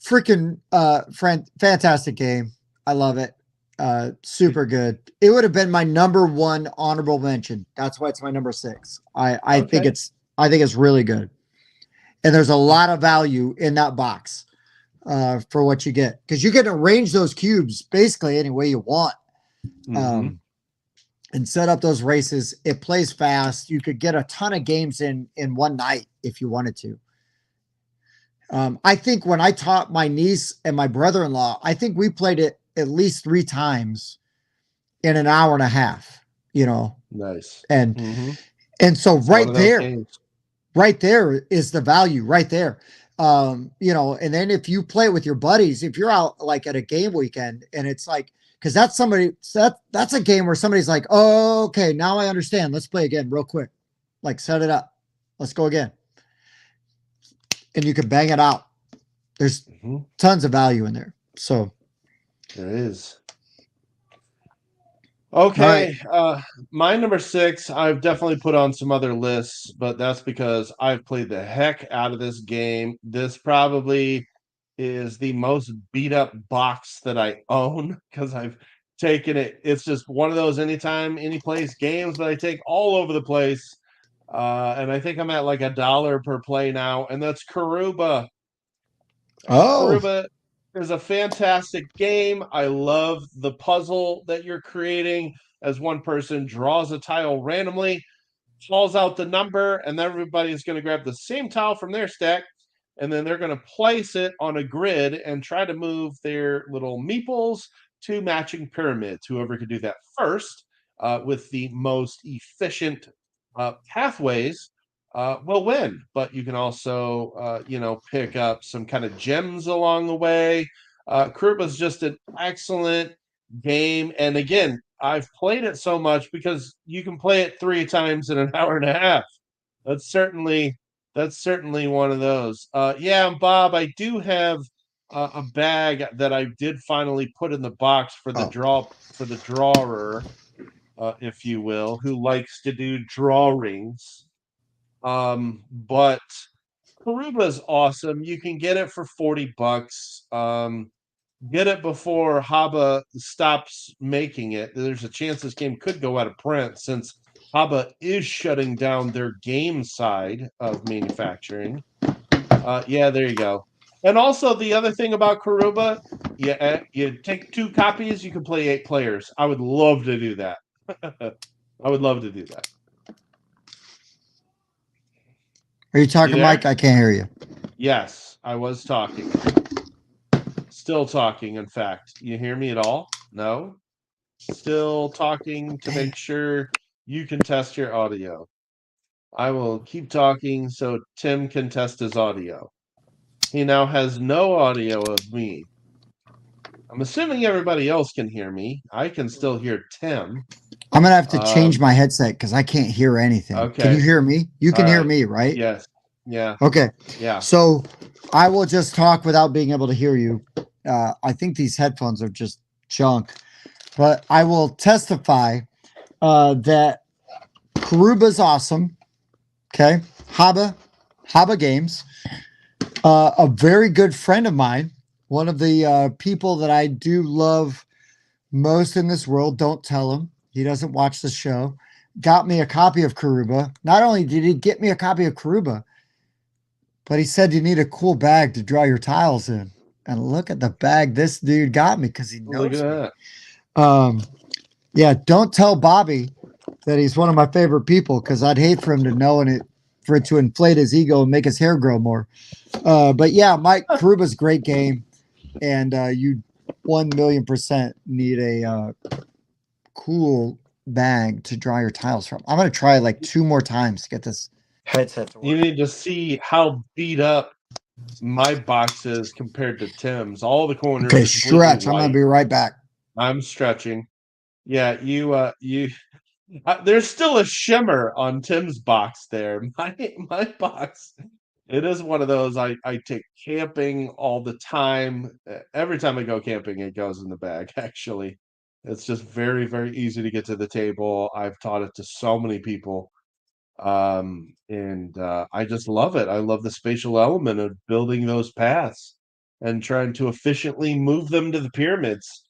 Freaking fantastic game. I love it. Super good. It would have been my number 1 honorable mention. That's why it's my number 6. Okay. I think it's really good. And there's a lot of value in that box for what you get because you can arrange those cubes basically any way you want. Mm-hmm. Um, and set up those races. It plays fast. You could get a ton of games in one night if you wanted to. I think when I taught my niece and my brother-in-law, I think we played it at least 3 times in an hour and a half. You know, Nice. and Mm-hmm. and so It's one of those right there is the value right there. And then if you play with your buddies, if you're out like at a game weekend and it's like, because that's a game where somebody's like, oh, okay, now I understand. Let's play again real quick. Like set it up. Let's go again. And you can bang it out. There's games. tons of value in there. So, There is. all right. Okay, my number 6, I've definitely put on some other lists, but that's because I've played the heck out of this game. This probably is the most beat up box that I own because I've taken it. It's just one of those anytime, any place games that I take all over the place. And I think I'm at like $1 per play now, and that's Karuba. Oh, Karuba is a fantastic game. I love the puzzle that you're creating as one person draws a tile randomly, calls out the number, and everybody is going to grab the same tile from their stack and then they're going to place it on a grid and try to move their little meeples to matching pyramids. Whoever can do that first with the most efficient pathways will win. But you can also, pick up some kind of gems along the way. Krupa's just an excellent game, and again, I've played it so much because you can play it 3 times in an hour and a half. That's certainly that's certainly one of those. Yeah, and Bob, I do have a bag that I did finally put in the box for the Oh, drawer, if you will, who likes to do drawings. But Karuba's awesome. You can get it for $40. Get it before Haba stops making it. There's a chance this game could go out of print since Haba is shutting down their game side of manufacturing. Yeah, there you go. And also the other thing about Karuba, yeah, you take 2 copies, you can play 8 players. I would love to do that. I would love to do that. are you You talking, Mike? there? I can't hear you. Yes, I was talking. Still talking, in fact. You hear me at all? No? Still talking to Dang. make sure you can test your audio. I will keep talking so Tim can test his audio. He now has no audio of me. I'm assuming everybody else can hear me. I can still hear Tim. I'm gonna have to change Um, my headset because I can't hear anything. Can you okay. hear me? You All can hear right. me, right? Yes. Yeah. Okay. Yeah. So I will just talk without being able to hear you. I think these headphones are just junk, but I will testify that Karuba's awesome. Okay. Haba Games, a very good friend of mine, one of the people that I do love most in this world. Don't tell him. He doesn't watch the show. Got me a copy of Karuba. Not only did he get me a copy of Karuba, but he said you need a cool bag to draw your tiles in. And look at the bag this dude got me because he Look at knows me. that. Um, yeah, don't tell Bobby that he's one of my favorite people because I'd hate for him to know and for it to inflate his ego and make his hair grow more. But yeah, Mike Karuba's great game, and you 1,000,000% need a cool bag to draw your tiles from. I'm gonna try like 2 more times to get this headset to You work. need to see how beat up my box is compared to Tim's. All the corners Okay, are completely stretch. I'm gonna white. be right back. I'm stretching. Yeah, you there's still a shimmer on Tim's box there. My box, it is one of those I take camping all the time. Every time I go camping, it goes in the bag, actually. It's just very, very easy to get to the table. I've taught it to so many people. And I just love it. I love the spatial element of building those paths and trying to efficiently move them to the pyramids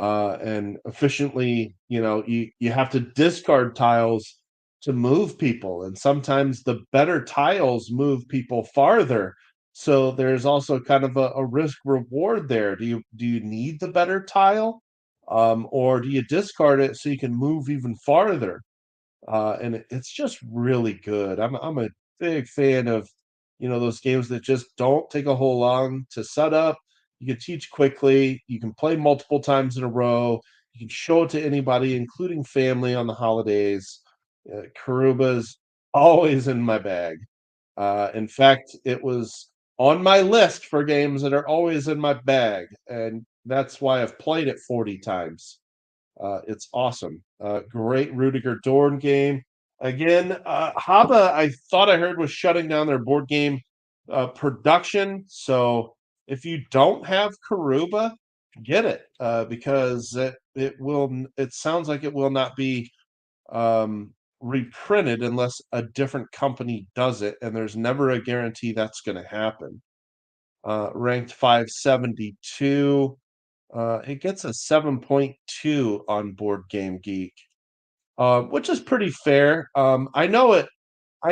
and efficiently, you have to discard tiles to move people, and sometimes the better tiles move people farther. So there's also kind of a risk reward there. Do you need the better tile, or do you discard it so you can move even farther? And it's just really good. I'm a big fan of those games that just don't take a whole long to set up. You can teach quickly. You can play multiple times in a row. You can show it to anybody, including family on the holidays. Karuba's always in my bag. In fact, it was on my list for games that are always in my bag, and that's why I've played it 40 times. It's awesome. Great Rudiger Dorn game. Again, Haba, I thought I heard was shutting down their board game production. So if you don't have Karuba, get it because it sounds like it will not be reprinted unless a different company does it, and there's never a guarantee that's going to happen. Ranked 572. It gets a 7.2 on Board Game Geek, which is pretty fair. I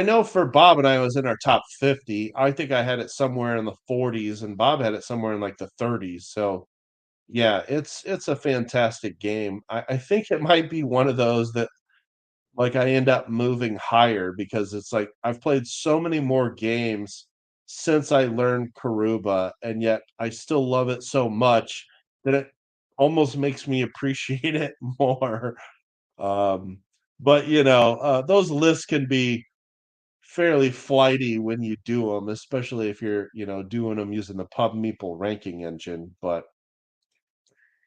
know for Bob and I, it was in our top 50. I think I had it somewhere in the 40s, and Bob had it somewhere in like the 30s. So yeah, it's a fantastic game. I think it might be one of those that like I end up moving higher because it's like I've played so many more games since I learned Karuba, and yet I still love it so much that it almost makes me appreciate it more. Um, but those lists can be fairly flighty when you do them, especially if you're, doing them using the Pub Meeple ranking engine. But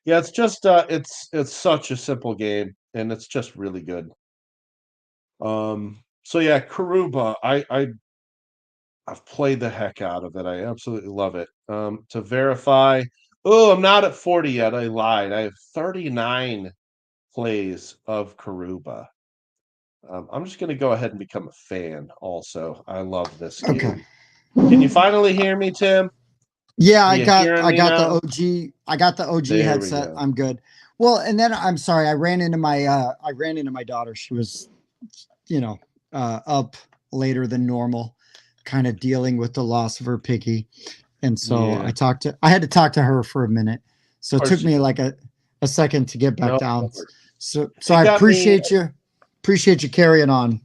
yeah, it's just it's such a simple game and it's just really good. So yeah, Karuba, I've played the heck out of it. I absolutely love it. To verify, oh, I'm not at 40 yet. I lied. I have 39 plays of Karuba. I'm just going to go ahead and become a fan also. I love this Okay. game. Can you finally hear me, Tim? Yeah, Are I you got hearing I me got the now? OG I got the OG There we headset. go. I'm good. Well, and then I'm sorry, I ran into my daughter. She was, you know, up later than normal, kind of dealing with the loss of her piggy. And so Yeah, of I had to talk to her for a minute. So it took course you me did. like a second to get back No, down. no worries. So It I got me. appreciate you carrying on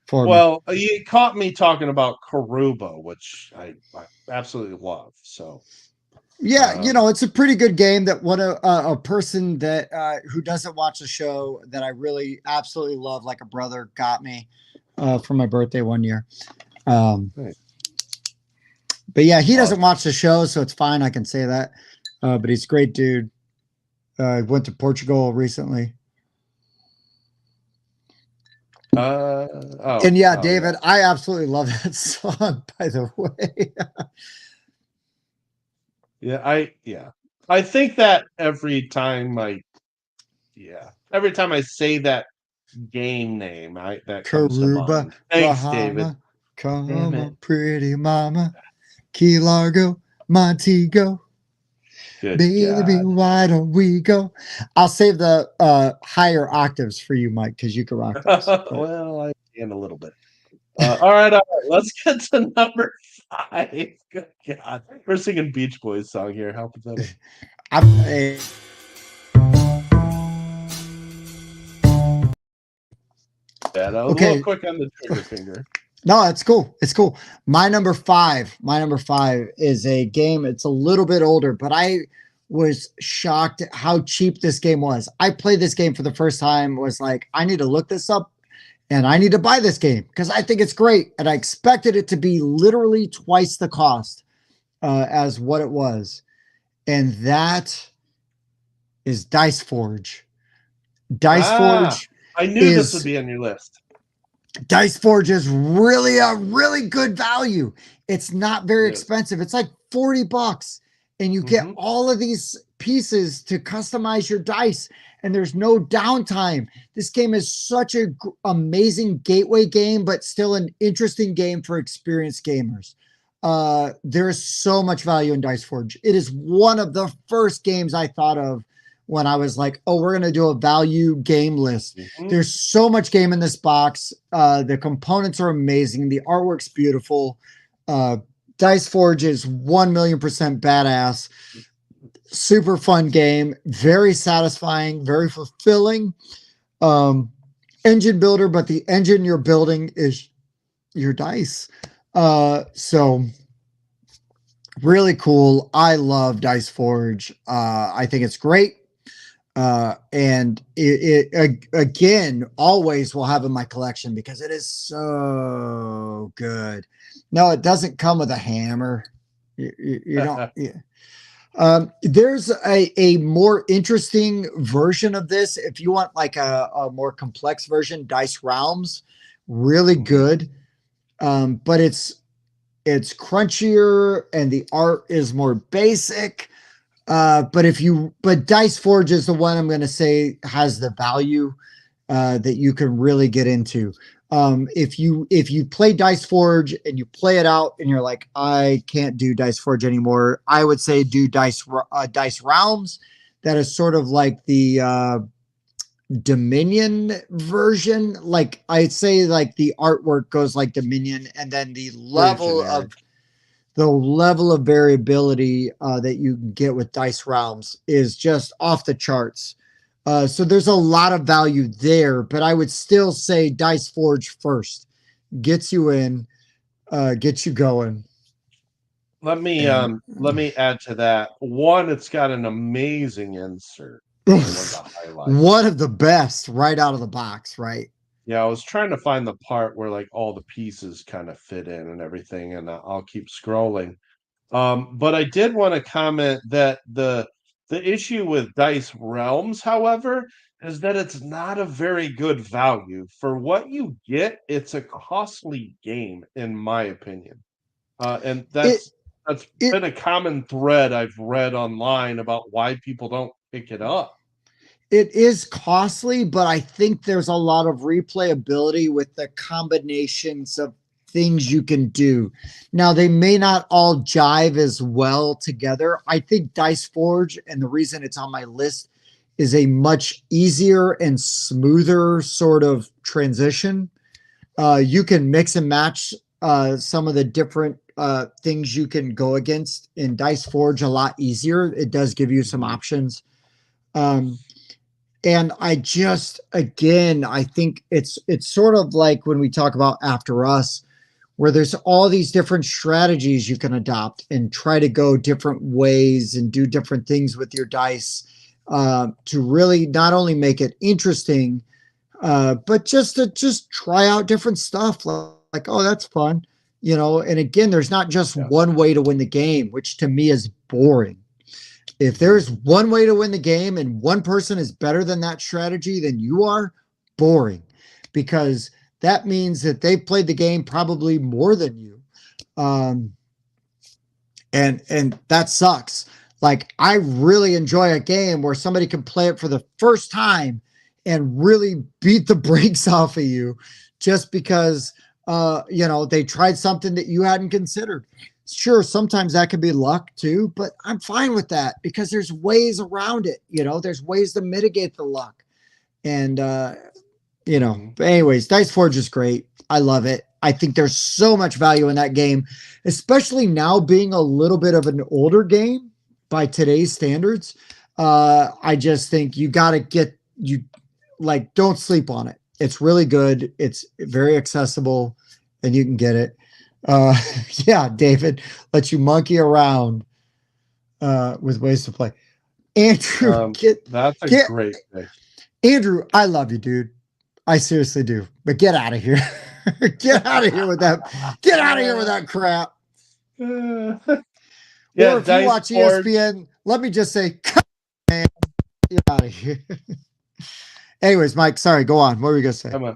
for me. Well, you caught me talking about Karuba, which I absolutely love. So, Yeah, um, it's a pretty good game that what a person that who doesn't watch the show that I really absolutely love, like a brother, got me for my birthday one year. Um, right. but yeah, he doesn't Awesome. watch the show, so it's fine. I can say that. But he's a great dude. Went to Portugal recently. And yeah, Oh yeah. David, I absolutely love that song, by the way. Yeah. I think that every time I say that game name, I that comes to Karuba, mind. Thanks, David. Bahama, come Damn it. on, pretty mama, Key Largo, Montego. Good Baby, God. why don't we go? I'll save the higher octaves for you, Mike, because you can rock those. But Well, I can a little bit. All right. Let's get to number 5. Good God. We're singing Beach Boys song here. How pathetic. I'm Yeah, that was a little okay. quick on the trigger finger. No, it's cool. It's cool. My number five is a game. It's a little bit older, but I was shocked at how cheap this game was. I played this game for the first time, was like, I need to look this up and I need to buy this game because I think it's great. And I expected it to be literally twice the cost as what it was. And that is Dice Forge. Dice Ah, Forge I knew this would is be on your list. Dice Forge is really a really good value. It's not very Yes. expensive. It's like $40 and you get Mhm. all of these pieces to customize your dice and there's no downtime. This game is such a amazing gateway game but still an interesting game for experienced gamers. There is so much value in Dice Forge. It is one of the first games I thought of when I was like, oh, we're going to do a value game list. Mhm. There's so much game in this box. The components are amazing. The artwork's beautiful. Uh, Dice Forge is 1,000,000% badass. Super fun game. Very satisfying. Very fulfilling. Um, Engine builder, but the engine you're building is your dice. So really cool. I love Dice Forge. I think it's great. And again always will have in my collection because it is so good. No, it doesn't come with a hammer. You don't. Yeah. There's a more interesting version of this if you want like a more complex version. Dice Realms, really Mhm. good, but it's crunchier and the art is more basic. But Dice Forge is the one I'm going to say has the value that you can really get into. If you play Dice Forge and you play it out and you're like, I can't do Dice Forge anymore, I would say do Dice Realms. That is sort of like the Dominion version. Like I'd say, like the artwork goes like Dominion, and then Pretty generic. the level of variability that you can get with Dice Realms is just off the charts. So there's a lot of value there, but I would still say Dice Forge first gets you in, gets you going. And let me add to that. One, it's got an amazing insert. One of the one highlights. of the best right out of the box, right? Yeah, I was trying to find the part where like all the pieces kind of fit in and everything, and I'll keep scrolling. But I did want to comment that the issue with Dice Realms, however, is that it's not a very good value. For what you get, it's a costly game, in my opinion. And It that's it been a common thread I've read online about why people don't pick it up. it is costly, but I think there's a lot of replayability with the combinations of things you can do. Now, they may not all jive as well together. I think Dice Forge, and the reason it's on my list, is a much easier and smoother sort of transition. You can mix and match some of the different things you can go against in Dice Forge a lot easier. It does give you some Mhm. options. Um, and I just again, I think it's sort of like when we talk about After Us, where there's all these different strategies you can adopt and try to go different ways and do different things with your dice to really not only make it interesting, but just to just try out different stuff. Like, oh, that's fun, you know. And again, there's not just Yeah. one way to win the game, which to me is boring. If Mhm. there's one way to win the game and one person is better than that strategy than you are, boring, because that means that they've played the game probably more than you. Um, and that sucks. Like I really enjoy a game where somebody can play it for the first time and really beat the brakes off of you just because you know they tried something that you hadn't considered. Sure, sometimes that can be luck too, but I'm fine with that because there's ways around it. You know, there's ways to mitigate the luck. And you know, Mhm. but anyways, Dice Forge is great. I love it. I think there's so much value in that game, especially now being a little bit of an older game by today's standards. I just think you got to get you like don't sleep on it. It's really good. It's very accessible, and you can get it. Uh, yeah, David lets you monkey around with ways to play. Andrew, Um, that's a get great thing. Andrew. I love you, dude. I seriously do. But get out of here. Get out of here with that. Get out of here with that crap. Yeah, Or if you Dice watch Forge. ESPN, let me just say, get out of here. Anyways, Mike, sorry, go on. What were you gonna say? Come on.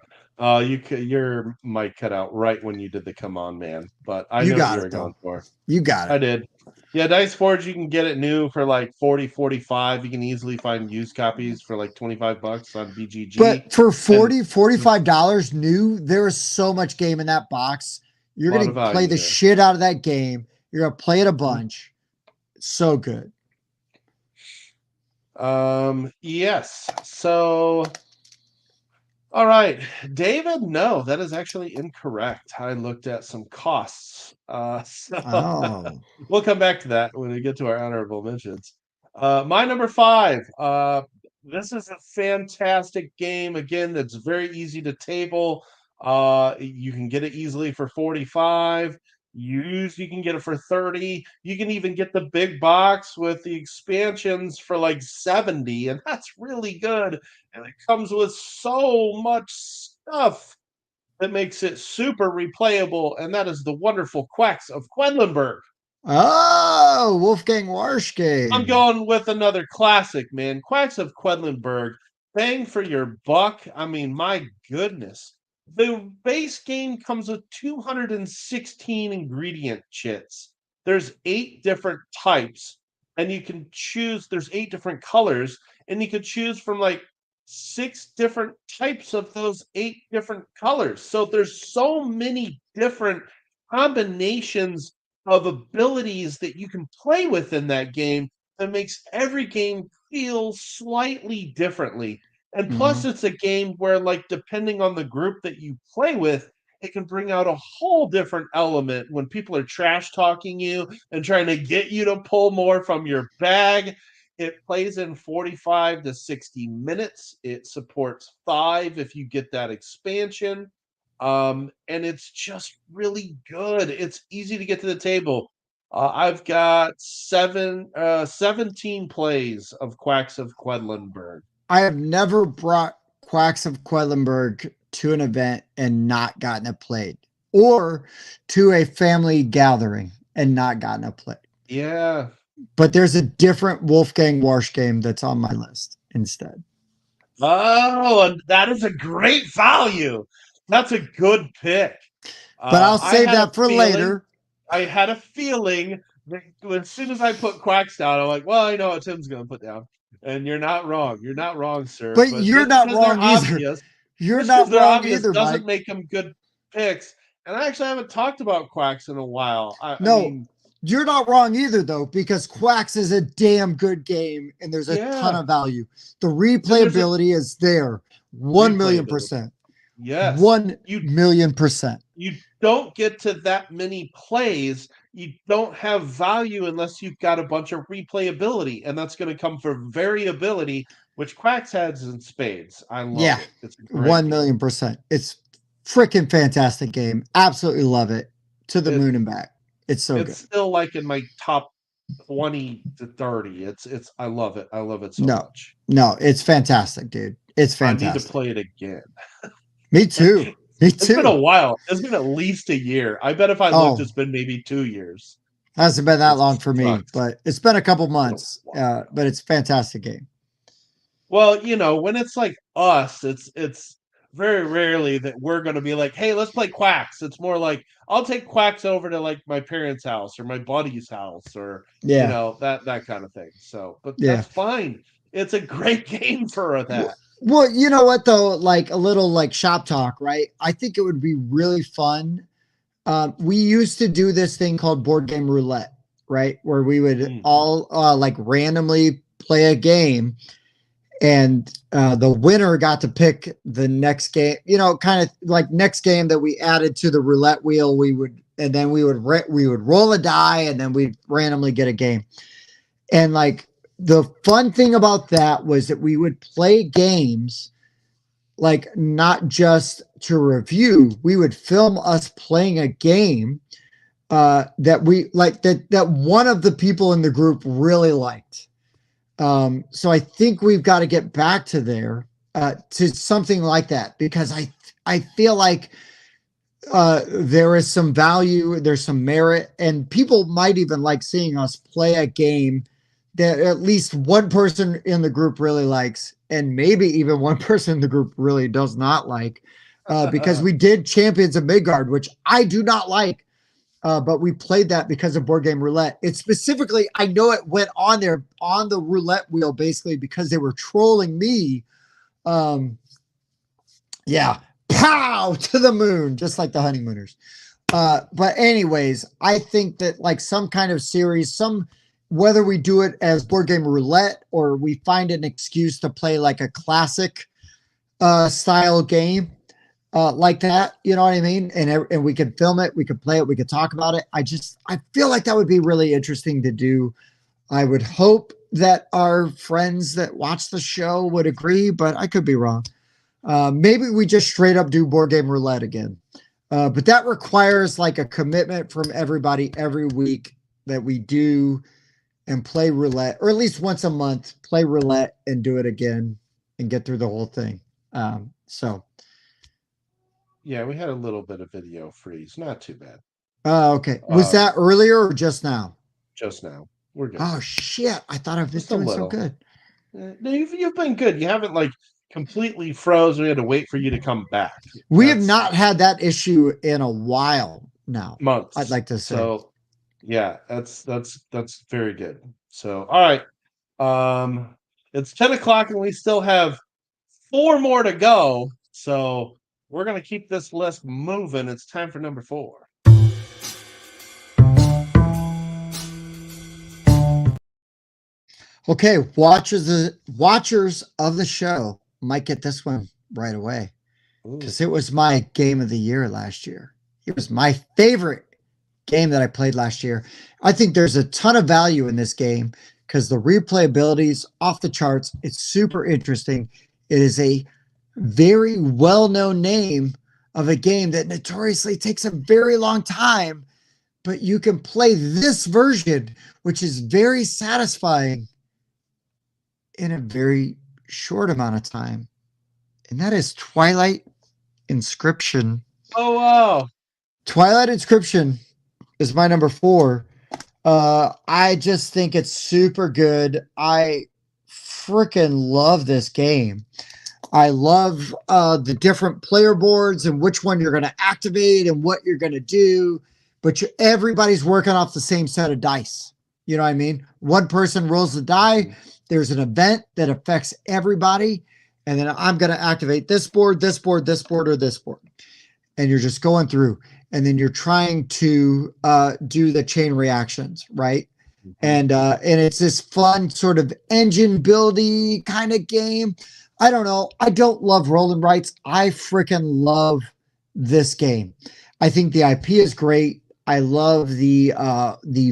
Your mic cut out right when you did the "come on, man," but I You know what you got were it going though. for. You got I it. did. Yeah, Dice Forge, you can get it new for like 40, 45. You can easily find used copies for like 25 bucks on BGG. But for And 40 there's $45 new, there is so much game in that box. a You're lot gonna of play value the there. shit out of that game. You're gonna play it a Mhm. bunch. It's so good. Yes. So, all right, David, no, that is actually incorrect. I looked at some costs. So Oh. we'll come back to that when we get to our honorable mentions. My number five. This is a fantastic game. Again, that's very easy to table. You can get it easily for 45. Used, you can get it for 30. You can even get the big box with the expansions for like 70, and that's really good. And it comes with so much stuff that makes it super replayable, and that is the wonderful Quacks of Quedlinburg. Oh, Wolfgang I'm Warschke. going with another classic, man. Quacks of Quedlinburg. Bang for your buck. I mean, my goodness. The base game comes with 216 ingredient chits. There's 8 different types, and you can choose, there's 8 different colors, and you could choose from like 6 different types of those 8 different colors. So there's so many different combinations of abilities that you can play with in that game that makes every game feel slightly differently. And plus, Mhm. it's a game where, like, depending on the group that you play with, it can bring out a whole different element when people are trash talking you and trying to get you to pull more from your bag. It plays in 45 to 60 minutes. It supports 5 if you get that expansion. And it's just really good. It's easy to get to the table. I've got 17 plays of Quacks of Quedlinburg. I have never brought Quacks of Quedlinburg to an event and not gotten it played, or to a family gathering and not gotten it played. Yeah. But there's a different Wolfgang Warsch game that's on my list instead. Oh, and that is a great value. That's a good pick. But I'll I save had a that for feeling, later. I had a feeling that as soon as I put Quacks down, I'm like, well, I know what Tim's going to put down. And you're not wrong. You're not wrong, sir. But But you're just not because they're wrong either. obvious, You're just because not they're wrong obvious either, doesn't Mike. make them good picks. And I actually haven't talked about Quacks in a while. I No, mean, you're not wrong either, though, because Quacks is a damn good game and there's a ton yeah. of value. The There's a replayability is there. 1 million replayability. percent. Yes. 1 You million percent. you don't get to that many plays. You don't have value unless you've got a bunch of replayability, and that's going to come from variability, which Quacks has in spades. I love Yeah, it. It's a great 1 game. million percent. It's freaking fantastic game. Absolutely love it. To the moon and back. It's so It's good. still like in my top 20 to 30. It's I love it. I love it so No, much. no, it's fantastic, dude. It's I need to fantastic. play it again. Me too. Me It's been a too. while. It's been at least a year. I bet if I looked, Oh, it's been maybe 2 years. hasn't been that It long for me, sucks. but it's been a couple It's been a months. while. But it's a fantastic game. Well, when it's like us, it's very rarely that we're going to be like, "Hey, let's play Quacks." It's more like I'll take Quacks over to like my parents' house or my buddy's house or Yeah, that kind of thing. So, but yeah. that's fine. It's a great game for that. Well, you know what though? Like a little like shop talk, right? I think it would be really fun. We used to do this thing called board game roulette, right? Where we would Mm. all like randomly play a game, and the winner got to pick the next game. Kind of like next game that we added to the roulette wheel. We would roll a die, and then we'd randomly get a game. And like the fun thing about that was that we would play games like not just to review, we would film us playing a game that we like that one of the people in the group really liked. So I think we've got to get back to to something like that, because I feel like there is some value, there's some merit, and people might even like seeing us play a game that at least one person in the group really likes, and maybe even one person in the group really does not like, because we did Champions of Midgard, which I do not like, but we played that because of board game roulette. It specifically, I know it went on there on the roulette wheel basically because they were trolling me. Yeah, pow to the moon, just like the honeymooners. But anyways, I think that like some kind of series, whether we do it as board game roulette or we find an excuse to play like a classic style game like that, you know what I mean? And we could film it, we could play it, we could talk about it. I feel like that would be really interesting to do. I would hope that our friends that watch the show would agree, but I could be wrong. Maybe we just straight up do board game roulette again. But that requires like a commitment from everybody every week that we do and play roulette, or at least once a month, play roulette and do it again and get through the whole thing. So Yeah, we had a little bit of video freeze. Not too bad. okay. Was that earlier or just now? Just now. We're good. Oh shit. I thought I was Just a doing so little. good. No, you've been good. You haven't like completely froze. We had to wait for you to come back. We have not had that issue in a while now. Months. I'd like to say. So yeah, that's very good. So all right. It's 10 o'clock and we still have 4 more to go. So we're gonna keep this list moving. It's time for number 4. Okay, watchers of the show might get this one right away because it was my game of the year last year. It was my favorite game that I played last year. I think there's a ton of value in this game because the replayability is off the charts. It's super interesting. It is a very well-known name of a game that notoriously takes a very long time, but you can play this version, which is very satisfying in a very short amount of time. And that is Twilight Inscription. Oh wow. Twilight Inscription is my number 4. I just think it's super good. I freaking love this game. I love the different player boards and which one you're going to activate and what you're going to do. But everybody's working off the same set of dice. You know what I mean? One person rolls the die. There's an event that affects everybody. And then I'm going to activate this board, this board, this board, or this board. And you're just going through. And then you're trying to do the chain reactions, right? And it's this fun sort of engine buildy kind of game. I don't know. I don't love roll and writes. I freaking love this game. I think the IP is great. I love the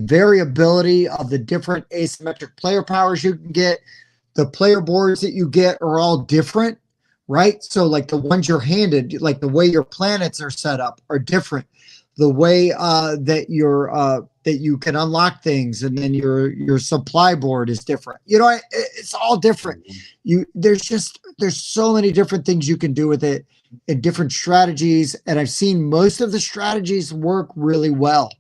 variability of the different asymmetric player powers you can get. The player boards that you get are all different, right? So like the ones you're handed, like the way your planets are set up are different. The way that you can unlock things, and then your supply board is different. You know, it's all different. There's so many different things you can do with it, and different strategies. And I've seen most of the strategies work really well.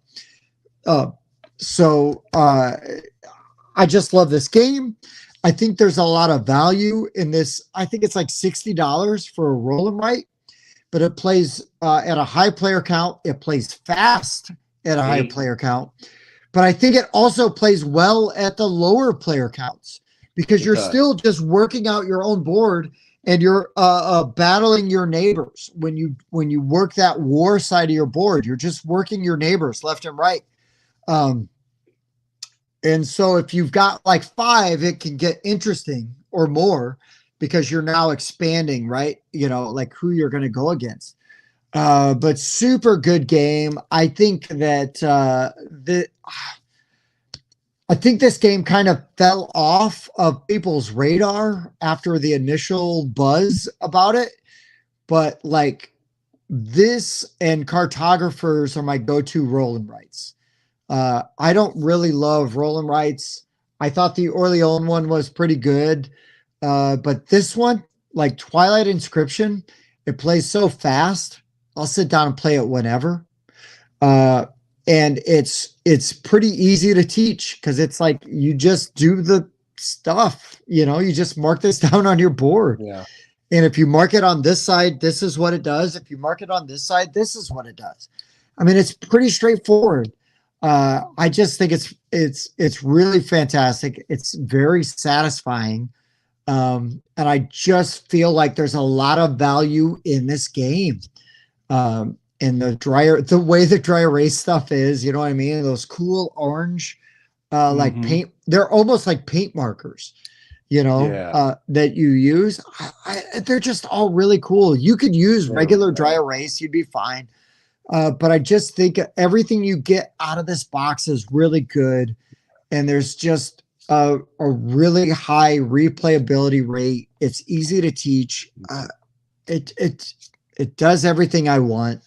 So I just love this game. I think there's a lot of value in this. I think it's like $60 for a roll and write, but it plays at a high player count. It plays fast at a high player count, but I think it also plays well at the lower player counts because you're still just working out your own board and you're battling your neighbors. When you work that war side of your board, you're just working your neighbors left and right. And so if you've got like 5, it can get interesting or more because you're now expanding, right? You know, like who you're going to go against. But super good game. I think that I think this game kind of fell off of people's radar after the initial buzz about it. But like this and Cartographers are my go-to roll and writes. I don't really love roll and writes. I thought the Orleans one was pretty good. But this one, like Twilight Inscription, it plays so fast. I'll sit down and play it whenever. And it's pretty easy to teach because it's like you just do the stuff, you know, you just mark this down on your board. Yeah. And if you mark it on this side, this is what it does. If you mark it on this side, this is what it does. I mean, it's pretty straightforward. I just think it's really fantastic. It's very satisfying. And I just feel like there's a lot of value in this game. And the way the dry erase stuff is, you know what I mean? Those cool orange, like paint, they're almost like paint markers, you know, that you use. They're just all really cool. You could use regular dry erase. You'd be fine. But I just think everything you get out of this box is really good. And there's just a really high replayability rate. It's easy to teach. It does everything I want.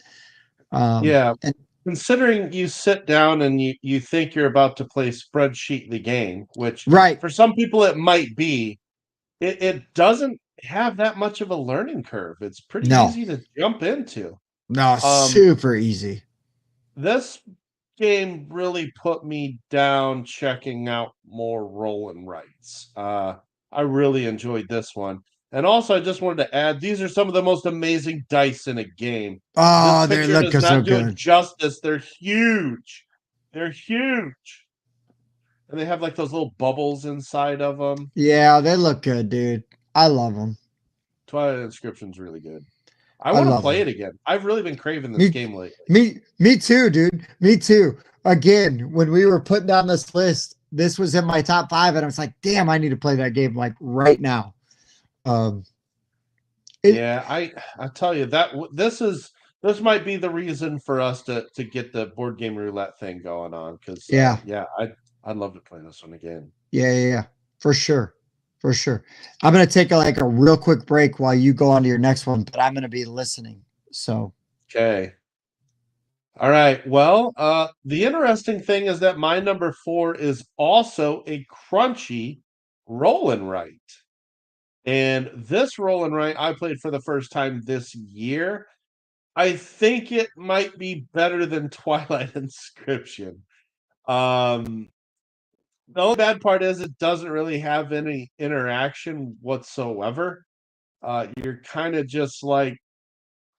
And considering you sit down and you think you're about to play Spreadsheet the game, which for some people it might be, it doesn't have that much of a learning curve. It's pretty easy to jump into. No, super easy. This game really put me down checking out more roll and writes. I really enjoyed this one. And also, I just wanted to add, these are some of the most amazing dice in a game. Oh, they look so good. Justice. They're huge. They're huge. And they have like those little bubbles inside of them. Yeah, they look good, dude. I love them. Twilight Inscription's really good. I want to play it again. I've really been craving this game lately. Me too, dude. Me too. Again, when we were putting down this list, this was in my top 5, and I was like, damn, I need to play that game like right now. I tell you that this might be the reason for us to get the board game roulette thing going on because I'd love to play this one again. Yeah, for sure. I'm gonna take a real quick break while you go on to your next one, but I'm gonna be listening. So okay. All right. Well, the interesting thing is that my number 4 is also a crunchy roll and write. And this roll and write I played for the first time this year. I think it might be better than Twilight Inscription. Um, the only bad part is it doesn't really have any interaction whatsoever. You're kind of just like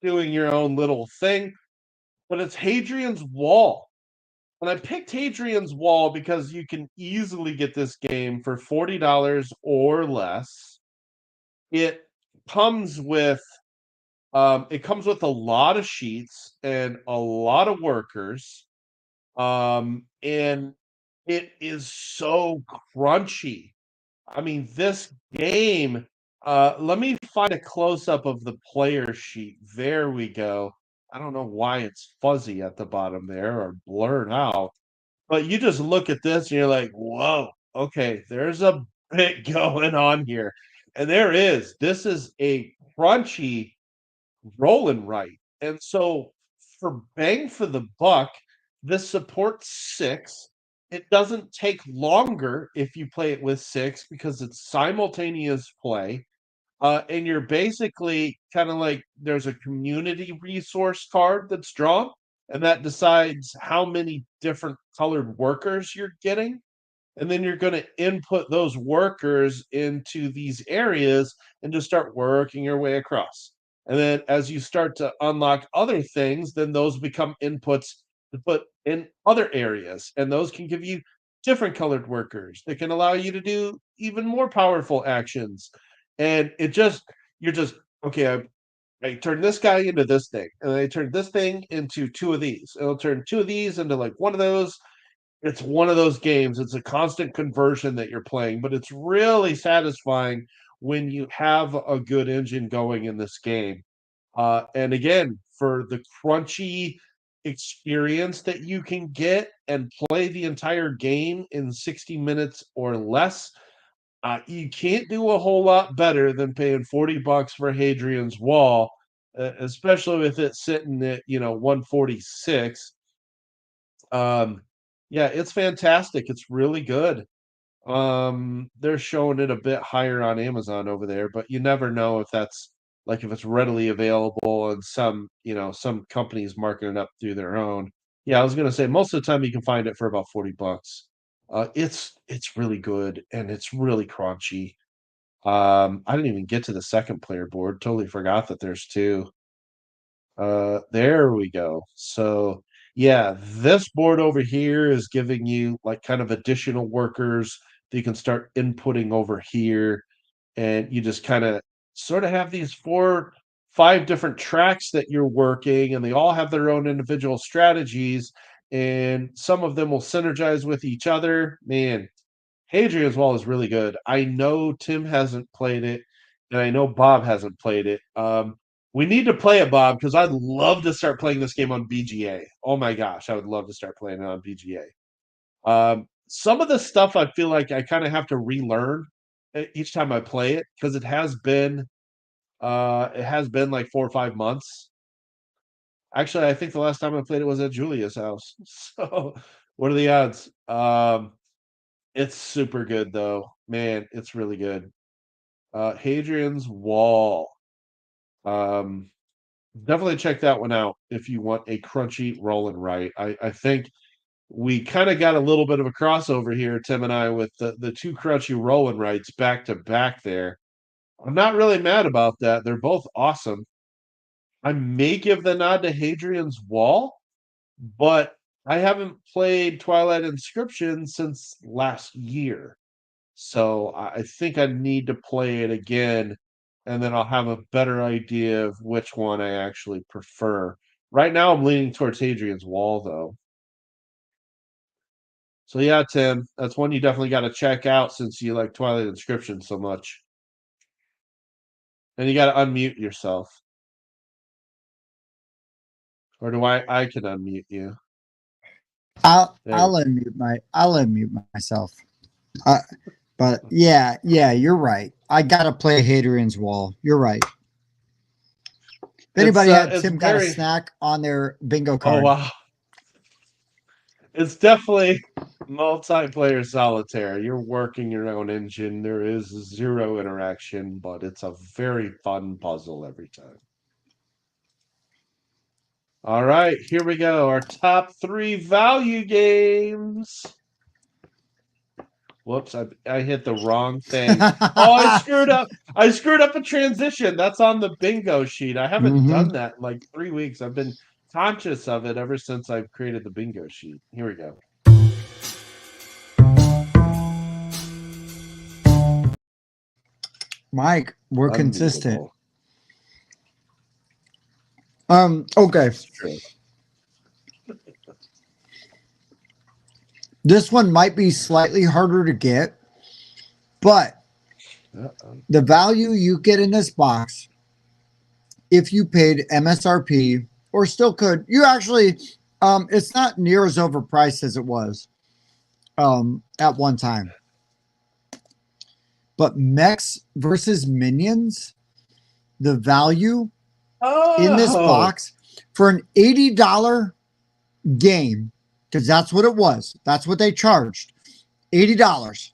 doing your own little thing, but it's Hadrian's Wall. And I picked Hadrian's Wall because you can easily get this game for $40 or less. It comes with it comes with a lot of sheets and a lot of workers. And it is so crunchy. I mean, this game, let me find a close up of the player sheet. There we go. I don't know why it's fuzzy at the bottom there or blurred out, but you just look at this and you're like, whoa, okay, there's a bit going on here. And there is. This is a crunchy rolling right. And so for bang for the buck, this supports six. It doesn't take longer if you play it with six because it's simultaneous play. And you're basically kind of like there's a community resource card that's drawn, and that decides how many different colored workers you're getting. And then you're going to input those workers into these areas and just start working your way across. And then as you start to unlock other things, then those become inputs to put in other areas. And those can give you different colored workers that can allow you to do even more powerful actions. And you're just, okay, I turn this guy into this thing, and I turn this thing into two of these. It'll turn two of these into like one of those. It's one of those games. It's a constant conversion that you're playing, but it's really satisfying when you have a good engine going in this game. And again, for the crunchy experience that you can get and play the entire game in 60 minutes or less, you can't do a whole lot better than paying $40 for Hadrian's Wall, especially with it sitting at 146. Um, yeah, it's fantastic. It's really good. They're showing it a bit higher on Amazon over there, but you never know if that's like if it's readily available and some companies marking it up through their own. Yeah, I was gonna say most of the time you can find it for about $40. It's really good and it's really crunchy. I didn't even get to the second player board. Totally forgot that there's two. There we go. So, yeah, this board over here is giving you like kind of additional workers that you can start inputting over here. And you just kind of sort of have these 5 different tracks that you're working, and they all have their own individual strategies. And some of them will synergize with each other. Man, Hadrian's Wall is really good. I know Tim hasn't played it, and I know Bob hasn't played it. We need to play it, Bob, because I'd love to start playing this game on BGA. Oh my gosh, I would love to start playing it on BGA. Some of the stuff I feel like I kind of have to relearn each time I play it because it has been like 4 or 5 months. Actually, I think the last time I played it was at Julia's house. So, what are the odds? It's super good though. Man, it's really good. Hadrian's Wall. Um, Definitely check that one out if you want a crunchy roll and write. I think we kind of got a little bit of a crossover here, Tim and I, with the two crunchy roll and writes back to back there. I'm not really mad about that. They're both awesome. I may give the nod to Hadrian's Wall, but I haven't played Twilight Inscription since last year. So I think I need to play it again, and then I'll have a better idea of which one I actually prefer. Right now, I'm leaning towards Hadrian's Wall, though. So yeah, Tim, that's one you definitely got to check out since you like Twilight Inscription so much. And you got to unmute yourself, or do I can unmute you? I'll unmute myself. But yeah, you're right. I gotta play Hadrian's Wall. You're right. If anybody had Tim got a snack on their bingo Oh card. wow, It's definitely multiplayer solitaire. You're working your own engine. There is zero interaction, but it's a very fun puzzle every time. All right, here we go. Our top 3 value games. Whoops, I hit the wrong thing. Oh, I screwed up. I screwed up a transition. That's on the bingo sheet. I haven't done that in like 3 weeks. I've been conscious of it ever since I've created the bingo sheet. Here we go. Mike, we're consistent. Unbelievable. Okay. It's true. This one might be slightly harder to get, but the value you get in this box, if you paid MSRP or still could, you actually, it's not near as overpriced as it was at one time. But Mechs versus Minions, the value in this box for an $80 game, because that's what it was. That's what they charged. $80.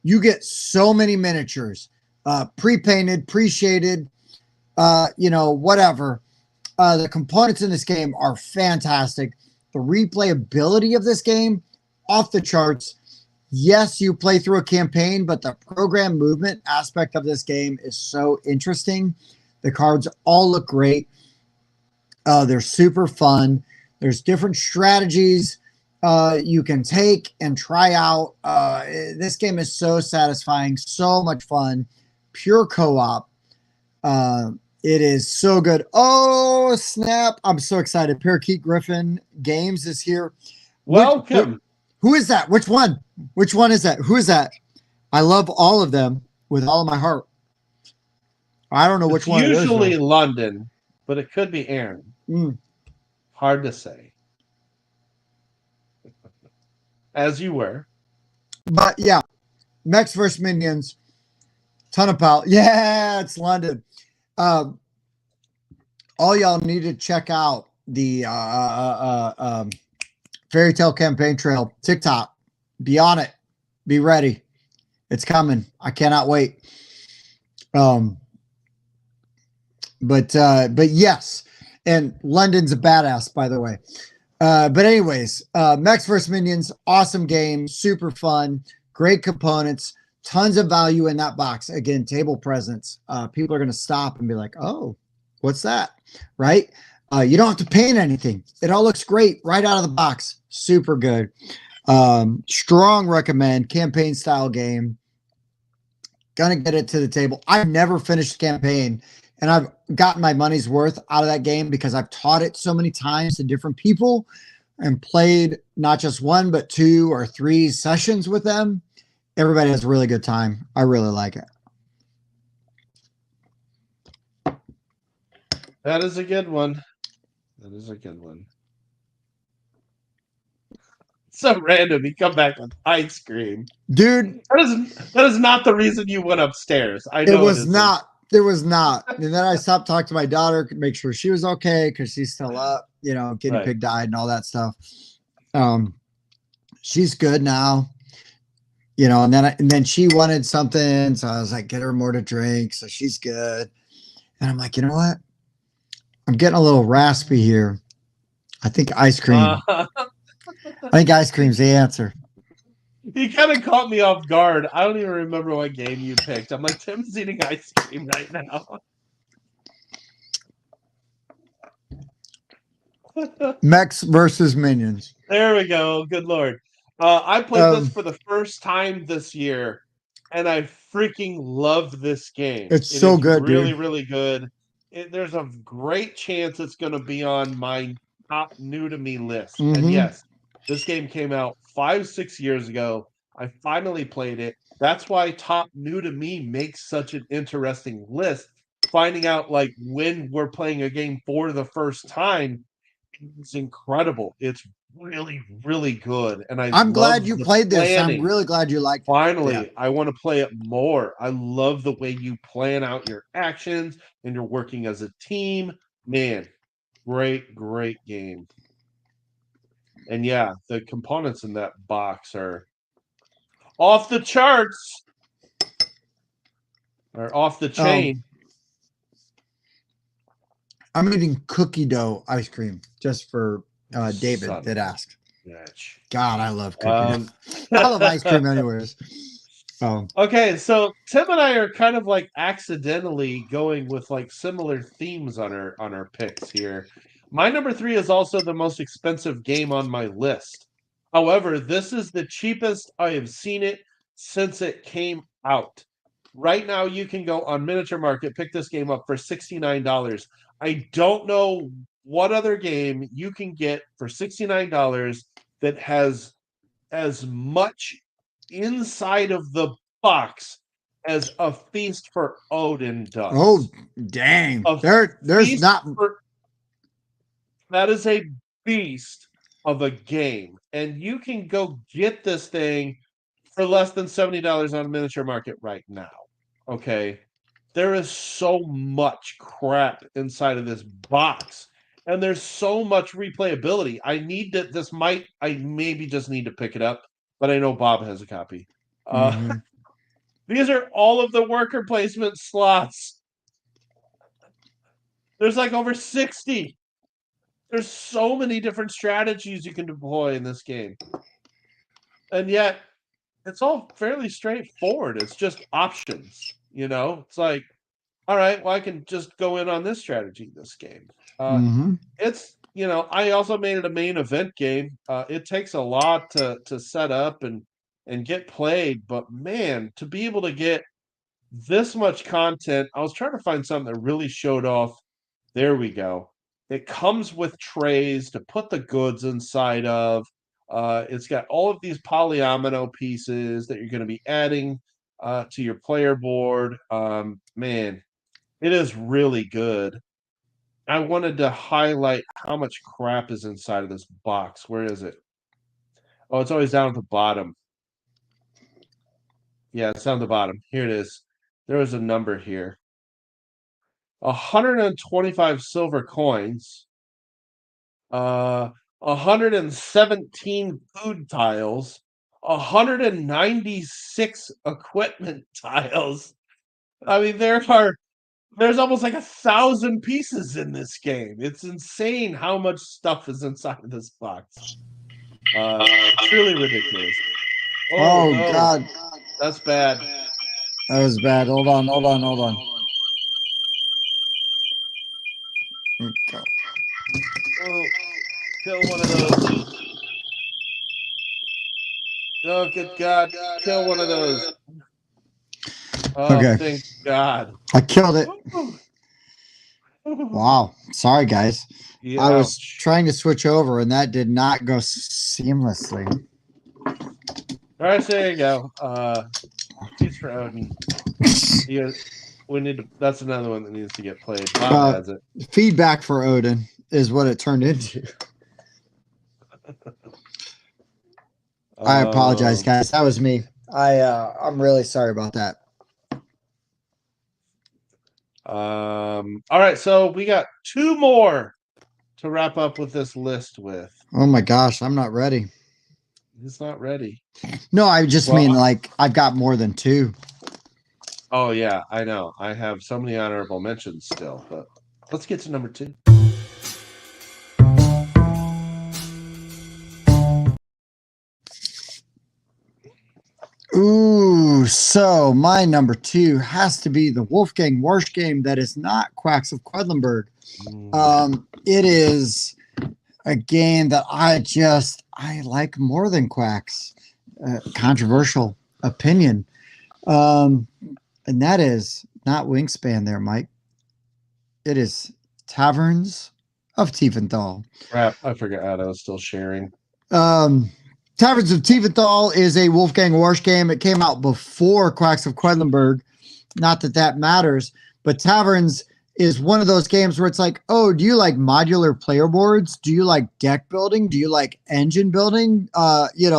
You get so many miniatures, pre-painted, pre-shaded, whatever. The components in this game are fantastic. The replayability of this game, off the charts. Yes, you play through a campaign, but the program movement aspect of this game is so interesting. The cards all look great. They're super fun. There's different strategies you can take and try out. This game is so satisfying, so much fun. Pure co-op. It is so good. Oh, snap. I'm so excited. Parakeet Griffin Games is here. Welcome. Who is that? Which one? Which one is that? Who is that? I love all of them with all of my heart. I don't know which one. Usually London, but it could be Aaron. Hard to say. As you were. But yeah, Mechs vs. Minions. Ton of power. Yeah, it's London. All y'all need to check out the Fairy Tale Campaign Trail TikTok. Be on it. Be ready. It's coming. I cannot wait. But yes, and London's a badass, by the way. But anyways, Mechs vs. Minions, awesome game, super fun, great components, tons of value in that box. Again, table presence. People are going to stop and be like, oh, what's that? Right? You don't have to paint anything. It all looks great right out of the box. Super good. Strong recommend. Campaign style game. Gonna get it to the table. I've never finished campaign, and I've gotten my money's worth out of that game because I've taught it so many times to different people and played not just 1, but 2 or 3 sessions with them. Everybody has a really good time. I really like it. That is a good one. That is a good one. So random. You come back with ice cream, dude. That is not the reason you went upstairs. I know it was not. It was not. And then I stopped talking to my daughter to make sure she was okay because she's still up. You know, guinea pig died and all that stuff. She's good now. You know, and then she wanted something, so I was like, get her more to drink, so she's good. And I'm like, you know what? I'm getting a little raspy here. I think ice cream. I think ice cream's the answer. You kind of caught me off guard. I don't even remember what game you picked. I'm like, Tim's eating ice cream right now. Mechs versus Minions. There we go. Good Lord. I played this for the first time this year, and I freaking love this game. It's so good, really, dude. really good. There's a great chance it's going to be on my top new to me list. And yes, this game came out 5-6 years ago. I finally played it. That's why top new to me makes such an interesting list. Finding out like when we're playing a game for the first time, it's incredible. It's really, really good. And I'm glad you played this. Planning. I'm really glad you liked it. Finally, I want to play it more. I love the way you plan out your actions and you're working as a team. Man, great, great game. And yeah, the components in that box are off the charts or off the chain. I'm eating cookie dough ice cream just for David Son that of a asked. bitch. God, I love cookie dough. I love ice cream anyways. Okay, so Tim and I are kind of like accidentally going with like similar themes on our picks here. My number 3 is also the most expensive game on my list. However, this is the cheapest I have seen it since it came out. Right now, you can go on Miniature Market, pick this game up for $69. I don't know what other game you can get for $69 that has as much inside of the box as A Feast for Odin does. Oh, dang. There's not. That is a beast of a game. And you can go get this thing for less than $70 on Miniature Market right now. Okay. There is so much crap inside of this box. And there's so much replayability. I maybe just need to pick it up, but I know Bob has a copy. These are all of the worker placement slots. There's like over 60. There's so many different strategies you can deploy in this game. And yet, it's all fairly straightforward. It's just options, It's like, all right, well, I can just go in on this strategy this game. It's, I also made it a main event game. It takes a lot to set up and get played, but man, to be able to get this much content, I was trying to find something that really showed off. There we go. It comes with trays to put the goods inside of. It's got all of these polyomino pieces that you're going to be adding to your player board. Man, it is really good. I wanted to highlight how much crap is inside of this box. Where is it? Oh, it's always down at the bottom. Yeah, it's down at the bottom. Here it is. There was a number here. 125 silver coins. 117 food tiles. 196 equipment tiles. I mean, there's almost like 1,000 pieces in this game. It's insane how much stuff is inside of this box. Truly ridiculous. Oh no. God. That's bad. That was bad. Hold on. Okay. Oh, kill one of those. Oh, good God. Kill one of those. Oh, okay. Thank God. I killed it. Wow. Sorry, guys. Yeah, I was trying to switch over, and that did not go seamlessly. All right, so there you go. Feast for Odin. That's another one that needs to get played. Bob has it. Feedback for Odin is what it turned into. I apologize, guys. That was me. I'm really sorry about that. All right, so we got 2 more to wrap up with this list with. Oh my gosh, I'm not ready. He's not ready. No, I just mean like I've got more than 2. Oh yeah, I know. I have so many honorable mentions still, but let's get to number 2. Ooh, so my number 2 has to be the Wolfgang Warsch game that is not Quacks of Quedlinburg. It is a game that I like more than Quacks. Controversial opinion. And that is not Wingspan there, Mike. It is Taverns of Tiefenthal. Crap, I forgot I was still sharing. Taverns of Tiefenthal is a Wolfgang Warsch game. It came out before Quacks of Quedlinburg. Not that that matters, but Taverns is one of those games where it's like, oh, do you like modular player boards? Do you like deck building? Do you like engine building? Do you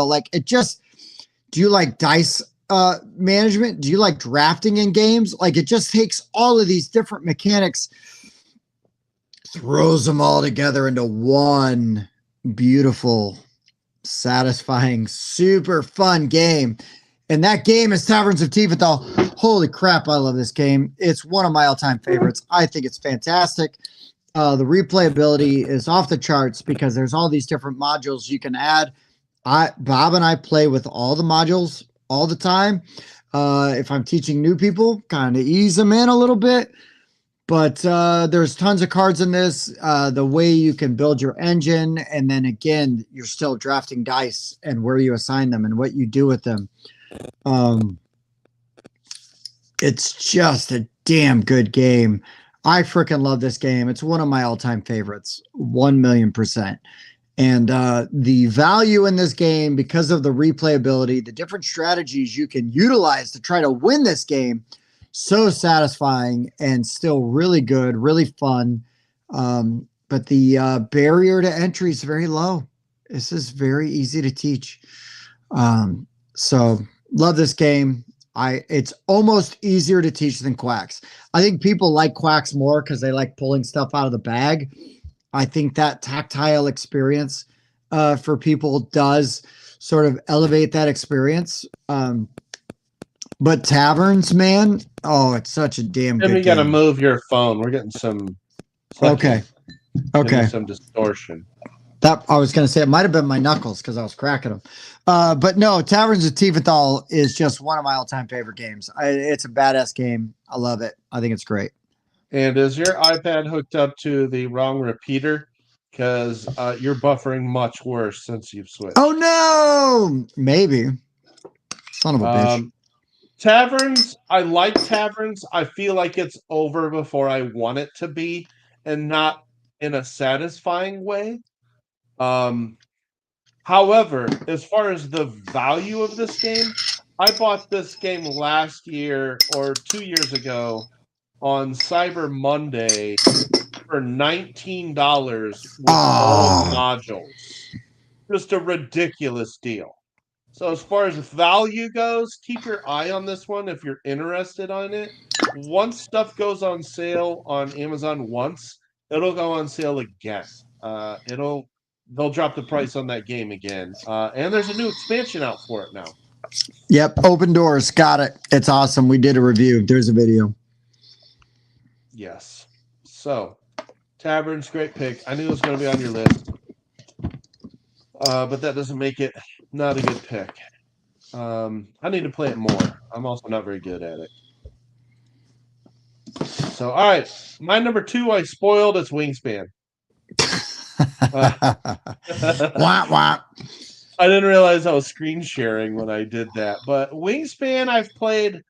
like dice management? Do you like drafting in games? Like, it just takes all of these different mechanics, throws them all together into one beautiful satisfying, super fun game. And that game is Taverns of Tiefenthal. Holy crap, I love this game. It's one of my all-time favorites. I think it's fantastic. The replayability is off the charts because there's all these different modules you can add. Bob and I play with all the modules all the time. If I'm teaching new people, kind of ease them in a little bit. But there's tons of cards in this. The way you can build your engine, and then again, you're still drafting dice and where you assign them and what you do with them. It's just a damn good game. I freaking love this game. It's one of my all-time favorites, 1,000,000%. And the value in this game, because of the replayability, the different strategies you can utilize to try to win this game, so satisfying and still really good, really fun. But the barrier to entry is very low. This is very easy to teach. So love this game. It's almost easier to teach than Quacks. I think people like Quacks more because they like pulling stuff out of the bag. I think that tactile experience for people does sort of elevate that experience. But Taverns, man, oh, it's such a damn good And you got to game. move your phone. We're getting some. Okay. Some distortion. That I was going to say it might have been my knuckles because I was cracking them. But no, Taverns of Tiefenthal is just one of my all-time favorite games. It's a badass game. I love it. I think it's great. And is your iPad hooked up to the wrong repeater? Because you're buffering much worse since you've switched. Oh no, maybe. Son of a bitch. Taverns, I like Taverns. I feel like it's over before I want it to be, and not in a satisfying way. However, as far as the value of this game, I bought this game last year or 2 years ago on Cyber Monday for $19 with all modules. Just a ridiculous deal. So as far as value goes, keep your eye on this one if you're interested on it. Once stuff goes on sale on Amazon once, it'll go on sale again. They'll drop the price on that game again. And there's a new expansion out for it now. Yep, Open Doors, got it. It's awesome. We did a review. There's a video. Yes. So, Taverns, great pick. I knew it was going to be on your list. But that doesn't make it not a good pick. I need to play it more. I'm also not very good at it. So, all right. My number 2, I spoiled. It's Wingspan. Wah, wah. I didn't realize I was screen sharing when I did that. But Wingspan, I've played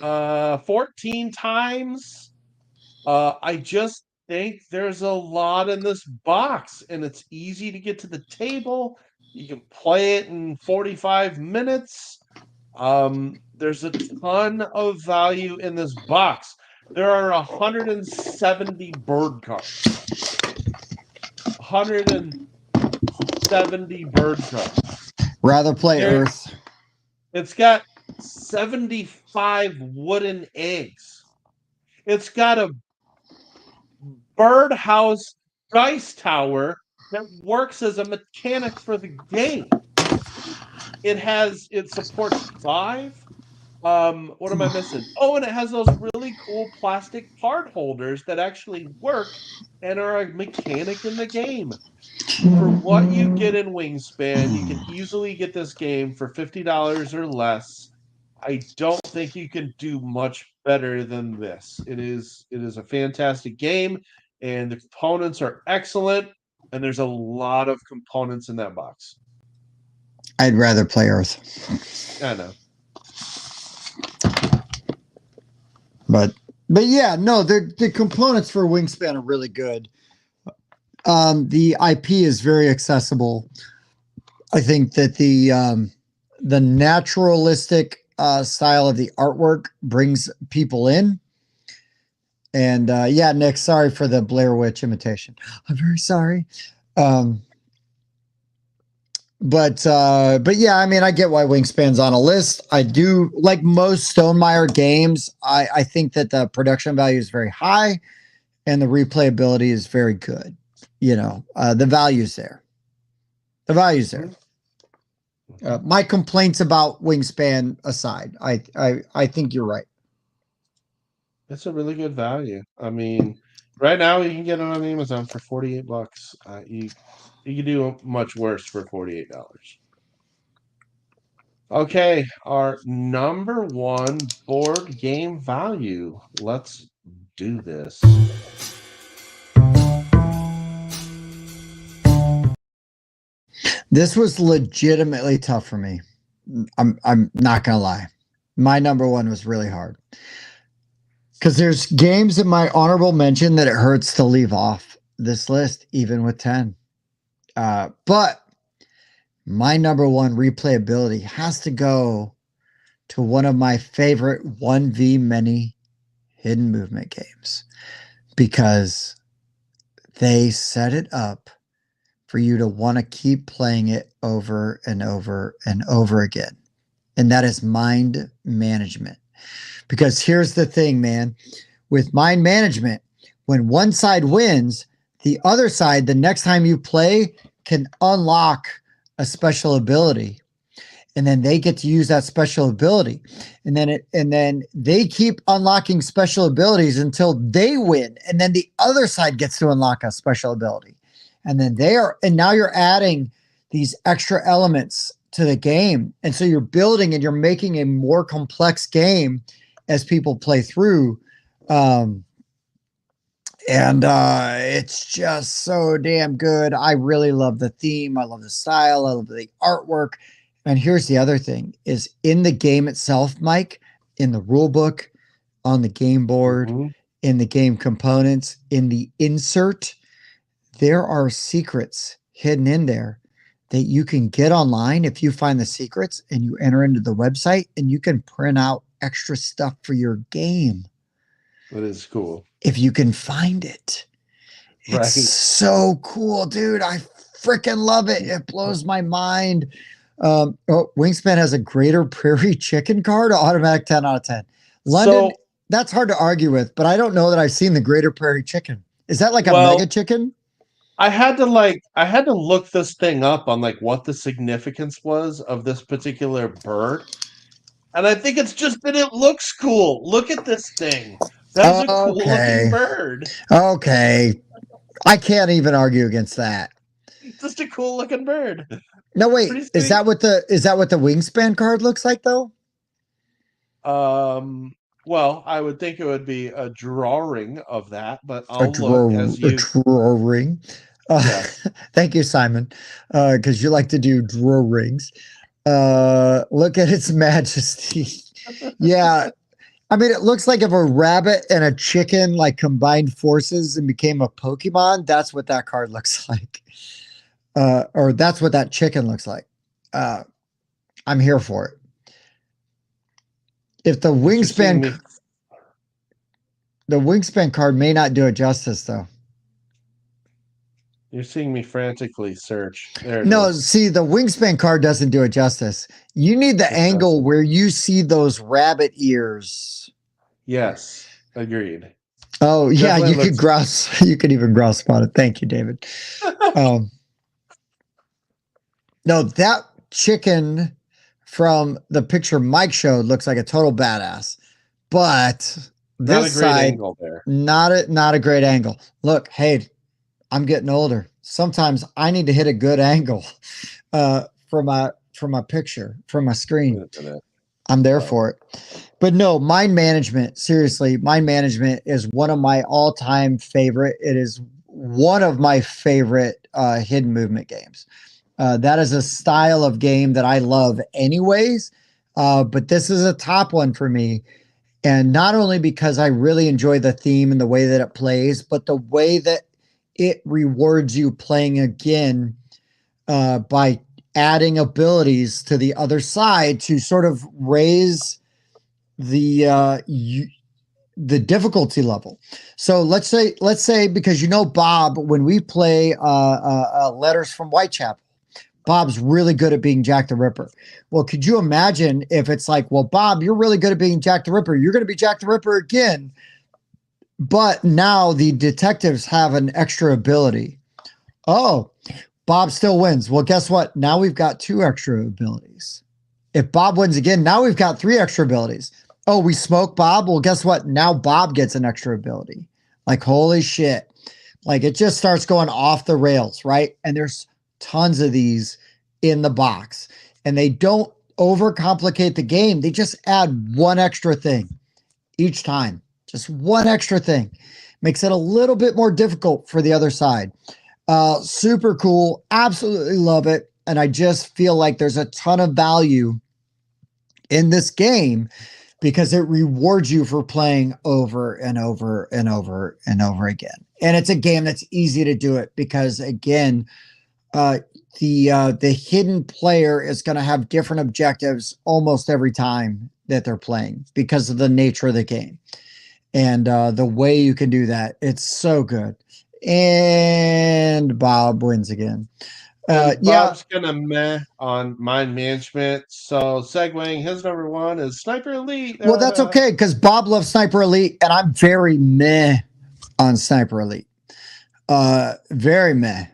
14 times. I just think there's a lot in this box, and it's easy to get to the table. You can play it in 45 minutes. There's a ton of value in this box. There are 170 bird cards. 170 bird cards. Rather play Earth. It's got 75 wooden eggs. It's got a birdhouse dice tower that works as a mechanic for the game. It supports 5. What am I missing? Oh, and it has those really cool plastic card holders that actually work and are a mechanic in the game. For what you get in Wingspan, you can easily get this game for $50 or less. I don't think you can do much better than this. It is a fantastic game, and the components are excellent, and there's a lot of components in that box. I'd rather play Earth. I know. But yeah, no, the components for Wingspan are really good. The IP is very accessible. I think that the naturalistic style of the artwork brings people in. And yeah, Nick, sorry for the Blair Witch imitation. I'm very sorry. But yeah, I mean, I get why Wingspan's on a list. I do, like most Stonemaier games, I think that the production value is very high and the replayability is very good. You know, the value's there. The value's there. My complaints about Wingspan aside, I think you're right. It's a really good value. I mean, right now you can get it on Amazon for $48. You can do much worse for $48. Okay, our number one board game value. Let's do this. This was legitimately tough for me. I'm not gonna lie. My number one was really hard. Because there's games in my honorable mention that it hurts to leave off this list, even with 10. But my number one replayability has to go to one of my favorite 1v many hidden movement games because they set it up for you to want to keep playing it over and over and over again. And that is mind management. Because here's the thing, man, with mind management, when one side wins, the other side, the next time you play, can unlock a special ability. And then they get to use that special ability. And then they keep unlocking special abilities until they win. And then the other side gets to unlock a special ability. And then now you're adding these extra elements to the game. And so you're building and you're making a more complex game as people play through. It's just so damn good. I really love the theme. I love the style. I love the artwork. And here's the other thing is in the game itself, Mike, in the rule book, on the game board, in the game components, in the insert, there are secrets hidden in there that you can get online if you find the secrets and you enter into the website and you can print out extra stuff for your game. That is cool. If you can find it. It's Right. so cool, dude. I freaking love it. It blows my mind. Wingspan has a Greater Prairie Chicken card, automatic 10 out of 10. London, So, that's hard to argue with, but I don't know that I've seen the Greater Prairie Chicken. Is that like a well, mega chicken? I had to look this thing up on like what the significance was of this particular bird. And I think it's just that it looks cool. Look at this thing. That's a cool looking bird. Okay. I can't even argue against that. Just a cool looking bird. No, wait. Pretty Is that sweet. what the Wingspan card looks like though? Well, I would think it would be a drawing of that, but A I'll look as you. drawing. Yeah. Thank you, Simon. Because you like to do drawings. Look at its majesty. Yeah. I mean, it looks like if a rabbit and a chicken like combined forces and became a Pokemon, that's what that card looks like. Or that's what that chicken looks like. I'm here for it. If the wingspan card may not do it justice though. You're seeing me frantically search. There No, is. see, the Wingspan card doesn't do it justice. You need the angle where you see those rabbit ears. Yes, agreed. Oh, yeah, Definitely you could grouse. You could even grouse spot it. Thank you, David. No, that chicken from the picture Mike showed looks like a total badass, but Not a this great side, angle there. not a great angle. Look, hey, I'm getting older. Sometimes I need to hit a good angle from a picture, from a screen. I'm there for it. But no, mind management, seriously, mind management is one of my all-time favorite. It is one of my favorite hidden movement games. That is a style of game that I love anyways. But this is a top one for me. And not only because I really enjoy the theme and the way that it plays, but the way that it rewards you playing again by adding abilities to the other side to sort of raise the difficulty level. So let's say because Bob, when we play Letters from Whitechapel, Bob's really good at being Jack the Ripper. Well, could you imagine if it's like, well, Bob, you're really good at being Jack the Ripper. You're going to be Jack the Ripper again. But now the detectives have an extra ability. Oh, Bob still wins. Well, guess what? Now we've got 2 extra abilities. If Bob wins again, now we've got 3 extra abilities. Oh, we smoke Bob. Well, guess what? Now Bob gets an extra ability. Like, holy shit. Like, it just starts going off the rails, right? And there's tons of these in the box. And they don't overcomplicate the game. They just add one extra thing each time. Just one extra thing. Makes it a little bit more difficult for the other side. Super cool. Absolutely love it. And I just feel like there's a ton of value in this game because it rewards you for playing over and over and over and over again. And it's a game that's easy to do it because, again, the hidden player is going to have different objectives almost every time that they're playing because of the nature of the game. And the way you can do that, it's so good. And Bob wins again. Bob's gonna meh on mind management. So segueing, his number 1 is Sniper Elite. Well, that's okay because Bob loves Sniper Elite, and I'm very meh on Sniper Elite. Very meh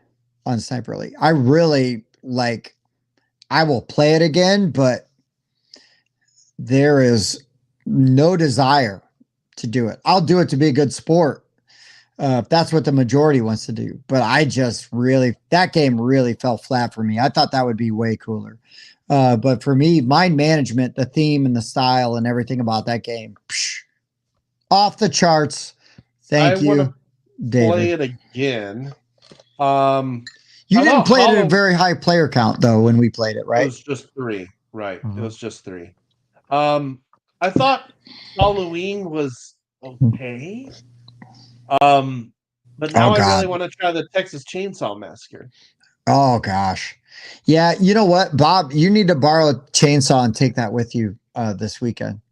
on Sniper Elite. I really like. I will play it again, but there is no desire to do it. I'll do it to be a good sport. If that's what the majority wants to do. But I just really, that game really fell flat for me. I thought that would be way cooler. But for me, mind management, the theme and the style and everything about that game, off the charts. Thank you, David. Play it again. You didn't play it at a very high player count, though, when we played it, right? It was just 3. Right. It was just 3. I thought Halloween was okay. But now I really want to try the Texas Chainsaw Massacre. Oh gosh. Yeah, you know what, Bob, you need to borrow a chainsaw and take that with you this weekend.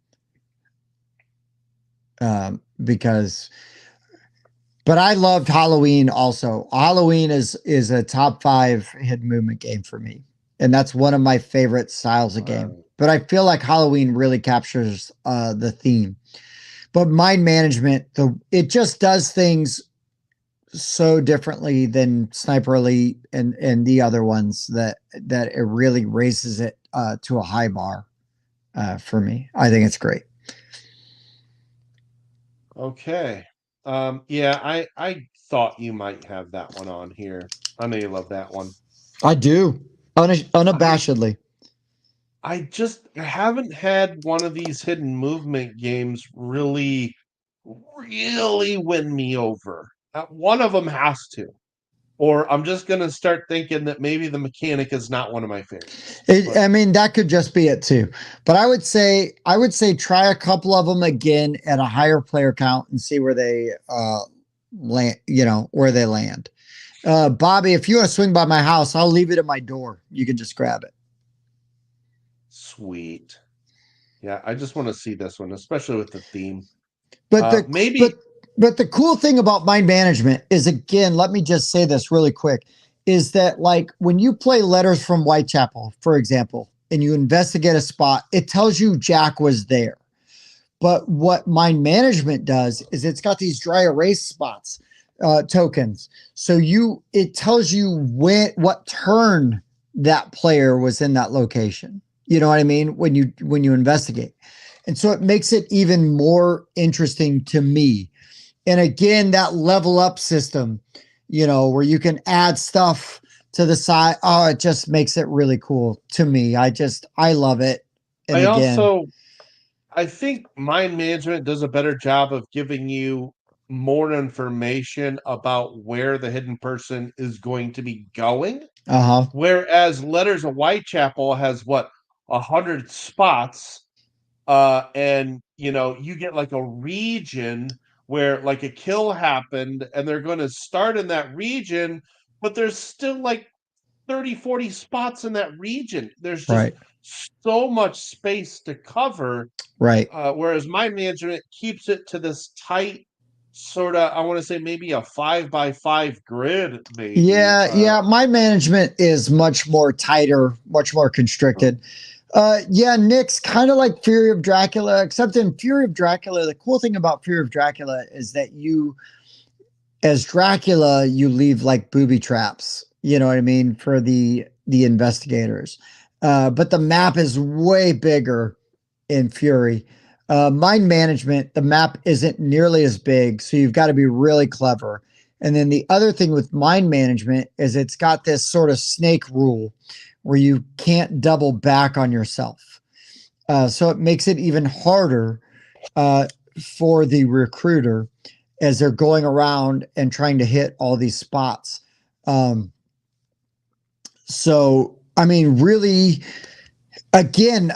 But I loved Halloween also. Halloween is a top 5 hidden movement game for me. And that's one of my favorite styles of game. But I feel like Halloween really captures the theme. But mind management, it just does things so differently than Sniper Elite and the other ones that it really raises it to a high bar for me. I think it's great. Okay. Yeah, I thought you might have that one on here. I know you love that one. I do. Unabashedly. I just haven't had one of these hidden movement games really win me over. One of them has to. Or I'm just going to start thinking that maybe the mechanic is not one of my favorites. I mean, that could just be it too. But I would say try a couple of them again at a higher player count and see where they land, where they land. Bobby, if you want to swing by my house, I'll leave it at my door. You can just grab it. Sweet. Yeah, I just want to see this one, especially with the theme. But the cool thing about mind management is, again, let me just say this really quick, is that like when you play Letters from Whitechapel, for example, and you investigate a spot, it tells you Jack was there. But what mind management does is it's got these dry erase spots, tokens. So it tells you what turn that player was in that location. You know what I mean? When you investigate. And so it makes it even more interesting to me. And again, that level up system, where you can add stuff to the side. Oh, it just makes it really cool to me. I love it. And I think mind management does a better job of giving you more information about where the hidden person is going to be going. Whereas Letters of Whitechapel has 100 spots. And you get like a region where like a kill happened and they're going to start in that region, but there's still like 30, 40 spots in that region. There's just so much space to cover. Right. Whereas mind management keeps it to this tight sort of, I want to say maybe a 5x5 grid. Maybe. Yeah. Mind management is much more tighter, much more constricted. Nick's kind of like Fury of Dracula, except in Fury of Dracula, the cool thing about Fury of Dracula is that as Dracula, you leave like booby traps, You know what I mean, for the investigators. But the map is way bigger in Fury. Mind management, the map isn't nearly as big, so you've got to be really clever. And then the other thing with mind management is it's got this sort of snake rule where you can't double back on yourself. So it makes it even harder for the recruiter as they're going around and trying to hit all these spots. So, I mean, really, again,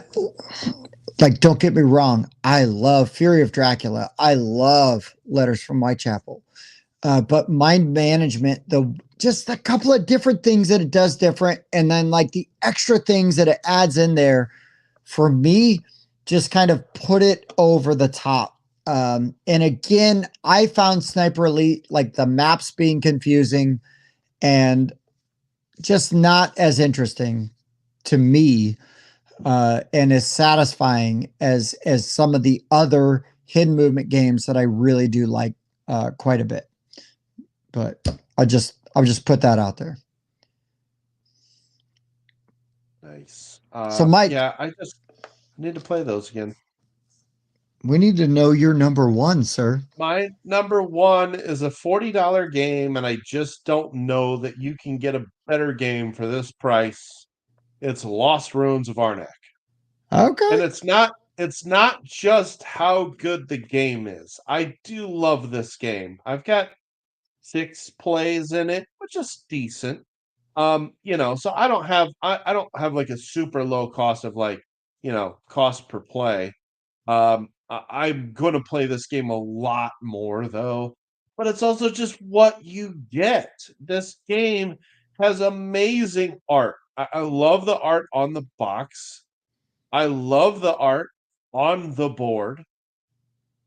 like, don't get me wrong. I love Fury of Dracula. I love Letters from Whitechapel. But mind management, just a couple of different things that it does different. And then like the extra things that it adds in there for me, just kind of put it over the top. And again, I found Sniper Elite, like the maps being confusing and just not as interesting to me and as satisfying as some of the other hidden movement games that I really do like quite a bit. But I'll just put that out there. Nice. So Mike, yeah, I just need to play those again. we need to know your number one, sir. My number one is a $40 game, and I just don't know that you can get a better game for this price. It's Lost Ruins of Arnak. Okay. And it's not just how good the game is. I do love this game. I've got 6 plays in it, which is decent. So I don't have like a super low cost of like, cost per play. I'm going to play this game a lot more though, but it's also just what you get. This game has amazing art. I love the art on the box. I love the art on the board.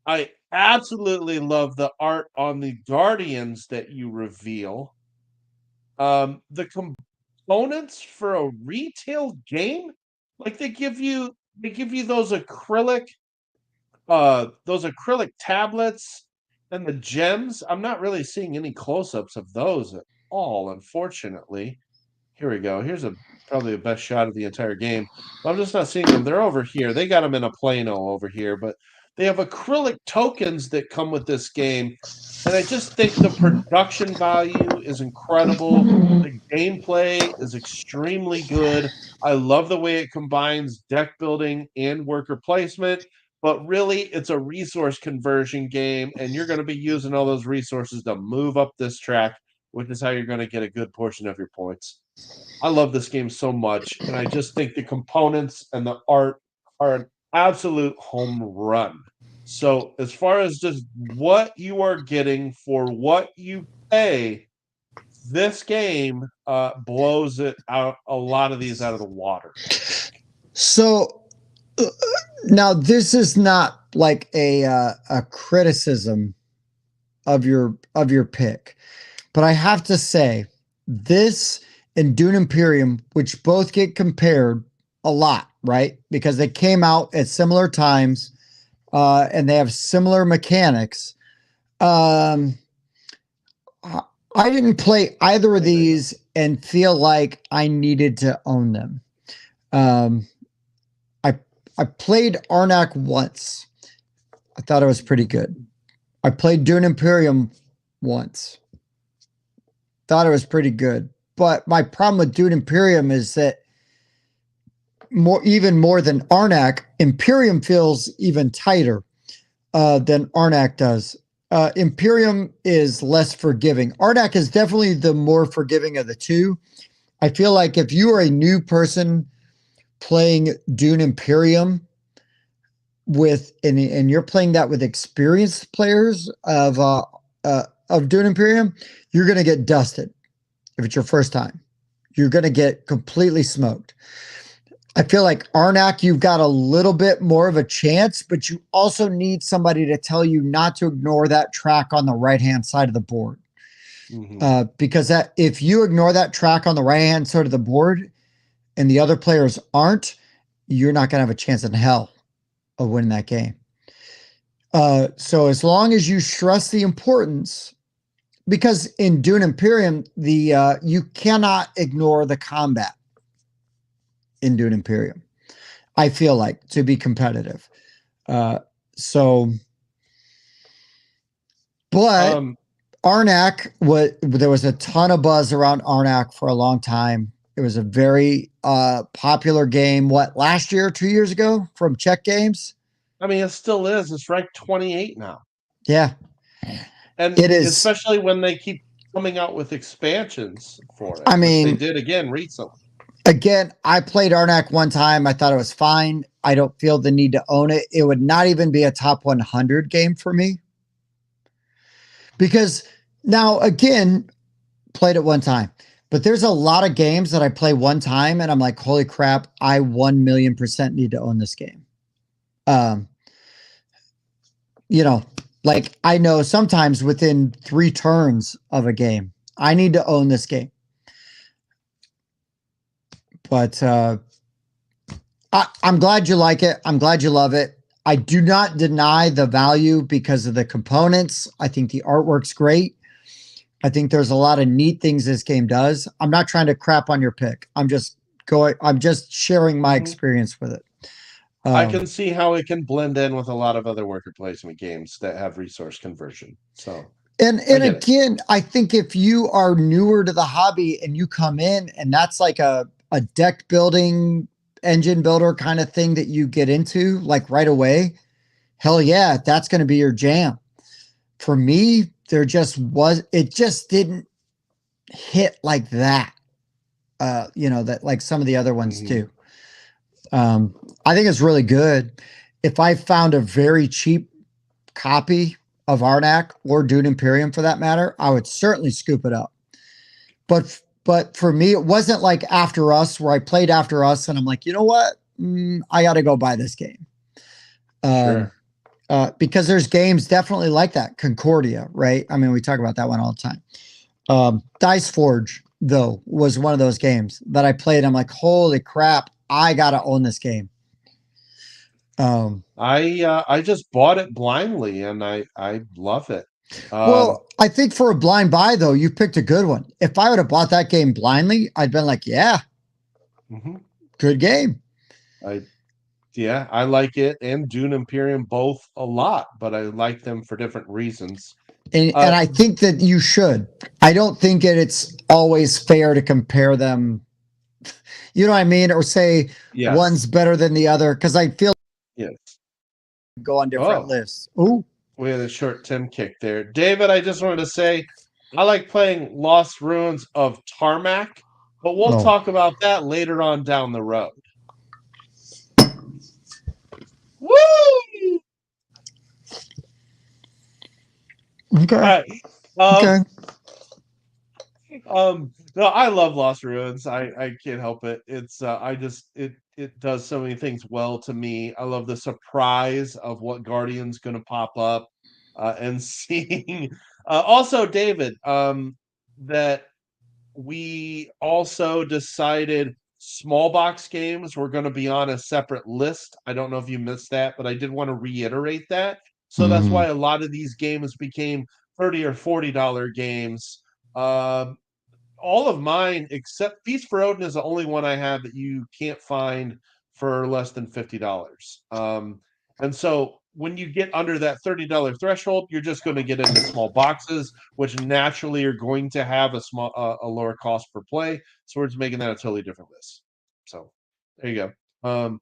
I absolutely love the art on the guardians that you reveal. The components for a retail game, like they give you those acrylic tablets and the gems. I'm not really seeing any close-ups of those at all, unfortunately. Here we go. Here's probably the best shot of the entire game. But I'm just not seeing them. They're over here. They got them in a Plano over here, but they have acrylic tokens that come with this game. And I just think the production value is incredible. The gameplay is extremely good. I love the way it combines deck building and worker placement, but really it's a resource conversion game, and you're going to be using all those resources to move up this track, which is how you're going to get a good portion of your points. I love this game so much, and I just think the components and the art are an absolute home run. So, as far as just what you are getting for what you pay, this game blows it out, a lot of these out of the water. So now this is not like a criticism of your pick, but I have to say this and Dune Imperium, which both get compared a lot, right? Because they came out at similar times and they have similar mechanics. I didn't play either of these and feel like I needed to own them. I played Arnak once. I thought it was pretty good. I played Dune Imperium once. Thought it was pretty good. But my problem with Dune Imperium is that even more than Arnak, Imperium feels even tighter than Arnak does. Imperium is less forgiving. Arnak is definitely the more forgiving of the two. I feel like if you are a new person playing Dune Imperium and you're playing that with experienced players of Dune Imperium, you're going to get dusted. If it's your first time, you're going to get completely smoked. I feel like Arnak, you've got a little bit more of a chance, but you also need somebody to tell you not to ignore that track on the right-hand side of the board. Mm-hmm. Because if you ignore that track on the right-hand side of the board and the other players aren't, you're not going to have a chance in hell of winning that game. So as long as you stress the importance because in Dune Imperium, the you cannot ignore the combat in Dune Imperium. I feel like to be competitive. Uh, so, but Um, Arnak, what there was a ton of buzz around Arnak for a long time. It was a very popular game. What, last year, 2 years ago, from Czech Games? I mean, it still is. It's ranked 28 now, Yeah, and it is. especially when they keep coming out with expansions for it, I which they mean, did again recently. again, I played Arnak one time. I thought it was fine. I don't feel the need to own it. It would not even be a top 100 game for me because now, again, played it one time. But there's a lot of games that I play one time and I'm like, holy crap, I 1,000,000% need to own this game. Um, you know, like I know sometimes within 3 turns of a game, I need to own this game. But I'm glad you like it. I'm glad you love it. I do not deny the value because of the components. I think the artwork's great. I think there's a lot of neat things this game does. I'm not trying to crap on your pick. I'm just sharing my Mhm. experience with it. I can see how it can blend in with a lot of other worker placement games that have resource conversion. So I And get it. again, I think if you are newer to the hobby and you come in and that's like a deck building, engine builder kind of thing that you get into like right away, hell yeah, that's going to be your jam. For me, it just didn't hit like that. That like some of the other ones Mhm. do. I think it's really good. If I found a very cheap copy of Arnak or Dune Imperium for that matter, I would certainly scoop it up. But for me, it wasn't like After Us where I played After Us and I'm like, you know what? I got to go buy this game. Um, Sure. because there's games definitely like that. Concordia, right? I mean, we talk about that one all the time. Dice Forge, though, was one of those games that I played. I'm like, holy crap, I gotta own this game. I just bought it blindly and I love it. Um, Well, I think for a blind buy, though, you picked a good one. If I would have bought that game blindly, I'd been like, yeah, mhm. good game. I Yeah, I like it and Dune Imperium both a lot, but I like them for different reasons. And I think that you should. I don't think it's always fair to compare them. You know what I mean? Or say one's Yes. better than the other because I feel Yes. like go on different Oh, lists. Oh, we had a short Tim kick there. David, I just wanted to say I like playing Lost Ruins of Tarmac, but we'll oh, talk about that later on down the road. Woo! okay, All right. Um, okay. no, I love Lost Ruins. I can't help it. It's I just it does so many things well to me. I love the surprise of what Guardian's going to pop up, and seeing. Also, David, that we also decided small box games were going to be on a separate list. I don't know if you missed that, but I did want to reiterate that. So that's Mm-hmm. why a lot of these games became 30 or $40 games. Um, all of mine except Feast for Odin is the only one I have that you can't find for less than $50. And so when you get under that $30 threshold, you're just going to get into small boxes, which naturally are going to have a lower cost per play. So we're just making that a totally different list. So there you go.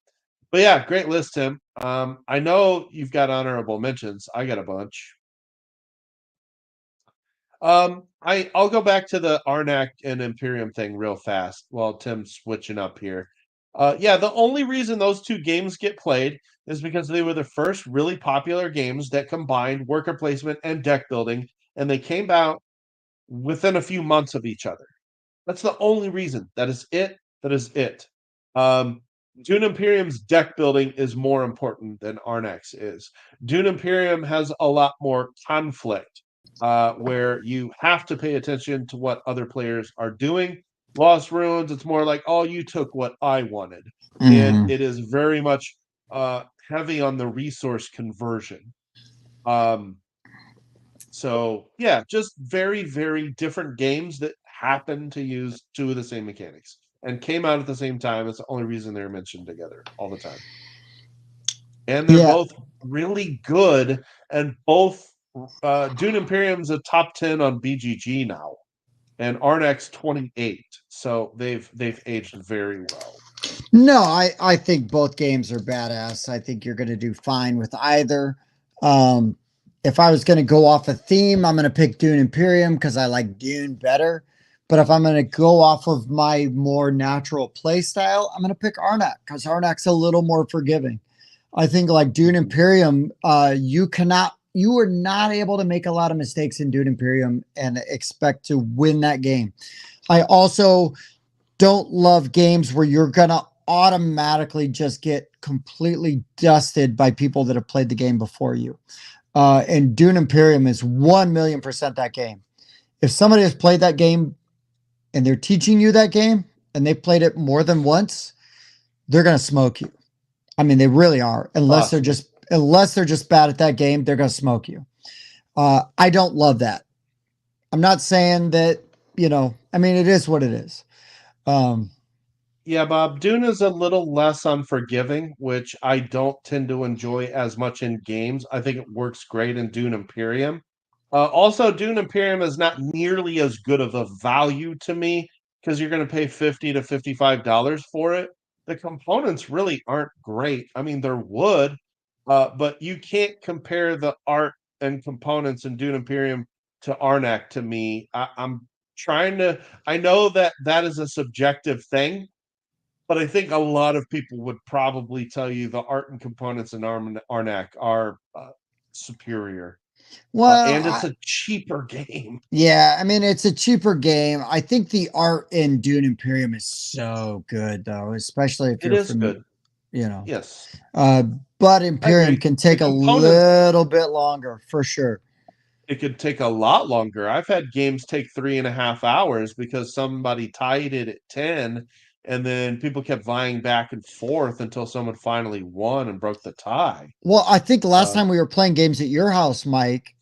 But yeah, great list, Tim. I know you've got honorable mentions. I got a bunch. I'll go back to the Arnak and Imperium thing real fast while Tim's switching up here. Yeah, the only reason those two games get played is because they were the first really popular games that combined worker placement and deck building, and they came out within a few months of each other. That's the only reason. That is it. That is it. Um, Dune Imperium's deck building is more important than Arnex is. Dune Imperium has a lot more conflict, where you have to pay attention to what other players are doing. Lost Ruins, it's more like, oh, you took what I wanted. And Mm-hmm. it is very much heavy on the resource conversion. Um, So yeah, just very, very different games that happen to use two of the same mechanics and came out at the same time. It's the only reason they're mentioned together all the time. And they're Yeah. both really good, and both Dune Imperium's a top 10 on BGG now, and Arnex 28. So they've aged very well. No, I think both games are badass. I think you're going to do fine with either. Um, if I was going to go off a theme, I'm going to pick Dune Imperium because I like Dune better. But if I'm going to go off of my more natural play style, I'm going to pick Arnak because Arnak's a little more forgiving. I think like Dune Mhm. Imperium, you are not able to make a lot of mistakes in Dune Imperium and expect to win that game. I also don't love games where you're gonna automatically just get completely dusted by people that have played the game before you. And Dune Imperium is 1,000,000% that game. If somebody has played that game and they're teaching you that game and they played it more than once, they're gonna smoke you. I mean, they really are. Awesome. Unless they're just bad at that game, they're gonna smoke you. I don't love that. I'm not saying that, I mean, it is what it is. Um, Yeah, Bob, Dune is a little less unforgiving, which I don't tend to enjoy as much in games. I think it works great in Dune Imperium. Also, Dune Imperium is not nearly as good of a value to me because you're going to pay $50 to $55 for it. The components really aren't great. I mean, they're wood, but you can't compare the art and components in Dune Imperium to Arnak to me. I'm trying to, I know that that is a subjective thing, but I think a lot of people would probably tell you the art and components in Arnak are superior, well, and it's a cheaper game. yeah, I mean, it's a cheaper game. I think the art in Dune Imperium is so good, though, especially if It you're is from, good. you know, Yes, uh, but I Imperium agree. can The take a components, little bit longer for sure. it could take a lot longer. I've had games take 3.5 hours because somebody tied it at 10, and then people kept vying back and forth until someone finally won and broke the tie. Well, I think last Um, time we were playing games at your house, Mike,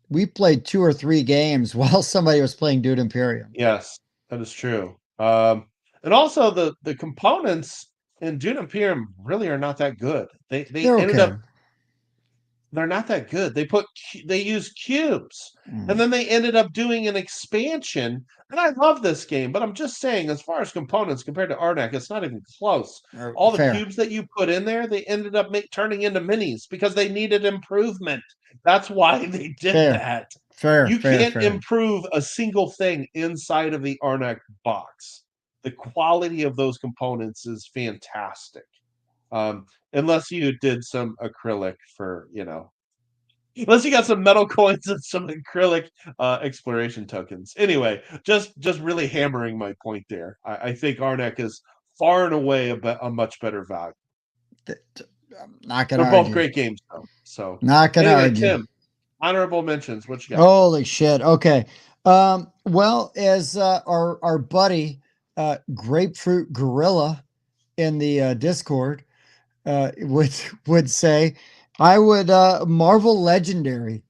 we played 2 or 3 games while somebody was playing Dune Imperium. Yes, that is true. And also the components in Dune Imperium really are not that good. They They're ended okay. up they're not that good. They use cubes, and Mm. then they ended up doing an expansion. And I love this game, but I'm just saying, as far as components compared to Arnak, it's not even close. All the Fair, cubes that you put in there, they ended up turning into minis because they needed improvement. That's why they did fair, that. fair, You fair, can't fair. improve a single thing inside of the Arnak box. The quality of those components is fantastic. Unless you did some acrylic for, unless you got some metal coins and some acrylic exploration tokens. Anyway, just really hammering my point there. I think Arnak is far and away a much better value. I'm not gonna They're both argue. great games though. So Not gonna anyway, argue. Tim, honorable mentions. What you got? Holy shit. Okay. Well, as our buddy Grapefruit Gorilla in the Discord would say, I would Marvel Legendary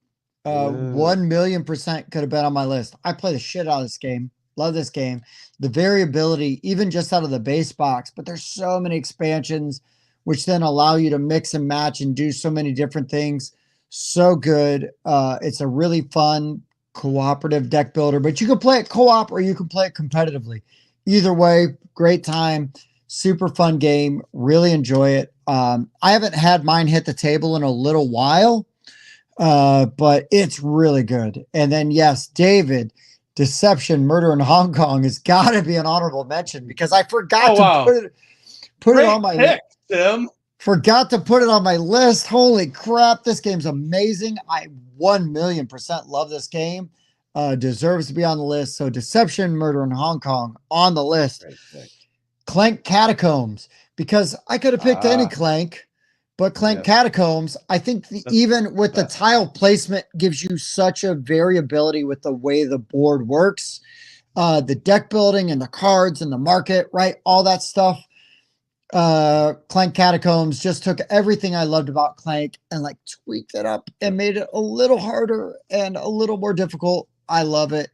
1,000,000% could have been on my list. I play the shit out of this game. Love this game. The variability, even just out of the base box, but there's so many expansions which then allow you to mix and match and do so many different things. So good. It's a really fun cooperative deck builder, but you can play it co-op or you can play it competitively. Either way, great time. Super fun game. Really enjoy it. I haven't had mine hit the table in a little while, but it's really good. And then, yes, David, Deception, Murder in Hong Kong has got to be an honorable mention because I Oh wow, put it great on my pick, Tim. forgot to put it on my list. Holy crap, this game's amazing. I 1,000,000% love this game. Deserves to be on the list. So Deception, Murder in Hong Kong on the list. Great pick. Clank Catacombs, because I could have picked any Ah, Clank, but Clank yes, Catacombs, I think that's even the with the best. tile placement gives you such a variability with the way the board works. The deck building and the cards and the market, right? All that stuff. Clank Catacombs just took everything I loved about Clank and like tweaked it up and made it a little harder and a little more difficult. I love it.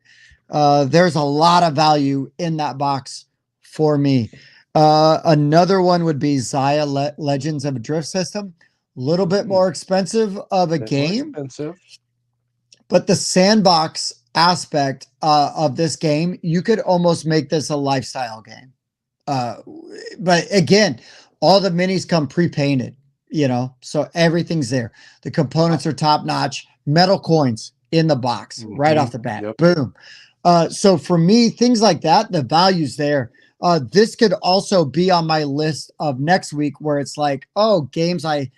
There's a lot of value in that box for me. Another one would be Zaya Legends of a Drift System. A little bit more expensive of a Bit more game, expensive. but the sandbox aspect of this game, you could almost make this a lifestyle game. But again, all the minis come pre-painted, so everything's there. The components are top notch. Metal coins in the box right off the bat. Yep. Boom. So for me, things like that, the value's there. This could also be on my list of next week where it's like, oh, games I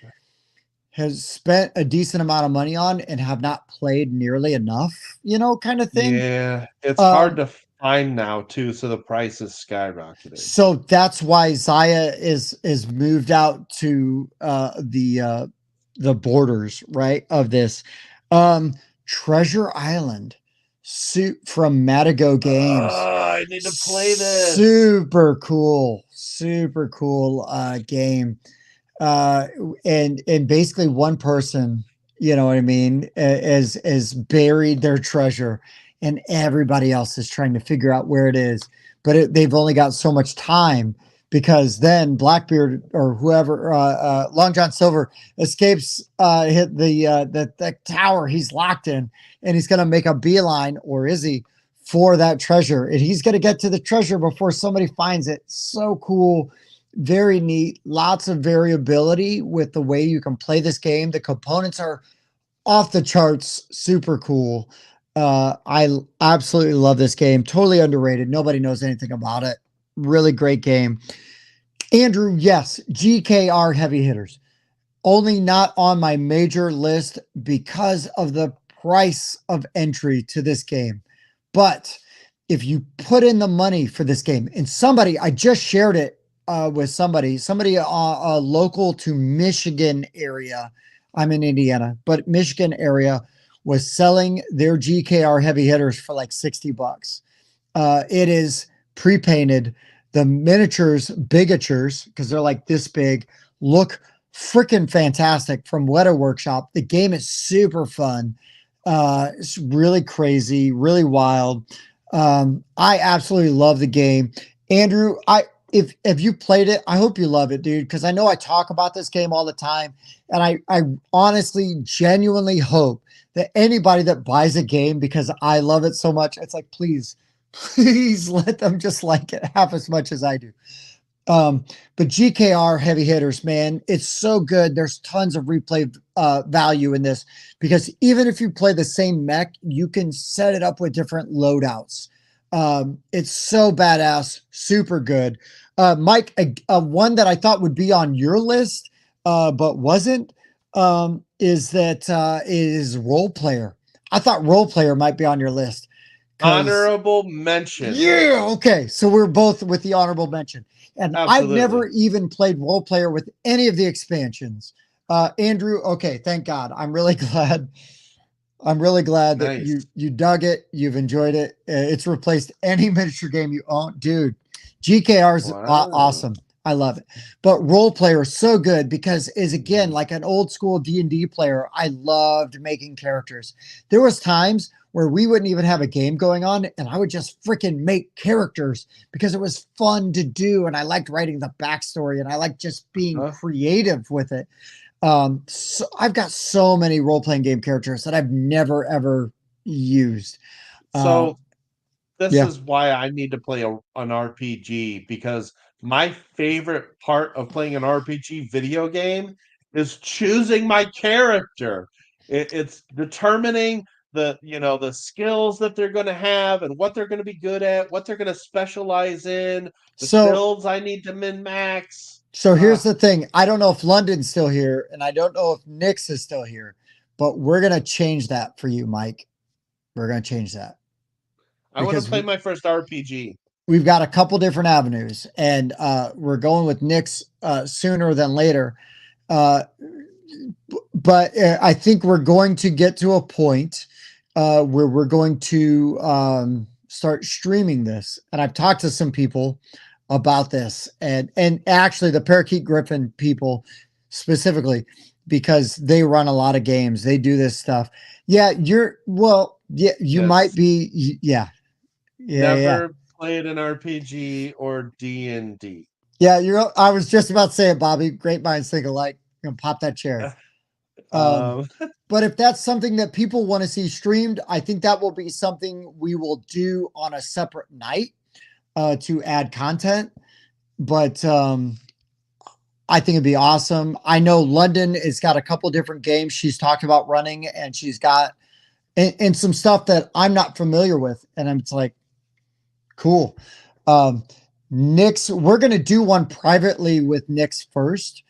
has spent a decent amount of money on and have not played nearly enough, kind of thing. Yeah, it's hard to find now too, so the price is skyrocketed. So that's why Zaya is moved out to the borders, right, of this. Treasure Island suit from Matago Games. I need to play this. Super cool game. And basically one person, you know what I mean, is buried their treasure, and everybody else is trying to figure out where it is. But they've only got so much time, because then Blackbeard or whoever, Long John Silver escapes, hit the tower he's locked in, and he's going to make a beeline, or is he, for that treasure, and he's going to get to the treasure before somebody finds it. So cool. Very neat. Lots of variability with the way you can play this game. The components are off the charts. Super cool. I absolutely love this game. Totally underrated. Nobody knows anything about it. Really great game. Andrew, yes, GKR heavy hitters. Only not on my major list because of the price of entry to this game. But if you put in the money for this game, and I just shared it with somebody local to Michigan area. I'm in Indiana, but Michigan area was selling their GKR heavy hitters for like $60. It is pre-painted. The miniatures, bigatures, because they're like this big, look freaking fantastic from Weta Workshop. The game is super fun. It's really crazy, really wild. I absolutely love the game. Andrew, if you played it, I hope you love it, dude, because I know I talk about this game all the time, and I honestly, genuinely hope that anybody that buys a game because I love it so much, it's like, please let them just like it half as much as I do. But GKR heavy hitters, man, it's so good. There's tons of replay value in this, because even if you play the same mech, you can set it up with different loadouts. It's so badass, super good. Mike, one that I thought would be on your list, but wasn't, is Role Player. I thought Role Player might be on your list. Honorable mention. Yeah, okay. So we're both with the honorable mention. And Absolutely. I've never even played Role Player with any of the expansions. Andrew, okay, thank God. I'm really glad. That you dug it. You've enjoyed it. It's replaced any miniature game you own. Dude, GKR's awesome. I love it. But Role Player is so good because, is again like an old school D&D player. I loved making characters. There was times where we wouldn't even have a game going on, and I would just freaking make characters because it was fun to do, and I liked writing the backstory, and I liked just being creative with it. So I've got so many role-playing game characters that I've never ever used. So this is why I need to play an RPG, because my favorite part of playing an RPG video game is choosing my character. It's determining the skills that they're going to have and what they're going to be good at, what they're going to specialize in, the builds I need to min-max. So here's the thing. I don't know if London's still here, and I don't know if Nix is still here, but we're going to change that for you, Mike. We're going to change that. I want to play my first RPG. We've got a couple different avenues, and we're going with Nix sooner than later. But I think we're going to get to a point where we're going to start streaming this. And I've talked to some people about this, and actually the Parakeet Griffin people specifically, because they run a lot of games. They do this stuff. Yeah, yeah, you might Yes. be. Yeah, yeah. Never played an RPG or D&D. Yeah, I was just about to say it, Bobby. Great minds think alike. You know, pop that chair. Um, Um, but if that's something that people want to see streamed, I think that will be something we will do on a separate night to add content. But I think it'd be awesome. I know London has got a couple different games she's talked about running, and she's got and some stuff that I'm not familiar with, and it's like, cool. Um, Nick's, we're gonna do one privately with Nick's first,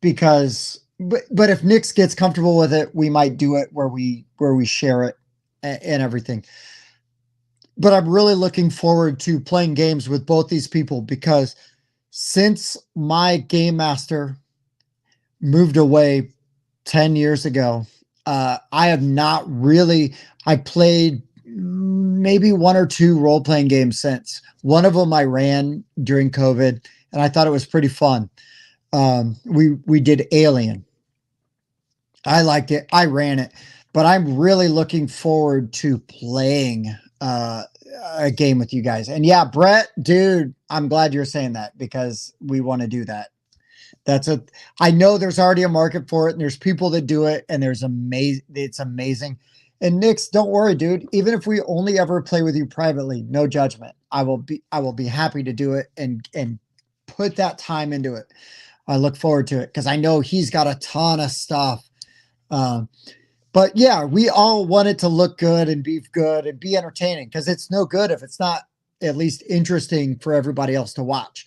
because but if Nick's gets comfortable with it, we might do it where we share it and everything. But I'm really looking forward to playing games with both these people, because since my game master moved away 10 years ago, I have not really, I played maybe one or two role playing games since. One of them I ran during COVID, and I thought it was pretty fun. We did Alien. I liked it. I ran it, but I'm really looking forward to playing a game with you guys. And yeah, Brett, dude, I'm glad you're saying that, because we want to do that. I know there's already a market for it, and there's people that do it, and it's amazing. And Nix, don't worry, dude. Even if we only ever play with you privately, no judgment. I will be happy to do it and put that time into it. I look forward to it, because I know he's got a ton of stuff. But yeah, we all want it to look good and be good and be entertaining, because it's no good if it's not at least interesting for everybody else to watch.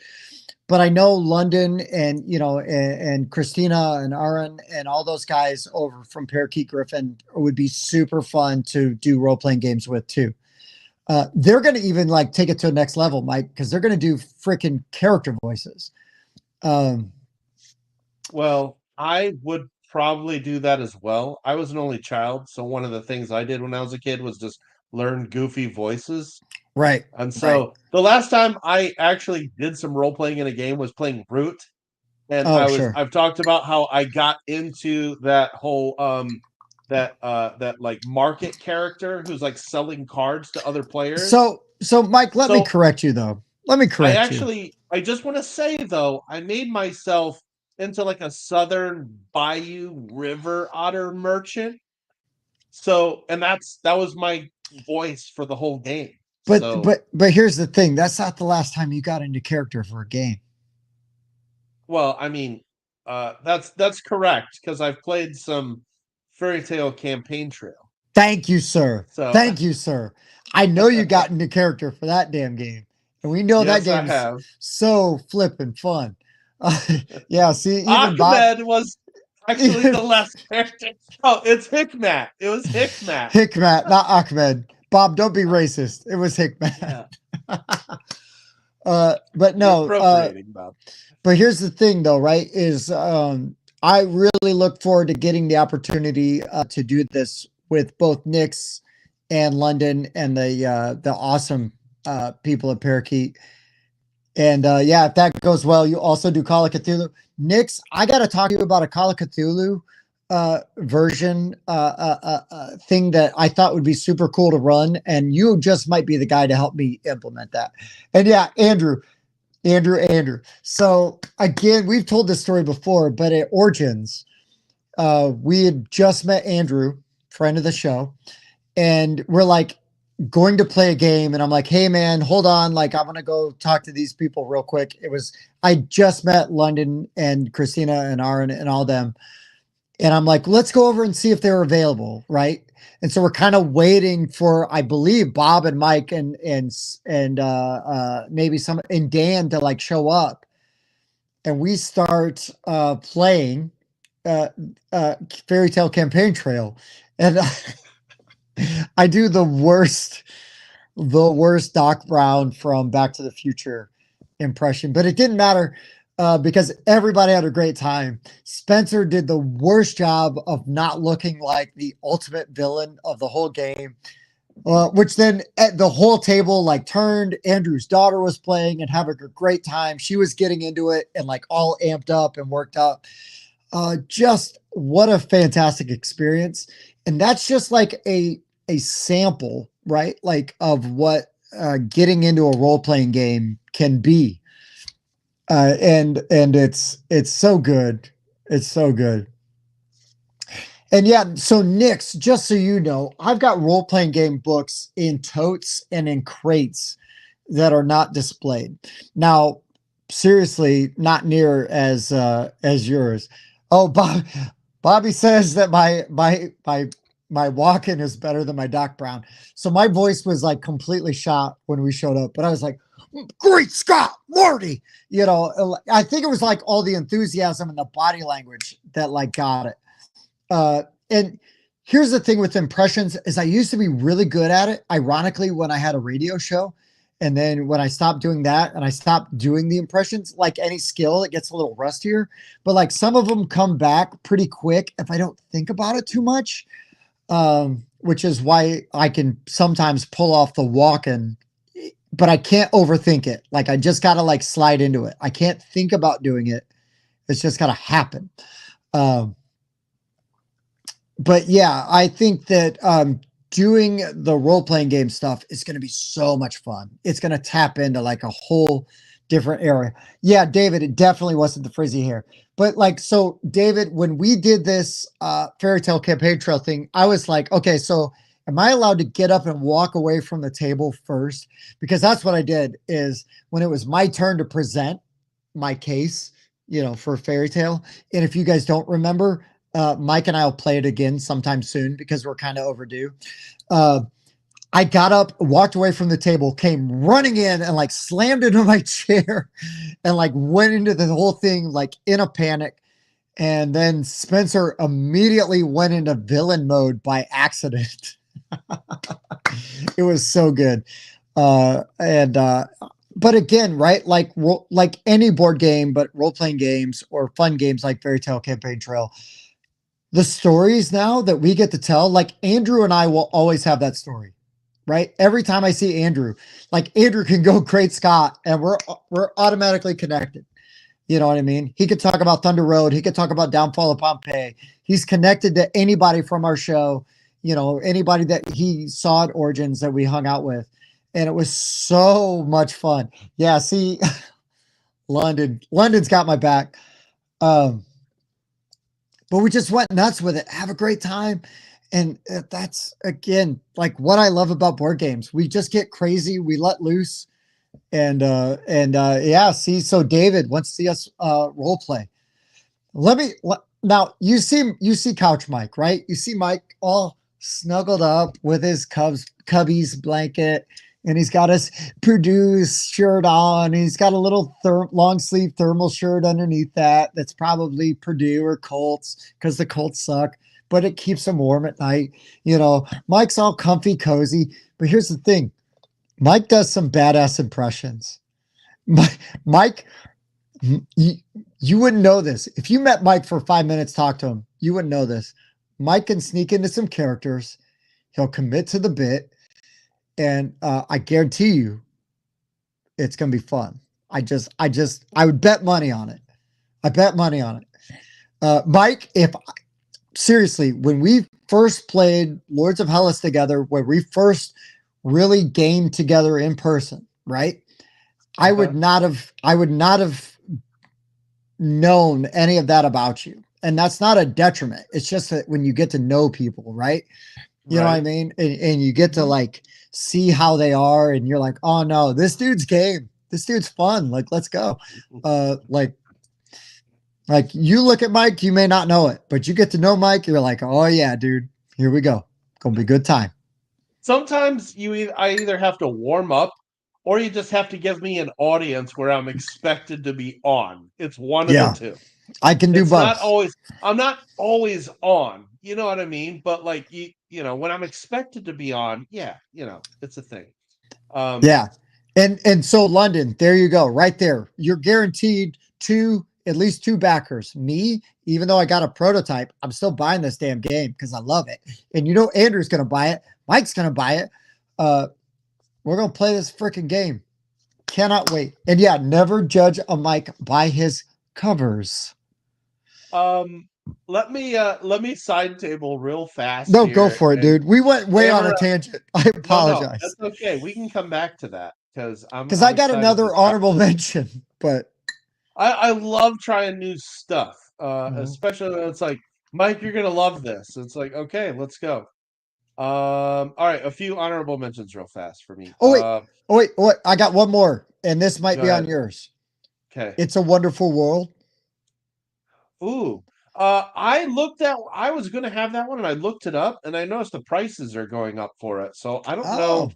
But I know London and, and Christina and Aaron and all those guys over from Parakeet Griffin would be super fun to do role-playing games with too. They're going to even like take it to the next level, Mike, because they're going to do freaking character voices. well, I would probably do that as well. I was an only child, so one of the things I did when I was a kid was just learn goofy voices. Right. And Right. so the last time I actually did some role playing in a game was playing Brute. And Oh, sure. I've talked about how I got into that whole that like market character who's like selling cards to other players. So Mike, let me correct you though. Let me correct you. I just want to say though, I made myself into like a southern bayou river otter merchant. So, and that was my voice for the whole game. But So, but here's the thing. That's not the last time you got into character for a game. well, I mean, that's correct, because I've played some Fairy Tale Campaign Trail. Thank you, sir. So Thank you, sir. I know you got into character for that damn game, and we know yes, that I game's have. so flippin' fun. Yeah, see, even Ahmed Bob was actually the last character. Oh, it's Hikmat. It was Hikmat. Hikmat, not Ahmed. Bob, don't be racist. It was Hikmat. Yeah. But no, appropriating, Bob. but here's the thing though, right? Is I really look forward to getting the opportunity to do this with both Nick's and London and the awesome people at Parakeet. And yeah, if that goes well, you also do Call of Cthulhu. Nick's, I got to talk to you about a Call of Cthulhu version thing that I thought would be super cool to run, and you just might be the guy to help me implement that. And yeah, Andrew. So again, we've told this story before, but at Origins, we had just met Andrew, friend of the show, and we're like going to play a game, and I'm like, hey man, hold on, like I'm gonna go talk to these people real quick. I just met London and Christina and Aaron and all them. And I'm like, let's go over and see if they're available, right? And so we're kind of waiting for, I believe, Bob and Mike and maybe some and Dan to like show up. And we start playing Fairy Tale Campaign Trail, and I do the worst Doc Brown from Back to the Future impression, but it didn't matter. Because everybody had a great time. Spencer did the worst job of not looking like the ultimate villain of the whole game. Which then at the whole table like turned. Andrew's daughter was playing and having a great time. She was getting into it and like all amped up and worked up. Just what a fantastic experience. And that's just like a sample, right? Like of what getting into a role playing game can be. And it's so good. It's so good. And yeah, so Nix, just so you know, I've got role playing game books in totes and in crates that are not displayed. Now, seriously, not near as yours. Oh, Bobby says that my walk-in is better than my Doc Brown. So my voice was like completely shot when we showed up, but I was like, "Great Scott, Marty!" You know, I think it was like all the enthusiasm and the body language that like got it. And here's the thing with impressions is I used to be really good at it. Ironically, when I had a radio show, and then when I stopped doing that and I stopped doing the impressions, like any skill, it gets a little rustier. But like some of them come back pretty quick if I don't think about it too much. Which is why I can sometimes pull off the walk-in, but I can't overthink it. Like I just gotta like slide into it. I can't think about doing it. It's just gotta happen. Um, but yeah, I think that doing the role playing game stuff is going to be so much fun. It's going to tap into like a whole different area. Yeah, David, it definitely wasn't the frizzy hair. But like, so David, when we did this fairy tale campaign trail thing, I was like, okay, so am I allowed to get up and walk away from the table first? Because that's what I did is when it was my turn to present my case, you know, for fairy tale. And if you guys don't remember, Mike and I will play it again sometime soon because we're kind of overdue. Uh, I got up, walked away from the table, came running in and like slammed into my chair and like went into the whole thing like in a panic. And then Spencer immediately went into villain mode by accident. It was so good. But again, right? Like any board game, but role playing games or fun games like Fairy Tale Campaign Trail, the stories now that we get to tell, like Andrew and I will always have that story, right? Every time I see Andrew, like Andrew can go Great Scott and we're automatically connected. You know what I mean? He could talk about Thunder Road. He could talk about Downfall of Pompeii. He's connected to anybody from our show, you know, anybody that he saw at Origins that we hung out with. And it was so much fun. Yeah, see, London's got my back. Um, but we just went nuts with it. Have a great time. And that's again like what I love about board games. We just get crazy, we let loose. Yeah, see, so David wants to see us role play. Now you see Couch Mike, right? You see Mike all snuggled up with his Cubby's blanket, and he's got his Purdue's shirt on. He's got a little long sleeve thermal shirt underneath that. That's probably Purdue or Colts because the Colts suck, but it keeps him warm at night. You know, Mike's all comfy, cozy. But here's the thing: Mike does some badass impressions. Mike, you wouldn't know this. If you met Mike for 5 minutes, talk to him, you wouldn't know this. Mike can sneak into some characters. He'll commit to the bit. And I guarantee you it's going to be fun. I would bet money on it. I bet money on it. Mike, seriously, when we first played Lords of Hellas together, when we first really gamed together in person, right? I would not have known any of that about you. And that's not a detriment. It's just that when you get to know people, right? You know what I mean? And you get to like see how they are, and you're like, oh no, this dude's game. This dude's fun. Like, let's go. Like you look at Mike, you may not know it, but you get to know Mike, you're like, oh yeah, dude, here we go. Gonna be a good time. Sometimes I either have to warm up or you just have to give me an audience where I'm expected to be on. It's one of the two. I can do both. I'm not always on. You know what I mean? But like you know, when I'm expected to be on, yeah, you know, it's a thing. Yeah. And so London, there you go, right there. You're guaranteed at least two backers. Me, even though I got a prototype, I'm still buying this damn game because I love it. And you know Andrew's gonna buy it, Mike's gonna buy it. We're gonna play this freaking game. Cannot wait. And yeah, never judge a mic by his covers. Let me side table real fast No, go here. for it, And dude. We went way on a Amara, tangent. I no, apologize. that's okay. We can come back to that because Because I'm I got excited to another try. honorable mention, but I love trying new stuff, Mhm. especially when it's like, Mike, you're gonna love this. It's like, okay, let's go. All right, a few honorable mentions real fast for me. Oh wait, what? I got one more, and this might Go be on ahead. yours. Okay. It's a Wonderful World. Ooh. I was gonna have that one and I looked it up and I noticed the prices are going up for it. So I don't know Oh,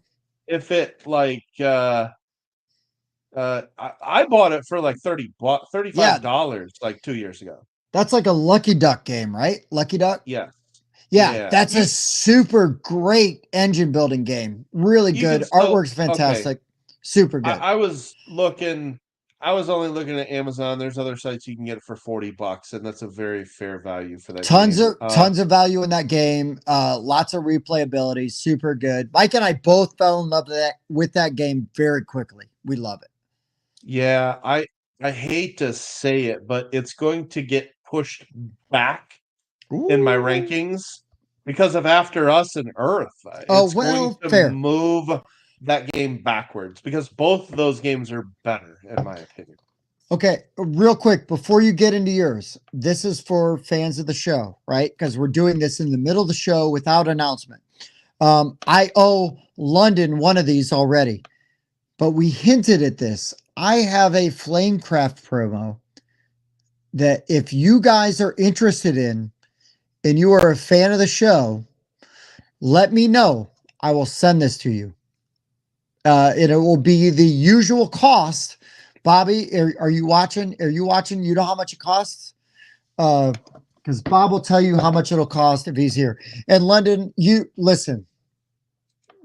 if it like I bought it for like yeah, $35 like 2 years ago. that's like a Lucky Duck game, right? Lucky Duck. Yes. Yeah, Yeah. that's a super great engine building game. Really You can good. still Artwork's okay. fantastic. Super I, good. I was looking I was only looking at Amazon. There's other sites you can get it for $40, and that's a very fair value for that game. Tons of value in that game. Lots of replayability. Super good. Mike and I both fell in love with that game very quickly. We love it. Yeah, I hate to say it, but it's going to get pushed back in my Ooh. rankings because of After Us and Earth. Oh, It's going well, to fair. move that game backwards because both of those games are better, in my opinion. Okay, real quick before you get into yours, this is for fans of the show, right? Because we're doing this in the middle of the show without announcement. I owe London one of these already, but we hinted at this. I have a Flamecraft promo that if you guys are interested in and you are a fan of the show, let me know. I will send this to you. And it will be the usual cost. Bobby, are you watching? Are you watching? You know how much it costs? Because Bob will tell you how much it'll cost if he's here. And London, you listen.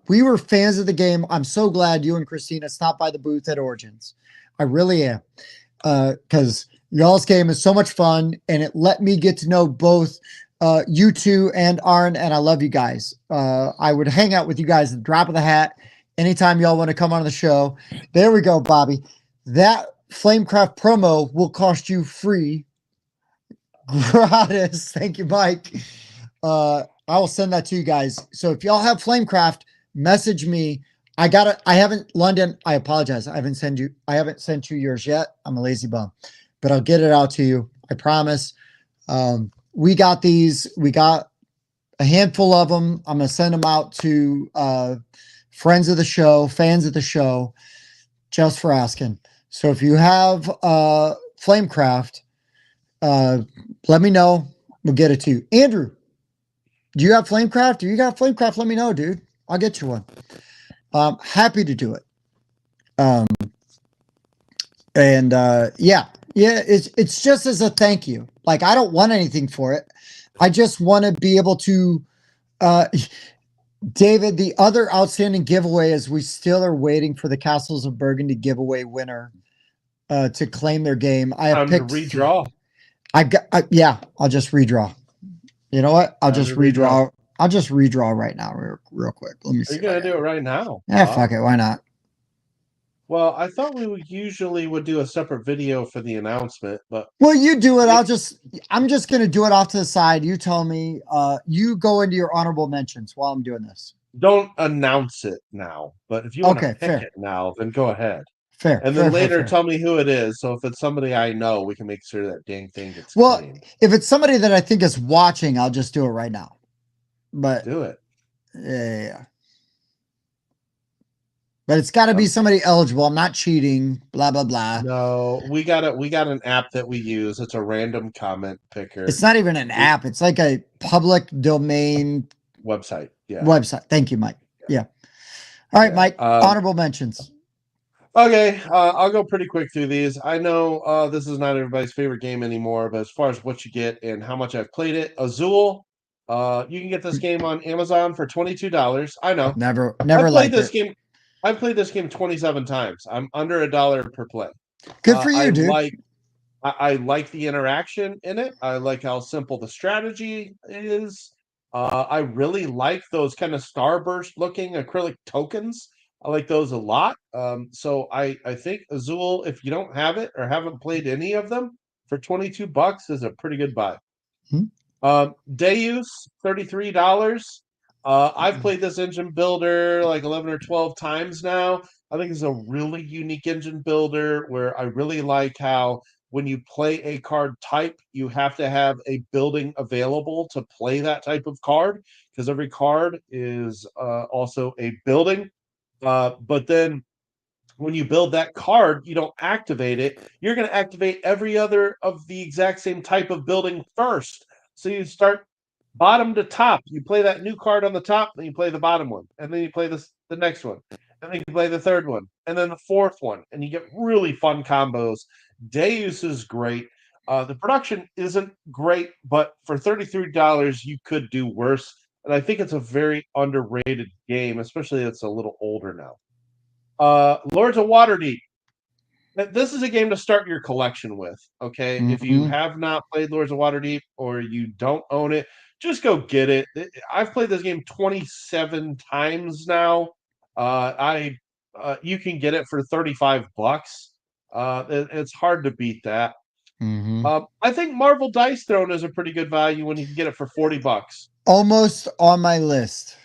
We were fans of the game. I'm so glad you and Christina stopped by the booth at Origins. I really am. Because y'all's game is so much fun and it let me get to know both you two and Arn, and I love you guys. I would hang out with you guys at the drop of the hat anytime y'all want to come on the show. There we go, Bobby. That Flamecraft promo will cost you free. Gratis. Thank you, Mike. I will send that to you guys. So if y'all have Flamecraft, message me. I haven't London. I apologize. I haven't sent you yours yet. I'm a lazy bum, but I'll get it out to you. I promise. We got these. We got a handful of them. I'm gonna send them out to friends of the show, fans of the show, just for asking. So if you have Flamecraft, let me know. We'll get it to you. Andrew, do you have Flamecraft? Do you got Flamecraft? Let me know, dude. I'll get you one. Happy to do it. And yeah, it's just as a thank you. Like I don't want anything for it. I just want to be able to. David, the other outstanding giveaway is we still are waiting for the Castles of Burgundy giveaway winner to claim their game. I have Time to picked. redraw. Yeah, I'll just redraw. You know what? I'll Time just to redraw. redraw. I'll just redraw right now, real quick. Let me Are see you if I gonna got do it it. right now, Yeah, Bob? fuck it. Why not? Well, I thought we would usually would do a separate video for the announcement, but Well, you do it. it, I'm just gonna do it off to the side. You tell me. You go into your honorable mentions while I'm doing this. don't announce it now. But if you want to Okay, pick fair, it now, then go ahead. fair, And then fair, fair, later fair. tell me who it is. So if it's somebody I know, we can make sure that dang thing gets Well, claimed. if it's somebody that I think is watching, I'll just do it right now. But Do it. yeah. But it's got to be Um, somebody eligible. I'm not cheating. Blah blah blah. no, we got an app that we use. It's a random comment picker. It's not even an We app. It's like a public domain website. Yeah. website. Thank you, Mike. Yeah. All right, Yeah. Mike. Honorable mentions. Okay, I'll go pretty quick through these. I know this is not everybody's favorite game anymore, but as far as what you get and how much I've played it, Azul, you can get this game on Amazon for $22. I know. I've Never played liked this it. game. I've played this game 27 times. I'm under $1 per play. Good for I you, dude. like I like the interaction in it. I like how simple the strategy is. I really like those kind of starburst looking acrylic tokens. I like those a lot. So I think Azul, if you don't have it or haven't played any of them, for $22 is a pretty good buy. Hmm. Deus, $33. I've played this engine builder like 11 or 12 times now. I think it's a really unique engine builder where I really like how when you play a card type, you have to have a building available to play that type of card because every card is also a building. But then when you build that card, you don't activate it. You're going to activate every other of the exact same type of building first. So you start bottom to top. You play that new card on the top, then you play the bottom one, and then you play the next one, and then you play the third one, and then the fourth one, and you get really fun combos. Deus is great. The production isn't great, but for $33, you could do worse. And I think it's a very underrated game, especially it's a little older now. Lords of Waterdeep. This is a game to start your collection with. Okay, if you Hmm. have not played Lords of Waterdeep or you don't own it, just go get it. I've played this game 27 times now. I You can get it for $35. It's hard to beat that. Hmm. I think Marvel Dice Throne is a pretty good value when you can get it for $40. Almost on my list.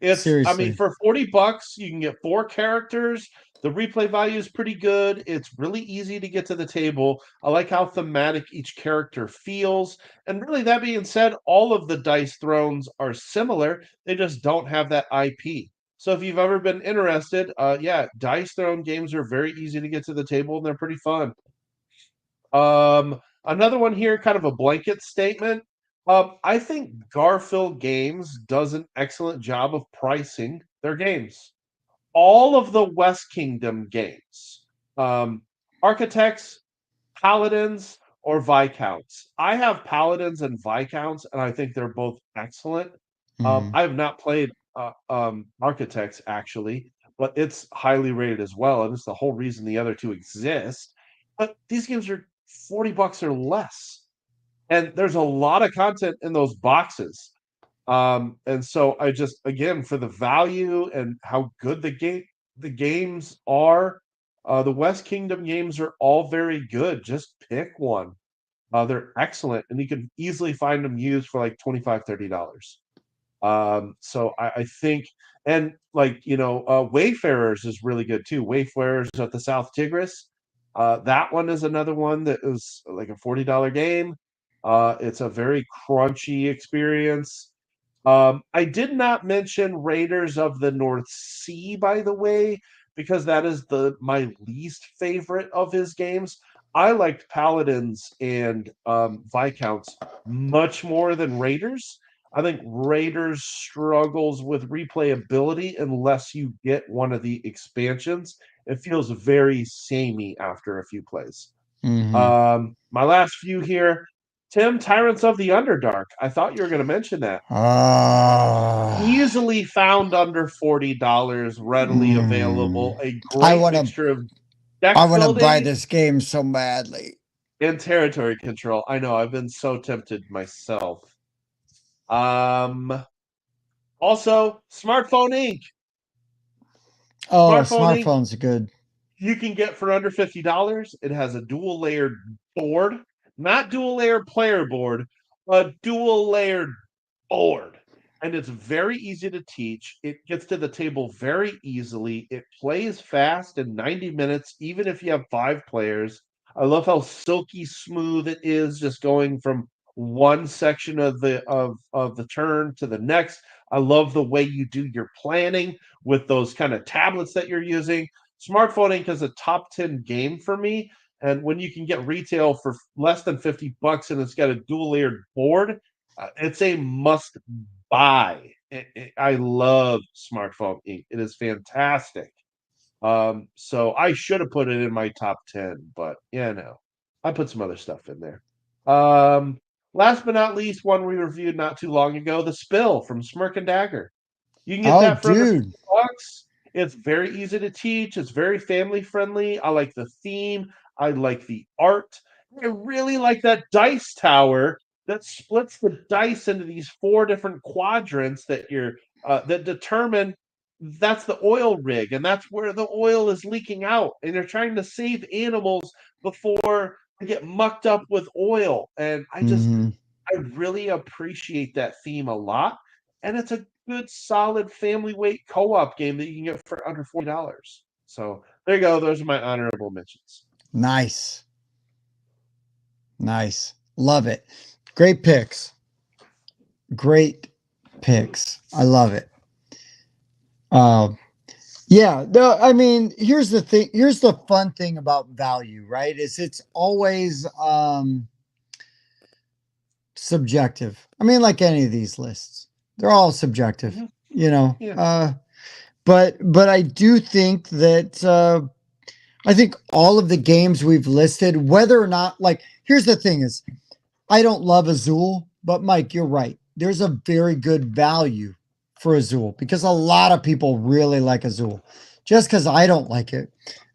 I mean, Seriously. for $40, you can get 4 characters. The replay value is pretty good. It's really easy to get to the table. I like how thematic each character feels. And really, that being said, all of the Dice Thrones are similar. They just don't have that IP. So if you've ever been interested, yeah, Dice Throne games are very easy to get to the table and they're pretty fun. Another one here, kind of a blanket statement. I think Garfield Games does an excellent job of pricing their games. All of the West Kingdom games, um, Architects, Paladins, or Viscounts. I have Paladins and Viscounts, and I think they're both excellent. Hmm. I have not played Architects actually, but it's highly rated as well, and it's the whole reason the other two exist. But these games are $40 or less, and there's a lot of content in those boxes. And so I just again for the value and how good the games are, the West Kingdom games are all very good. Just pick one. They're excellent, and you can easily find them used for like $25-$30. So I think, and like Wayfarers is really good too. Wayfarers at the South Tigris. That one is another one that is like a $40 game. It's a very crunchy experience. I did not mention Raiders of the North Sea, by the way, because that is the my least favorite of his games. I liked Paladins and Viscounts much more than Raiders. I think Raiders struggles with replayability unless you get one of the expansions. It feels very samey after a few plays. Hmm. My last few here. Tim, Tyrants of the Underdark. I thought you were going to mention that. Ah. Easily found under $40, readily Mm. available. A I great wanna mixture of I deck wanna buy building this game so badly. and territory control. I know, I've been so tempted myself. Um, Also, Smartphone Inc. Oh, Smartphone Inc. smartphones are good. You can get for under $50. It has a dual layered board, not dual layered player board, a dual layered board. And it's very easy to teach. It gets to the table very easily. It plays fast in 90 minutes, even if you have 5 players. I love how silky smooth it is, just going from one section of the turn to the next. I love the way you do your planning with those kind of tablets that you're using. Smartphone Inc. is a top 10 game for me. And when you can get retail for less than $50 and it's got a dual layered board, it's a must buy. I love Smartphone Inc. It is fantastic. So I should have put it in my top 10, but yeah, no, I put some other stuff in there. Last but not least, one we reviewed not too long ago, The Spill from Smirk and Dagger. You can get Oh, that for under dude. $50. It's very easy to teach. It's very family friendly. I like the theme. I like the art. I really like that dice tower that splits the dice into these 4 different quadrants that you're that determine that's the oil rig, and that's where the oil is leaking out, and you're trying to save animals before they get mucked up with oil. And Hmm. I really appreciate that theme a lot, and it's a good solid family weight co-op game that you can get for under $40. So there you go. Those are my honorable mentions. Nice. Nice. Love it. Great picks. Great picks. I love it. Um, yeah, no, I mean, here's the thing. Here's the fun thing about value, right? Is it's always subjective. I mean, like any of these lists, they're all subjective, Mhm. you know. Yeah. But I do think that I think all of the games we've listed, whether or not, like, here's the thing is, I don't love Azul, but Mike, you're right. There's a very good value for Azul because a lot of people really like Azul. Just because I don't like it,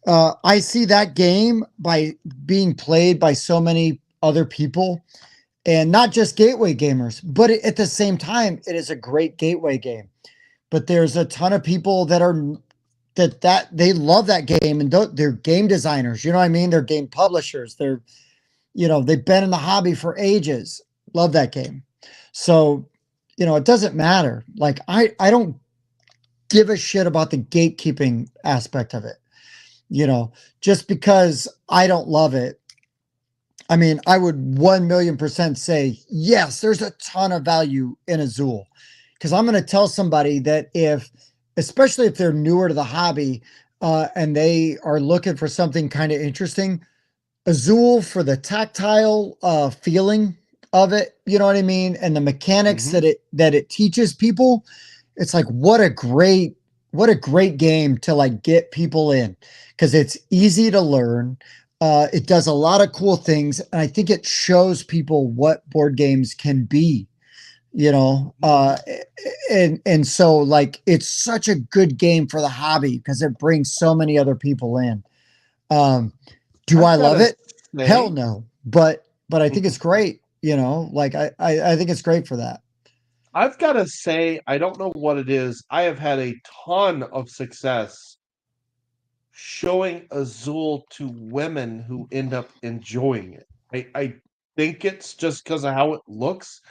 I see that game by being played by so many other people, and not just gateway gamers, but at the same time, it is a great gateway game. But there's a ton of people that are that they love that game, and they're game designers. You know what I mean? They're game publishers. They're, you know, they've been in the hobby for ages. Love that game. So, you know, it doesn't matter. Like I don't give a shit about the gatekeeping aspect of it. You know, just because I don't love it. I mean, I would 1,000,000% say, yes, there's a ton of value in Azul. Because I'm going to tell somebody that if, especially if they're newer to the hobby, and they are looking for something kind of interesting, Azul for the tactile feeling of it, you know what I mean, and the mechanics Mhm. that it teaches people, it's like what a great game to like get people in because it's easy to learn. It does a lot of cool things, and I think it shows people what board games can be. You know, and so like it's such a good game for the hobby because it brings so many other people in. Um, do I've I love gotta it? Hell say no. But I think it's great, you know, like I think it's great for that. I've gotta say, I don't know what it is. I have had a ton of success showing Azul to women who end up enjoying it. I think it's just because of how it looks.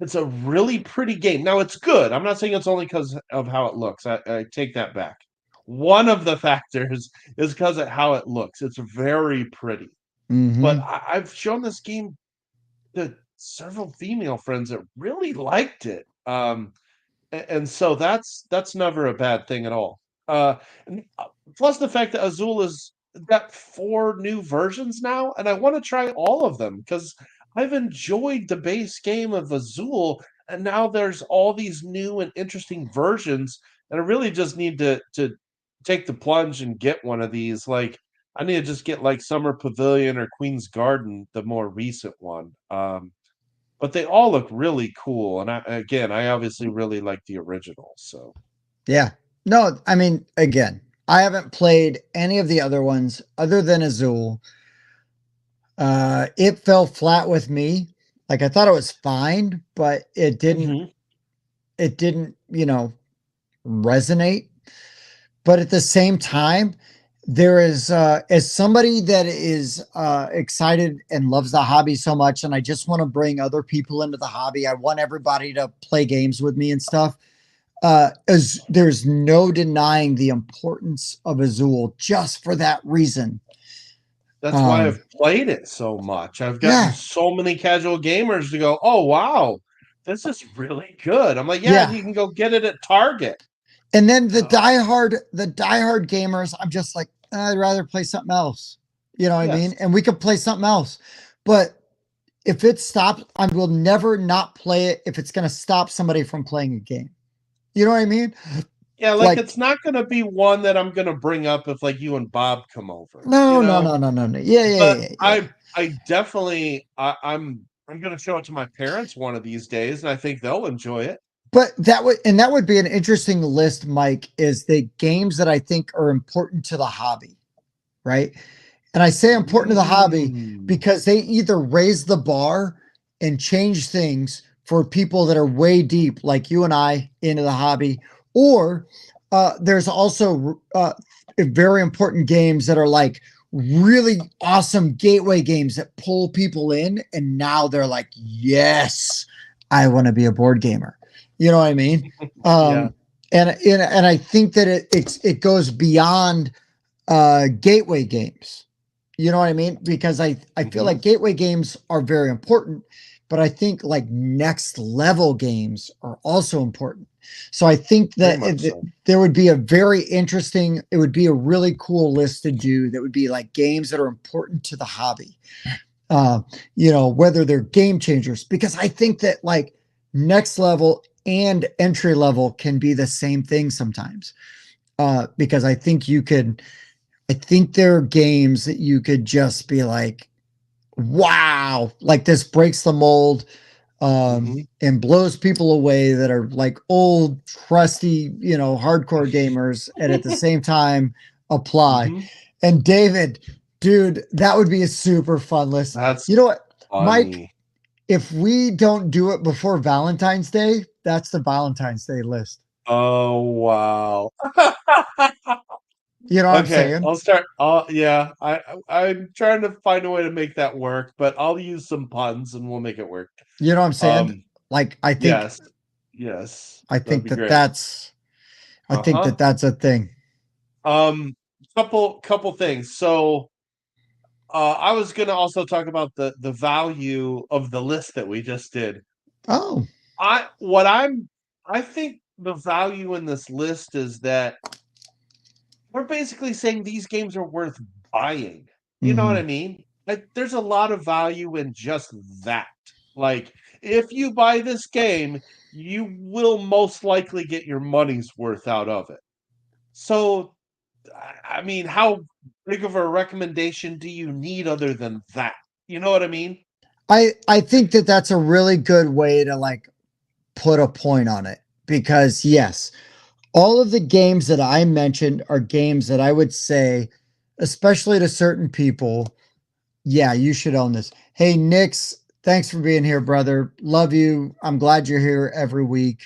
It's a really pretty game. Now it's good. I'm not saying it's only because of how it looks. I take that back. One of the factors is because of how it looks. It's very pretty. But Hmm. I've shown this game to several female friends that really liked it. And so that's never a bad thing at all. And, plus the fact that Azul has got 4 new versions now, and I wanna try all of them because 'cause I've enjoyed the base game of Azul, and now there's all these new and interesting versions, and I really just need to take the plunge and get one of these. Like, I need to just get, like, Summer Pavilion or Queen's Garden, the more recent one. But they all look really cool, and I obviously really like the original, so Yeah. No, I mean, again, I haven't played any of the other ones other than Azul. It fell flat with me. Like I thought it was fine, but Mhm. it didn't, you know, resonate. But at the same time, there is as somebody that is excited and loves the hobby so much, and I just want to bring other people into the hobby. I want everybody to play games with me and stuff. As there's no denying the importance of Azul just for that reason. That's why Um, I've played it so much. I've gotten yeah, so many casual gamers to go, "Oh, wow, this is really good." I'm like, "Yeah, and yeah. you can go get it at Target." And then So, the diehard gamers, I'm just like, I'd rather play something else. You know what I mean? yes. And we could play something else. But if it stops, I will never not play it if it's going to stop somebody from playing a game. You know what I mean? Yeah, like, Like, it's not gonna be one that I'm gonna bring up if, like, you and Bob come over, you no, no, know? no, no, no, no. Yeah, yeah, But yeah, yeah. I definitely I'm gonna show it to my parents one of these days, and I think they'll enjoy it. But that would be an interesting list, Mike, is the games that I think are important to the hobby, right? And I say important to the hobby Mm. because they either raise the bar and change things for people that are way deep, like you and I, into the hobby. Or there's also very important games that are like really awesome gateway games that pull people in, and now they're like, yes, I want to be a board gamer. You know what I mean? Yeah. And I think that it goes beyond gateway games. You know what I mean? Because I feel Mhm. like gateway games are very important, but I think like next level games are also important. So I think Very that much so. there would be a very interesting, it would be a really cool list to do that would be like games that are important to the hobby. Uh, whether they're game changers, because I think that like next level and entry level can be the same thing sometimes. Because I think there are games that you could just be like, wow, like this breaks the mold, Mhm. and blows people away that are like old, crusty, hardcore gamers, and at the same time apply. Mhm. And David, dude, that would be a super fun list. That's You know what, Mike? funny. If we don't do it before Valentine's Day, that's the Valentine's Day list. Oh, wow. You know what I'm Okay, saying? I'll start. Yeah, I'm trying to find a way to make that work, but I'll use some puns and we'll make it work. You know what I'm saying? Um, Like, yes, yes, I that'd think be that great. that's, I think that Uh-huh. that's a thing. Um, couple things. So, I was gonna also talk about the value of the list that we just did. Oh, I what I'm I think the value in this list is that we're basically saying these games are worth buying. You know what hmm I mean? Like, there's a lot of value in just that. Like, if you buy this game, you will most likely get your money's worth out of it. So, I mean, how big of a recommendation do you need other than that? You know what I mean? I think that that's a really good way to like put a point on it, because yes, all of the games that I mentioned are games that I would say, especially to certain people, yeah, you should own this. Hey, Nix, thanks for being here, brother. Love you. I'm glad you're here every week.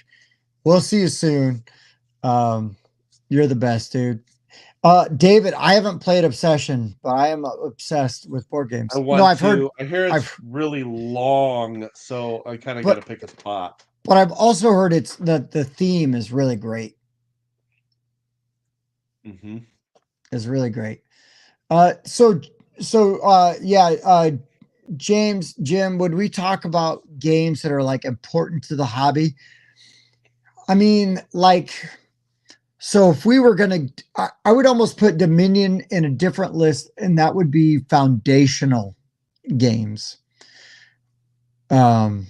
We'll see you soon. Um, you're the best, dude. David, I haven't played Obsession, but I am obsessed with board I games. No, want to. I hear it's I've, really long, so I kind of got to but, pick a spot. but I've also heard it's that the theme is really great. Hmm. Is really great. Uh, so, yeah, Jim, would we talk about games that are like important to the hobby? I mean, like, so if we were gonna, I would almost put Dominion in a different list, and that would be foundational games. Um,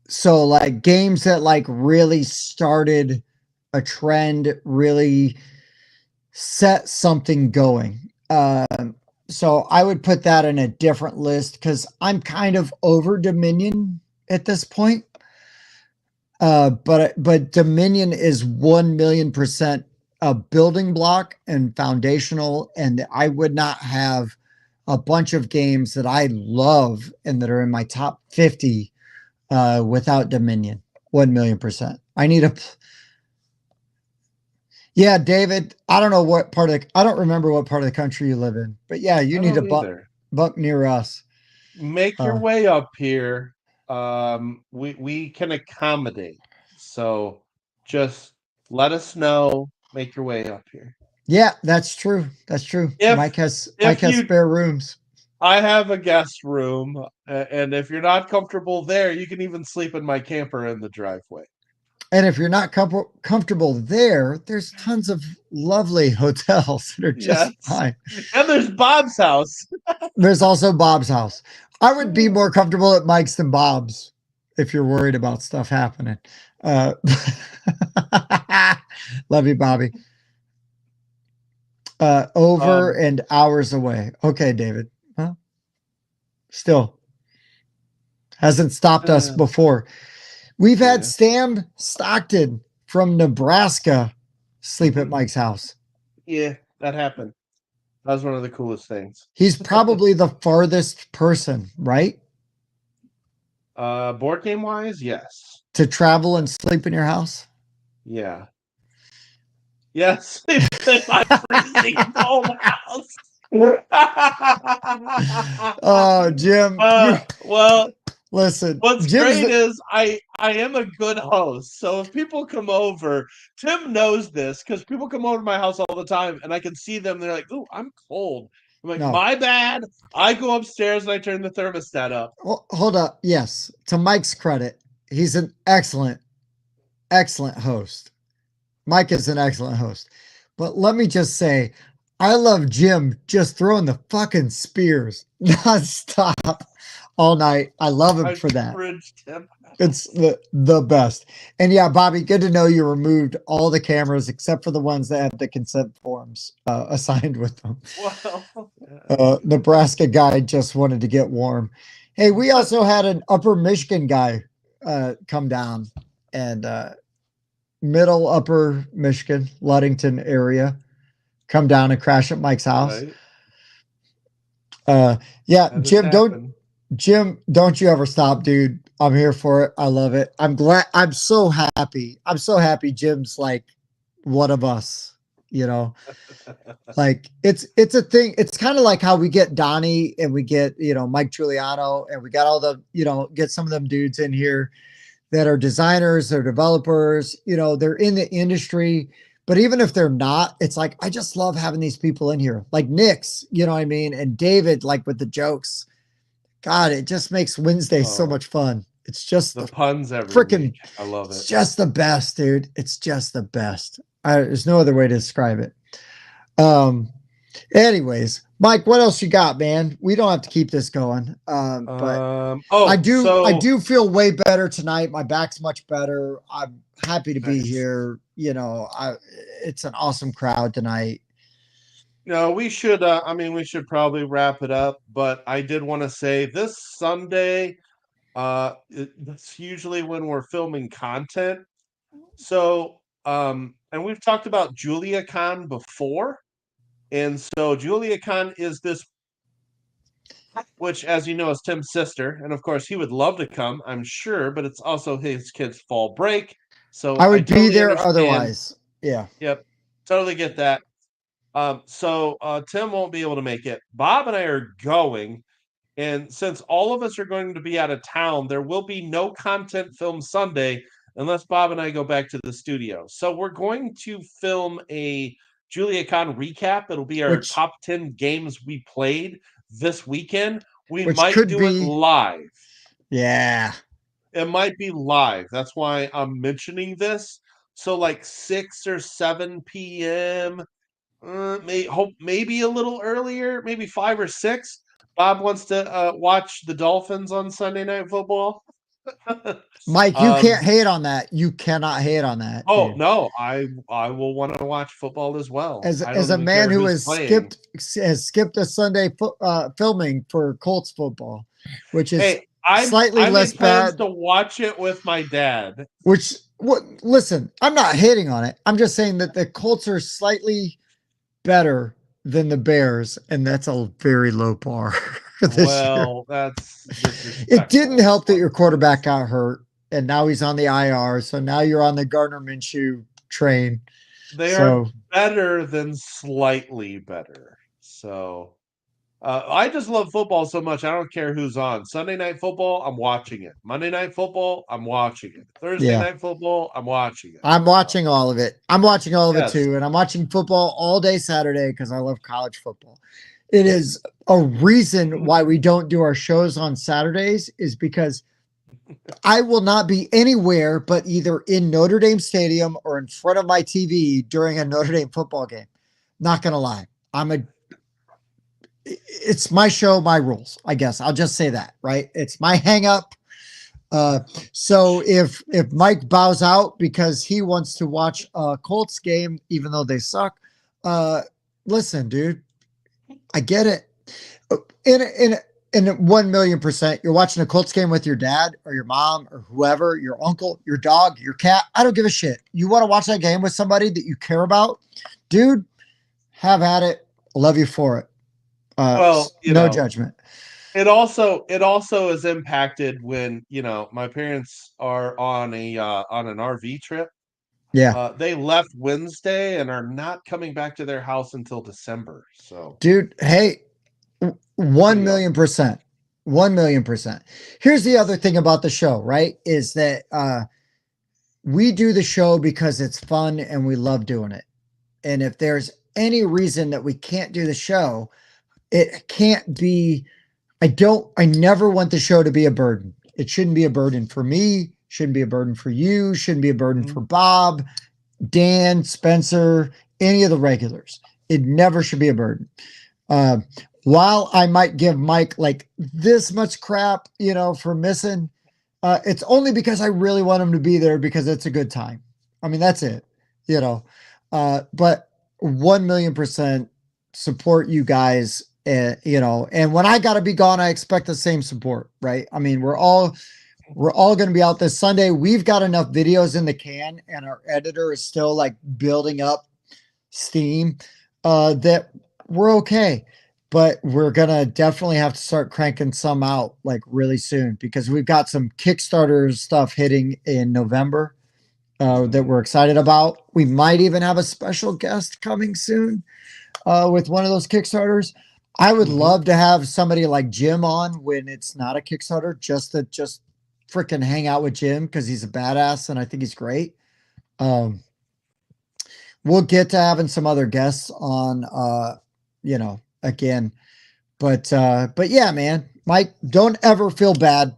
so like games that like really started a trend, really set something going. So I would put that in a different list because I'm kind of over Dominion at this point. But Dominion is 1,000,000% a building block and foundational, and I would not have a bunch of games that I love and that are in my top 50 without Dominion. 1,000,000%. I need a. Yeah, David. I don't know what part of I don't remember what part of the country you live in, but yeah, you I need a don't either. buck near us. Make your Uh, way up here. We can accommodate. So just let us know. Make your way up here. yeah, that's true. That's true. If Mike if has you, spare rooms. I have a guest room, and if you're not comfortable there, you can even sleep in my camper in the driveway. And if you're not comfortable there, there's tons of lovely hotels that are just Yes, fine. and there's Bob's house. There's also Bob's house. I would be more comfortable at Mike's than Bob's if you're worried about stuff happening. Uh, love you, Bobby. Over Um, and hours away. Okay, David. Well, still hasn't stopped us uh, before. We've had yeah. Stam Stockton from Nebraska sleep at Hmm. Mike's house. Yeah, that happened. That was one of the coolest things. He's probably the farthest person, right? Board game wise, yes. To travel and sleep in your house. Yeah. Yes. In my freezing cold house. Oh, Jim, you Well, listen. what's Jim's great the, is I am a good host. So if people come over, Tim knows this because people come over to my house all the time, and I can see them. They're like, "Ooh, I'm cold." I'm like, no. "My bad." I go upstairs and I turn the thermostat up. Hold up. Yes, to Mike's credit, he's an excellent host. Mike is an excellent host. But let me just say, I love Jim just throwing the fucking spears nonstop all night. I love him I for that. bridged him. It's the best. And yeah, Bobby, good to know you removed all the cameras except for the ones that have the consent forms assigned with them. Well, Nebraska guy just wanted to get warm. Hey, we also had an Upper Michigan guy come down, and middle Upper Michigan, Ludington area, come down and crash at Mike's house. right. Yeah, That has Jim, don't you ever stop, dude. I'm here for it. I love it. I'm glad. I'm so happy. I'm so happy Jim's like one of us, you know. Like it's a thing. It's kind of like how we get Donnie and we get, Mike Giuliano, and we got all the, get some of them dudes in here that are designers or developers, they're in the industry. But even if they're not, it's like, I just love having these people in here, like Nick's, you know what I mean? And David, like with the jokes. God, it just makes Wednesday so much fun. It's just the puns every freaking, week. I love it's it. just the best, dude. It's just the best. There's no other way to describe it. Anyways, Mike, what else you got, man? We don't have to keep this going. But I do feel way better tonight. My back's much better. I'm happy to be Nice. here. It's an awesome crowd tonight. No, we should we should probably wrap it up, but I did want to say this Sunday, that's usually when we're filming content. So, and we've talked about JuliaCon before. And so JuliaCon is this, which, as you know, is Tim's sister. And of course, he would love to come, I'm sure, but it's also his kid's fall break. So I would totally be there understand. otherwise. Yeah. Yep. Totally get that. So Tim won't be able to make it. Bob and I are going. And since all of us are going to be out of town, there will be no content film Sunday unless Bob and I go back to the studio. So we're going to film a JuliaCon recap. It'll be our top 10 games we played this weekend. We might do it live. Yeah. It might be live. That's why I'm mentioning this. So like 6 or 7 p.m. Maybe a little earlier, maybe 5 or 6. Bob wants to watch the Dolphins on Sunday Night Football. Mike, you can't hate on that. You cannot hate on that. Oh dude. no, I will want to watch football as well. As a man who has skipped a Sunday filming for Colts football, which is slightly less bad. To watch it with my dad. Listen, I'm not hating on it. I'm just saying that the Colts are slightly better than the Bears, and that's a very low bar. Well, that's it didn't help that your quarterback got hurt, and now he's on the IR. So now you're on the Gardner Minshew train. They are better than slightly better. So I just love football so much. I don't care who's on. Sunday Night Football, I'm watching it. Monday Night Football, I'm watching it. Thursday Night Football, I'm watching it. I'm watching all of it. I'm watching all of it too. And I'm watching football all day Saturday because I love college football. It is a reason why we don't do our shows on Saturdays is because I will not be anywhere but either in Notre Dame Stadium or in front of my TV during a Notre Dame football game. Not going to lie. It's my show, my rules, I guess. I'll just say that, right? It's my hang up. So if Mike bows out because he wants to watch a Colts game, even though they suck, listen, dude, I get it. In 1,000,000%, you're watching a Colts game with your dad or your mom or whoever, your uncle, your dog, your cat. I don't give a shit. You want to watch that game with somebody that you care about, dude, have at it. Love you for it. Well, you No know, judgment. it also is impacted when, my parents are on an RV trip. Yeah, They left Wednesday and are not coming back to their house until December. So dude. Hey, it's one pretty million awesome. percent. 1 million percent. Here's the other thing about the show, right? Is that we do the show because it's fun and we love doing it. And if there's any reason that we can't do the show, it can't be. I never want the show to be a burden. It shouldn't be a burden for me, shouldn't be a burden for you, shouldn't be a burden for Mhm. Bob, Dan, Spencer, any of the regulars. It never should be a burden. Uh, while I might give Mike like this much crap, for missing, it's only because I really want him to be there because it's a good time. I mean, that's it, you know. But 1 million% support you guys, and when I gotta be gone, I expect the same support, right? I mean, we're all going to be out this Sunday. We've got enough videos in the can, and our editor is still like building up steam, that we're okay. But we're gonna definitely have to start cranking some out like really soon because we've got some Kickstarter stuff hitting in November, that Mhm. we're excited about. We might even have a special guest coming soon, with one of those Kickstarters. I would Mhm. love to have somebody like Jim on when it's not a Kickstarter, just freaking hang out with Jim because he's a badass and I think he's great. Um, we'll get to having some other guests on, again. But yeah, man, Mike, don't ever feel bad.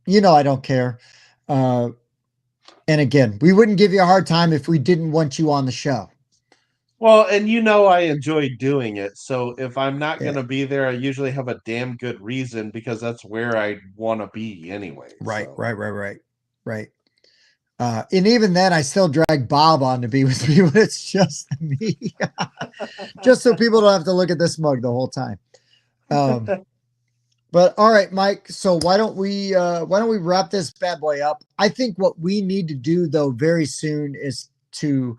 I don't care. Uh, and again, we wouldn't give you a hard time if we didn't want you on the show. Well, and I enjoy doing it. So if I'm not Yeah. gonna be there, I usually have a damn good reason because that's where I want to be anyway. Right, So right, right, right, right. And even then, I still drag Bob on to be with me when it's just me, just so people don't have to look at this mug the whole time. Um, but all right, Mike. So why don't we wrap this bad boy up? I think what we need to do though very soon is to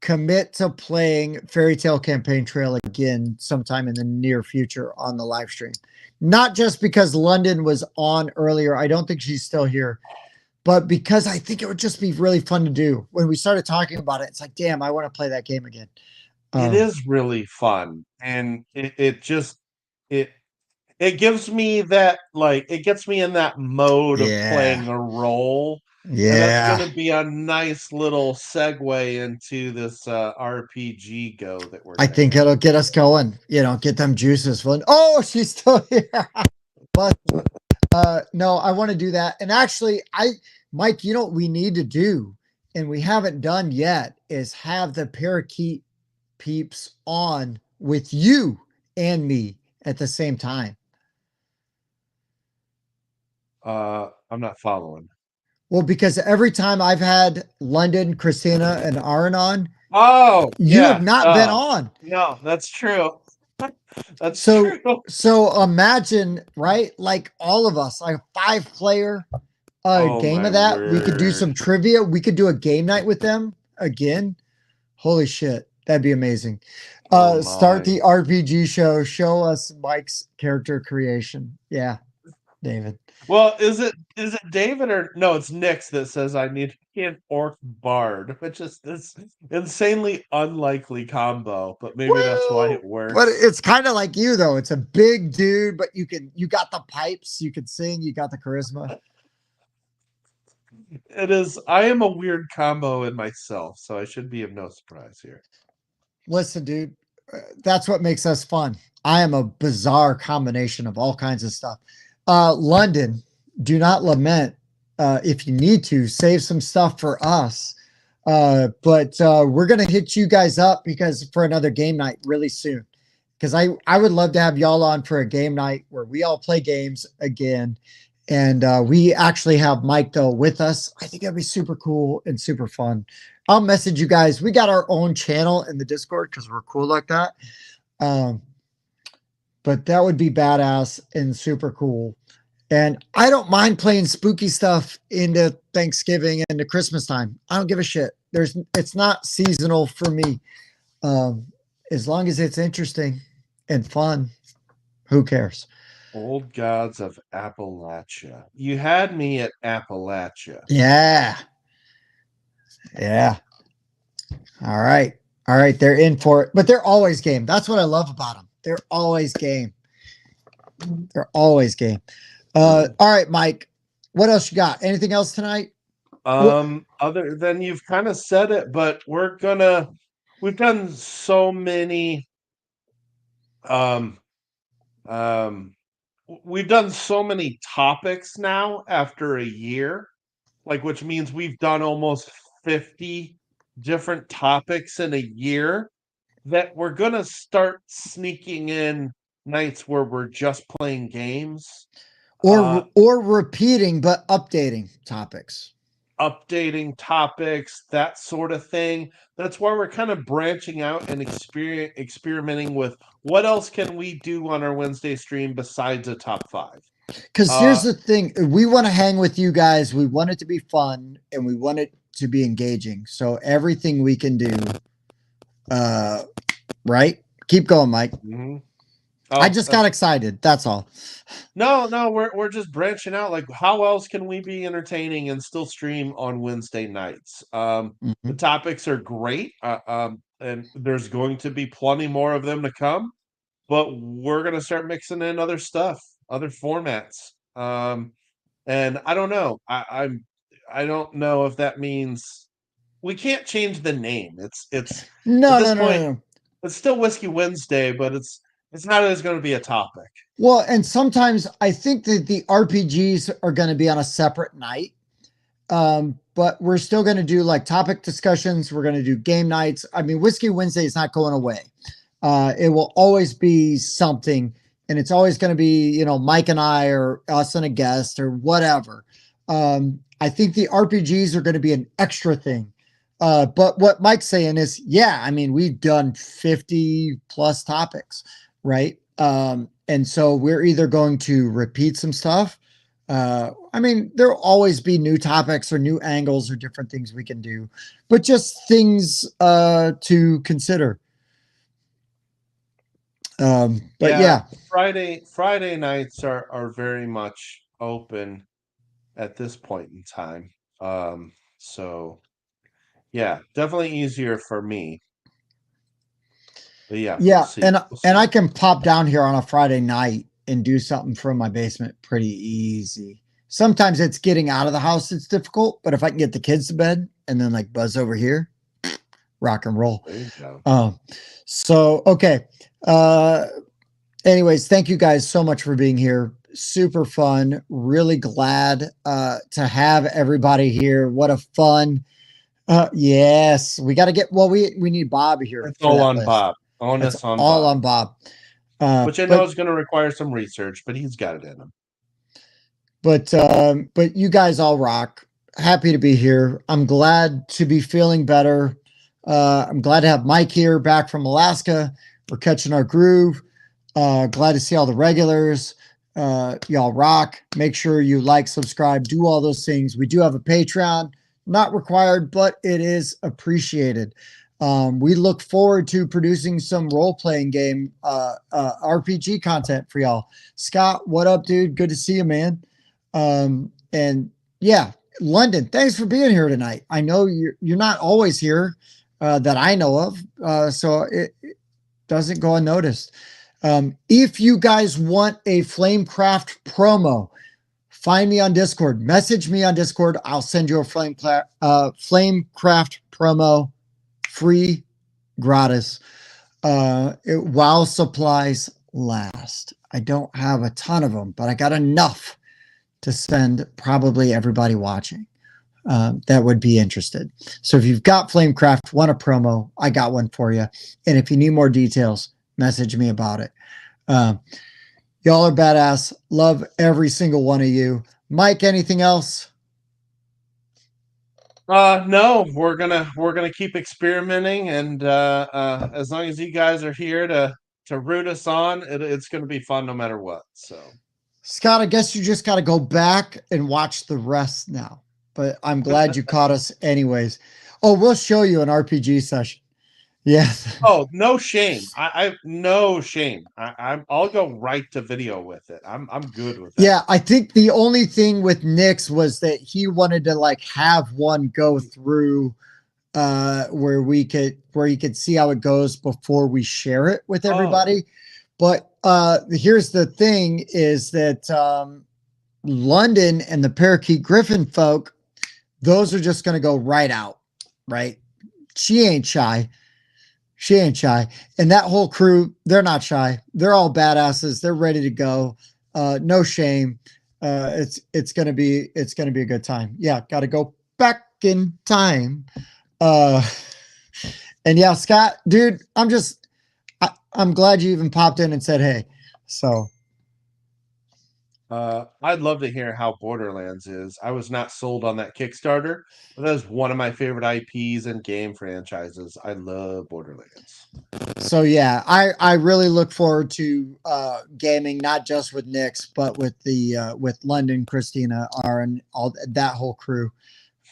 commit to playing Fairy Tale Campaign Trail again sometime in the near future on the live stream. Not just because London was on earlier. I don't think she's still here, but because I think it would just be really fun to do. When we started talking about it, it's like, damn, I want to play that game again. it Um, is really fun, and it it gives me that, like, it gets me in that mode of yeah, playing a role, and that's yeah. gonna be a nice little segue into this RPG go that we're I gonna think have. it'll get us going. Get them juices flowing. Oh, she's still here. But no, I want to do that. And actually, Mike, you know what we need to do, and we haven't done yet, is have the parakeet peeps on with you and me at the same time. I'm not following. Well, because every time I've had London, Christina, and Aaron on, Oh, you have yeah. not been on. No, that's true. That's So true. so imagine, right? Like all of us, like a 5 player Oh game my of that. We could do word. some trivia. We could do a game night with them again. Holy shit. That'd be amazing. Oh Start my. the RPG show. Show us Mike's character creation. Yeah, David. Well, is it David or no, it's Nix that says I need an orc bard, which is this insanely unlikely combo, but maybe that's why Woo! it But works. it's kind of like you though. It's a big dude, but you got the pipes, you could sing, you got the charisma. It is I am a weird combo in myself, so I should be of no surprise here. Listen, dude, that's what makes us fun. I am a bizarre combination of all kinds of stuff. London, do not lament. If you need to, save some stuff for us. But we're gonna hit you guys up because for another game night really soon. Because I would love to have y'all on for a game night where we all play games again. And we actually have Mike though with us. I think that'd be super cool and super fun. I'll message you guys. We got our own channel in the Discord because we're cool like that. Um, but that would be badass and super cool. And I don't mind playing spooky stuff into Thanksgiving and to Christmas time. I don't give a shit. It's not seasonal for me. Um, as long as it's interesting and fun, who cares? Old Gods of Appalachia. You had me at Appalachia. Yeah. Yeah. All right. All right. They're in for it, but they're always game. That's what I love about them. They're always game. They're always game. All right, Mike. What else you got? Anything else tonight? Other than you've kind of said it, but we've done so many, um, um, we've done so many topics now after a year, like, which means we've done almost 50 different topics in a year, that we're gonna start sneaking in nights where we're just playing games, uh, Or repeating but updating topics. updating topics, that sort of thing. That's why we're kind of branching out and experimenting with what else can we do on our Wednesday stream besides a top five. Because here's Uh, the thing, we want to hang with you guys. We want it to be fun and we want it to be engaging. So everything we can do, right? Keep going, Mike. mhm. I Oh, just got excited. That's all. no, we're just branching out. Like, how else can we be entertaining and still stream on Wednesday nights? The Mhm. topics are great, and there's going to be plenty more of them to come. But we're gonna start mixing in other stuff, other formats. And I don't know. I don't know if that means we can't change the name. It's at No, this no, no, point, no, no. it's still Whiskey Wednesday, but it's not always going to be a topic. Well, and sometimes I think that the RPGs are going to be on a separate night. But we're still going to do like topic discussions. We're going to do game nights. I mean, Whiskey Wednesday is not going away. It will always be something, and it's always going to be, you know, Mike and I or us and a guest or whatever. I think the RPGs are going to be an extra thing. But what Mike's saying is, yeah, I mean, we've done 50 plus topics, right? And so we're either going to repeat some stuff. I mean, there'll always be new topics or new angles or different things we can do, but just things to consider. But Yeah, yeah, Friday nights are very much open at this point in time. So yeah, definitely easier for me. But yeah, we'll yeah, see. We'll and I see. can pop down here on a Friday night and do something from my basement pretty easy. Sometimes it's getting out of the house that's difficult, but if I can get the kids to bed and then like buzz over here, rock and roll. There you go. Um, so okay. Uh, anyways, thank you guys so much for being here. Super fun. Really glad to have everybody here. What a fun. Yes, we got to get. Well, we need Bob here It's for all that on list. Bob. It's Onus on all Bob. on Bob. Which I know But is going to require some research, but he's got it in him. but you guys all rock. Happy to be here. I'm glad to be feeling better. I'm glad to have Mike here back from Alaska. We're catching our groove. Glad to see all the regulars. Y'all rock. Make sure you like, subscribe, do all those things. We do have a Patreon, not required, but it is appreciated. We look forward to producing some role-playing game RPG content for y'all. Scott, what up, dude? Good to see you, man. And yeah, London, thanks for being here tonight. I know you're not always here that I know of, so it doesn't go unnoticed. If you guys want a Flamecraft promo, find me on Discord. Message me on Discord. I'll send you a Flamecraft promo, free, gratis, while supplies last. I don't have a ton of them, but I got enough to send probably everybody watching that would be interested. So if you've got Flamecraft, want a promo, I got one for you. And if you need more details, message me about it. Y'all are badass. Love every single one of you. Mike, anything else? No, we're gonna keep experimenting, and as long as you guys are here to root us on, it's gonna be fun no matter what. So Scott, I guess you just got to go back and watch the rest now. But I'm glad you caught us anyways. Oh, we'll show you an RPG session. Yes. Oh, no shame. I no shame. I'll go right to video with it. I'm good with that. Yeah, I think the only thing with Nick's was that he wanted to like have one go through where you could see how it goes before we share it with Oh, everybody. But here's the thing is that London and the Parakeet Griffin folk, those are just going to go right out, right? She ain't shy. She ain't shy. And that whole crew, they're not shy. They're all badasses. They're ready to go. No shame. It's gonna be a good time. Yeah, gotta go back in time. Uh and yeah, Scott, dude, I'm glad you even popped in and said hey. So I'd love to hear how Borderlands is. I was not sold on that Kickstarter, but that is one of my favorite IPs and game franchises. I love Borderlands. so yeah, I really look forward to gaming not just with Nyx, but with London, Christina, Aaron, all that whole crew.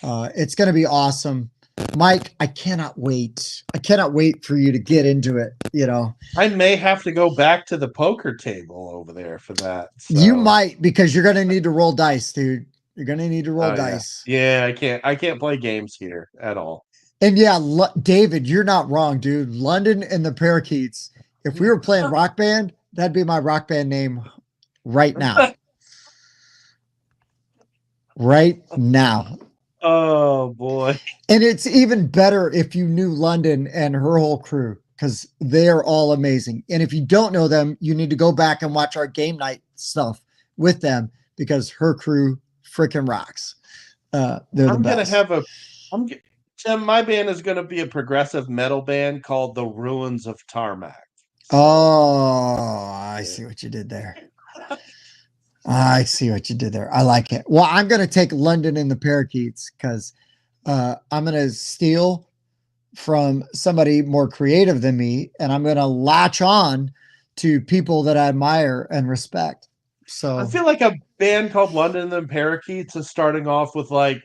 It's going to be awesome. Mike, I cannot wait. I cannot wait for you to get into it. You know, I may have to go back to the poker table over there for that. you So, might because you're going to need to roll dice, dude. You're going to need to roll oh yeah, dice. yeah. I can't play games here at all. And yeah, David, you're not wrong, dude. London and the Parakeets. If we were playing Rock Band, that'd be my Rock Band name right now. Right now. Oh boy. And it's even better if you knew London and her whole crew because they are all amazing. And if you don't know them, you need to go back and watch our game night stuff with them because her crew freaking rocks. They're the I'm gonna best. have a. I'm. Tim, my band is gonna be a progressive metal band called the Ruins of Tarmac. So Oh, I yeah. see what you did there. I see what you did there. I like it. Well, I'm going to take London and the Parakeets because I'm going to steal from somebody more creative than me, and I'm going to latch on to people that I admire and respect. I So feel like a band called London and Parakeets is starting off with like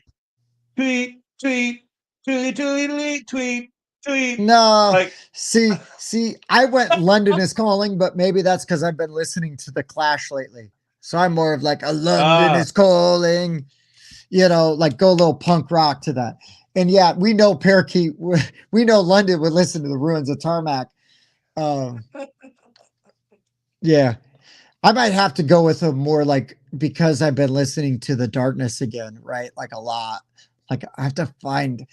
tweet, tweet, tweet, tweet, tweet, tweet, tweet. no, Like, see, I went London is calling, but maybe that's because I've been listening to the Clash lately. So I'm more of like a London ah, is calling, you know, like go a little punk rock to that. And yeah, we know Parakeet, we know London would listen to the Ruins of Tarmac. Um, yeah, I might have to go with a more like because I've been listening to the Darkness again, right? Like a lot. Like I have to find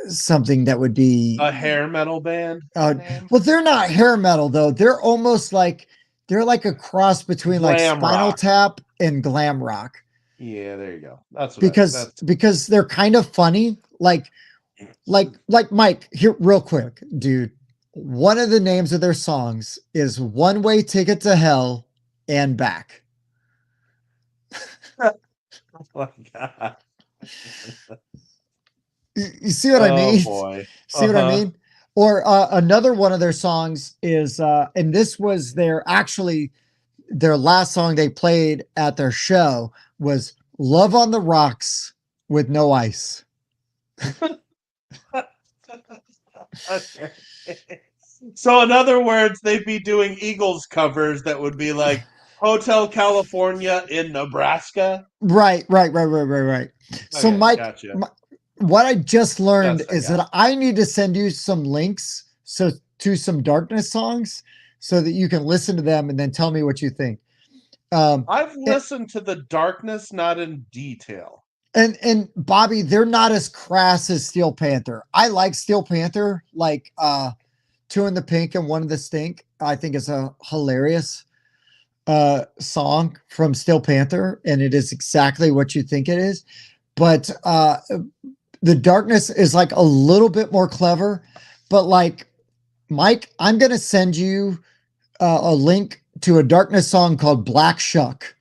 something that would be. a hair metal band Uh, name, well, they're not hair metal though. They're almost like they're like a cross between like glam Spinal rock. Tap and glam rock Yeah, there you go. That's what I. because That's because they're kind of funny. Like Mike here, real quick, dude. One of the names of their songs is "One Way Ticket to Hell" and "Back." oh my god. You see what I Oh mean? boy. See what I Uh-huh. mean? Or another one of their songs is, and this was their last song they played at their show was "Love on the Rocks with No Ice." Okay. So in other words, they'd be doing Eagles covers that would be like Hotel California in Nebraska. Right. So, Okay, Mike, gotcha. what I just learned Best I is got. that I need to send you some links to some Darkness songs so that you can listen to them and then tell me what you think. Um, I've and, listened to the Darkness, not in detail. and Bobby, they're not as crass as Steel Panther. I like Steel Panther, like Two in the Pink and One in the Stink. I think is a hilarious song from Steel Panther, and it is exactly what you think it is. But the Darkness is like a little bit more clever. But like Mike, I'm gonna send you a link to a Darkness song called Black Shuck,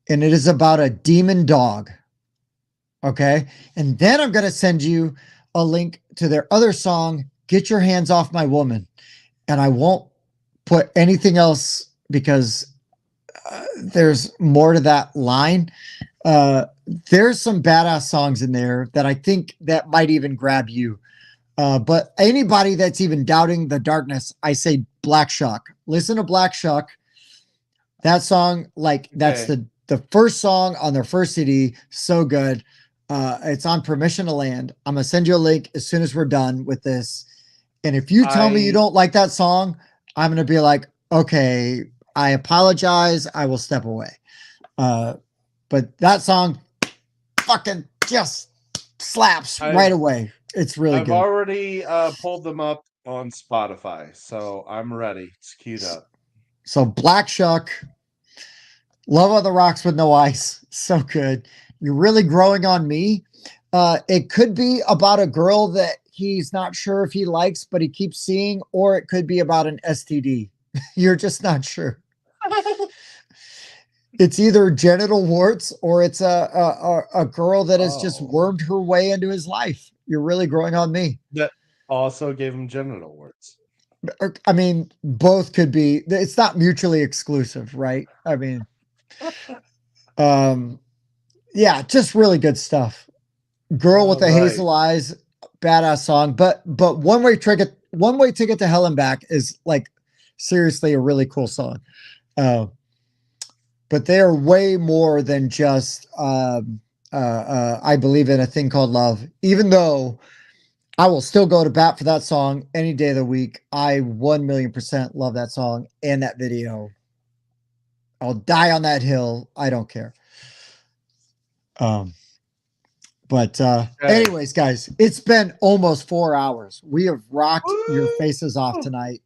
and it is about a demon dog. Okay, and then I'm gonna send you a link to their other song, Get Your Hands Off My Woman, and I won't put anything else because there's more to that line. Uh, there's some badass songs in there that I think that might even grab you. But anybody that's even doubting the darkness, I say Black Shuck. Listen to Black Shuck. That song, like that's Okay. the first song on their first CD. So good. It's on Permission to Land. I'm gonna send you a link as soon as we're done with this. And if you tell me you I don't like that song, I'm gonna be like, okay, I apologize. I will step away. But that song fucking just slaps right I've away. It's really I've good. already pulled them up on Spotify, so I'm ready. It's queued up. So Black Shuck, Love on the Rocks with No Ice, so good. You're really growing on me. It could be about a girl that he's not sure if he likes, but he keeps seeing, or it could be about an STD. You're just not sure. It's either genital warts or it's a girl that has just Oh, wormed her way into his life. You're really growing on me. that also gave him genital warts. I mean, both could be. It's not mutually exclusive, right? I mean, um, yeah, just really good stuff. Girl with All the right. Hazel Eyes, badass song. But one way ticket to hell and back is like seriously a really cool song. Uh, but they are way more than just I believe in a thing called love. Even though I will still go to bat for that song any day of the week. I 1,000,000% love that song and that video. I'll die on that hill. I don't care. Um, but Okay. anyways, guys, it's been almost 4 hours. We have rocked your faces off Woo! tonight.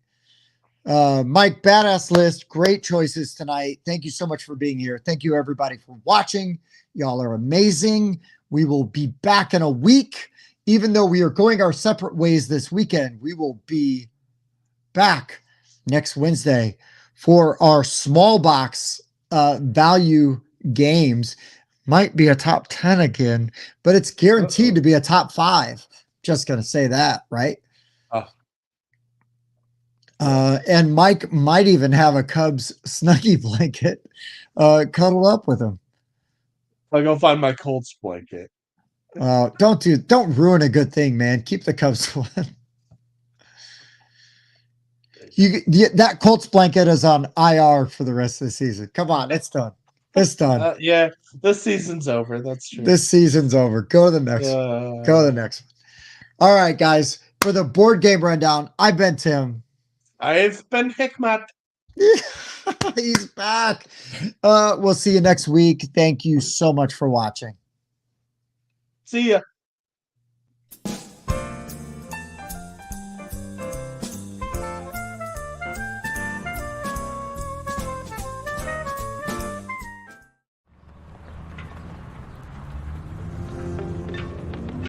Mike, badass list, great choices tonight. Thank you so much for being here. Thank you everybody for watching. Y'all are amazing. We will be back in a week. Even though we are going our separate ways this weekend, we will be back next Wednesday for our small box value games. Might be a top 10 again, but it's guaranteed Uh-oh. to be a top 5. Just going to say that, right? Oh, yeah. And Mike might even have a Cubs snuggie blanket cuddled up with him. I'll go find my Colts blanket. Don't ruin a good thing, man. Keep the Cubs one. That Colts blanket is on IR for the rest of the season. Come on, it's done. It's done. Yeah, this season's over. That's true. This season's over. Go to the next one. Go to the next one. All right, guys. For the board game rundown, I've been Tim. I've been Hikmat. He's back. We'll see you next week. Thank you so much for watching. See ya.